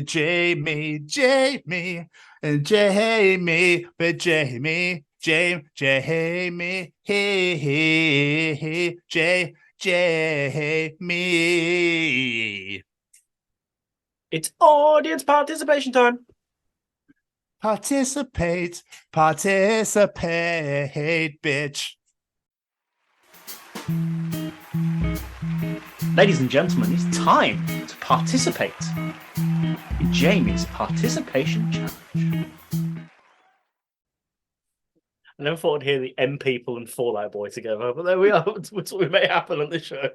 Jamie, and Jamie, but Jamie, Jamie, Jamie. It's audience participation time. Participate, bitch. Ladies and gentlemen, it's time to participate in Jamie's participation challenge. I never thought I'd hear the M People and Fallout Boy together, but there we are. That's what may happen on this show.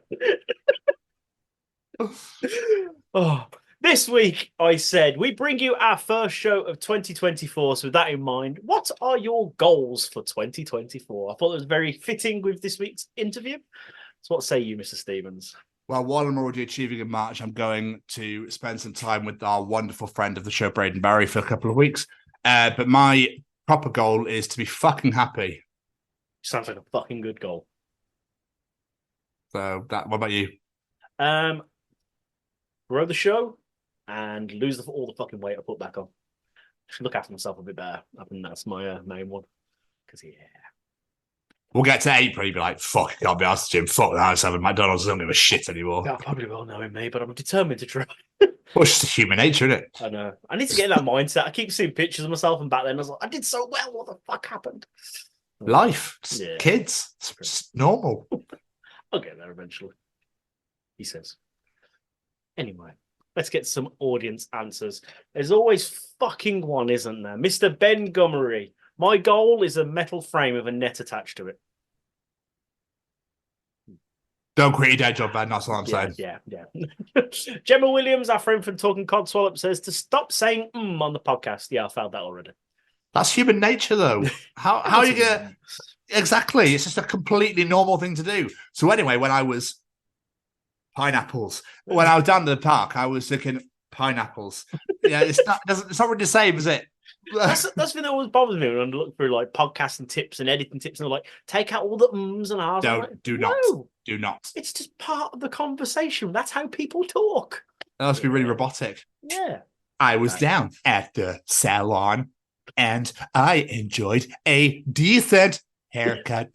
Oh, This week, I said, we bring you our first show of 2024. So with that in mind, what are your goals for 2024? I thought it was very fitting with this week's interview. So what say you, Mr. Stevens? Well, while I'm already achieving in March, I'm going to spend some time with our wonderful friend of the show, Braden Barry, for a couple of weeks. But my proper goal is to be fucking happy. Sounds like a fucking good goal. So, what about you? Grow the show and lose all the fucking weight I put back on. Just look after myself a bit better. I think that's my main one. Because, yeah. We'll get to April, you'll be like, fuck, I can't be asked to gym. Fuck that, I was having McDonald's. I don't give a shit anymore. I probably will knowing me, but I'm determined to try. Well, it's just human nature, isn't it? I know. I need to get in that mindset. I keep seeing pictures of myself and back then I was like, I did so well. What the fuck happened? Life. Yeah. Kids. It's normal. I'll get there eventually, he says. Anyway, let's get some audience answers. There's always fucking one, isn't there? Mr. Ben Gummery. My goal is a metal frame with a net attached to it. Don't quit your day job, Ben. That's what I'm saying. Yeah. Gemma Williams, our friend from Talking Codswallop, says to stop saying on the podcast. Yeah, I found that already. That's human nature, though. How are you going to... Exactly. It's just a completely normal thing to do. So anyway, when I was... Pineapples. When I was down to the park, I was thinking pineapples. Yeah, it's not really the same, is it? That's the thing that always bothers me when I look through like podcasts and tips and editing tips, and they're like, take out all the ums and ahs. Do not. It's just part of the conversation. That's how people talk. That must be really robotic. Yeah. I was down at the salon and I enjoyed a decent haircut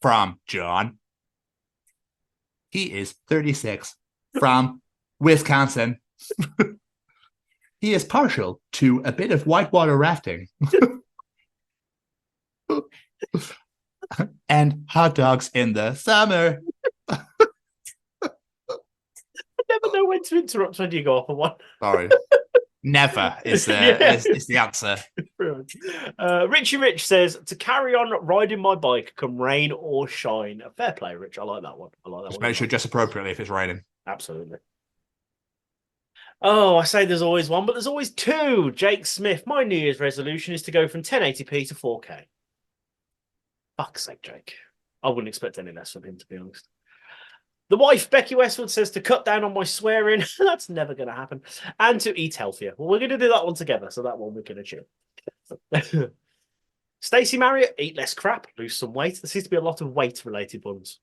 from John. He is 36 from Wisconsin. He is partial to a bit of whitewater rafting and hot dogs in the summer. I never know when to interrupt when you go off on one. Sorry. Never is the answer. Richie Rich says, to carry on riding my bike, come rain or shine. Fair play, Rich. I like that one. Just make sure you dress appropriately if it's raining. Absolutely. Oh, I say there's always one, but there's always two. Jake Smith, my New Year's resolution is to go from 1080p to 4K. Fuck's sake, Jake. I wouldn't expect any less from him, to be honest. The wife, Becky Westwood, says to cut down on my swearing. That's never going to happen. And to eat healthier. Well, we're going to do that one together, so that one we can achieve. Stacey Marriott, eat less crap, lose some weight. There seems to be a lot of weight-related ones.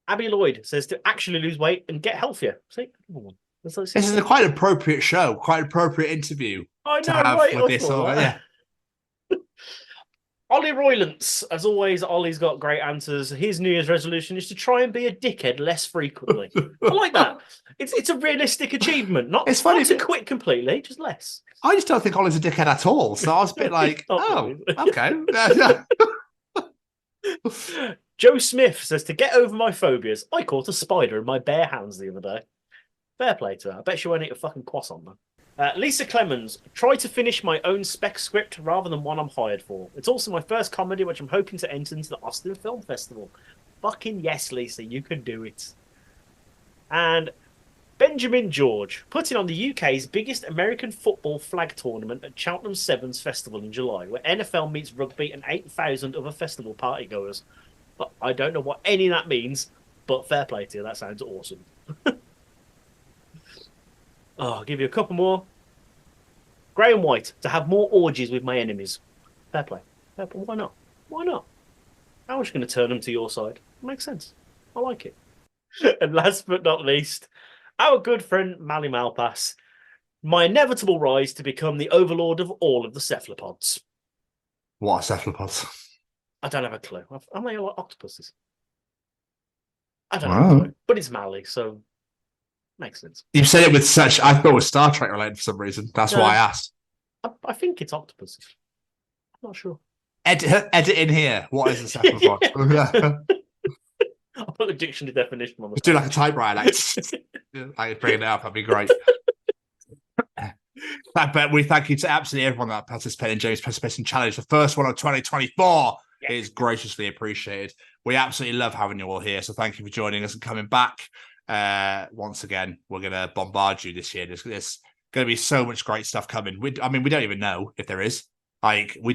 Abby Lloyd says to actually lose weight and get healthier. See? This is a quite appropriate show, quite appropriate interview. I know, to have right? with this. Yeah. Ollie Roylance, as always, Ollie's got great answers. His New Year's resolution is to try and be a dickhead less frequently. I like that. It's a realistic achievement. It's funny not to quit completely, just less. I just don't think Ollie's a dickhead at all. So I was a bit like, oh, okay. Joe Smith says to get over my phobias. I caught a spider in my bare hands the other day. Fair play to her. I bet she won't eat a fucking croissant, man. Lisa Clemens, try to finish my own spec script rather than one I'm hired for. It's also my first comedy, which I'm hoping to enter into the Austin Film Festival. Fucking yes, Lisa, you can do it. And Benjamin George, putting on the UK's biggest American football flag tournament at Cheltenham Sevens Festival in July, where NFL meets rugby and 8,000 other festival partygoers. But I don't know what any of that means, but fair play to you. That sounds awesome. I'll give you a couple more. Graham White, to have more orgies with my enemies. Fair play. Fair play. Why not? Why not? How much going to turn them to your side? Makes sense. I like it. And last but not least, our good friend Mally Malpass. My inevitable rise to become the overlord of all of the cephalopods. What are cephalopods? I don't have a clue. Am I like octopuses? I don't know. But it's Mally, so makes sense. You said it with such... I thought it was Star Trek related for some reason. That's why I asked. I think it's octopuses. I'm not sure. Edit in here. What is a cephalopod? I'll put the dictionary definition on the... Just do like a typewriter. Like bring it up. That'd be great. But we thank you to absolutely everyone that participated in James' Participation Challenge. The first one of 2024 is graciously appreciated. We absolutely love having you all here. So thank you for joining us and coming back. Once again, we're going to bombard you this year. There's going to be so much great stuff coming. We don't even know if there is. Like, we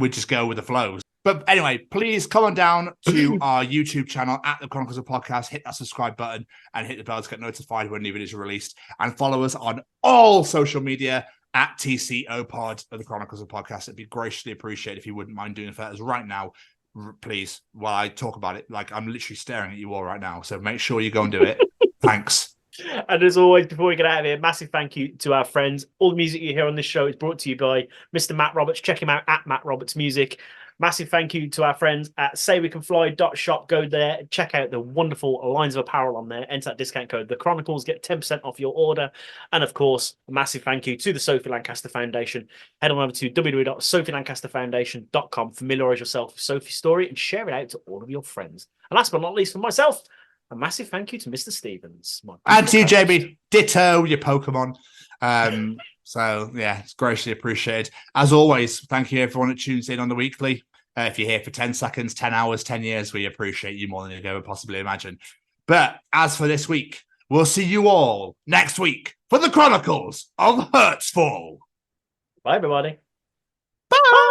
just go with the flow. But anyway, please come on down to our YouTube channel at the Chronicles of Podcast, hit that subscribe button and hit the bell to get notified when new videos are released, and follow us on all social media at TCO Pod of the Chronicles of Podcast. It'd be graciously appreciated if you wouldn't mind doing it for us right now, please, while I talk about it. Like, I'm literally staring at you all right now. So make sure you go and do it. Thanks. And as always, before we get out of here, massive thank you to our friends. All the music you hear on this show is brought to you by Mr. Matt Roberts. Check him out at Matt Roberts Music. Massive thank you to our friends at saywecanfly.shop. Go there and check out the wonderful lines of apparel on there. Enter that discount code The Chronicles, get 10% off your order. And of course, a massive thank you to the Sophie Lancaster Foundation. Head on over to www.sophielancasterfoundation.com. Familiarise yourself with Sophie's story and share it out to all of your friends. And last but not least, for myself, a massive thank you to Mr. Stevens. And to you, JB. Ditto, your Pokemon. So, yeah, it's graciously appreciated. As always, thank you everyone that tunes in on the weekly. If you're here for 10 seconds, 10 hours, 10 years, we appreciate you more than you could ever possibly imagine. But as for this week, we'll see you all next week for the Chronicles of Hurtsfall. Bye, everybody. Bye.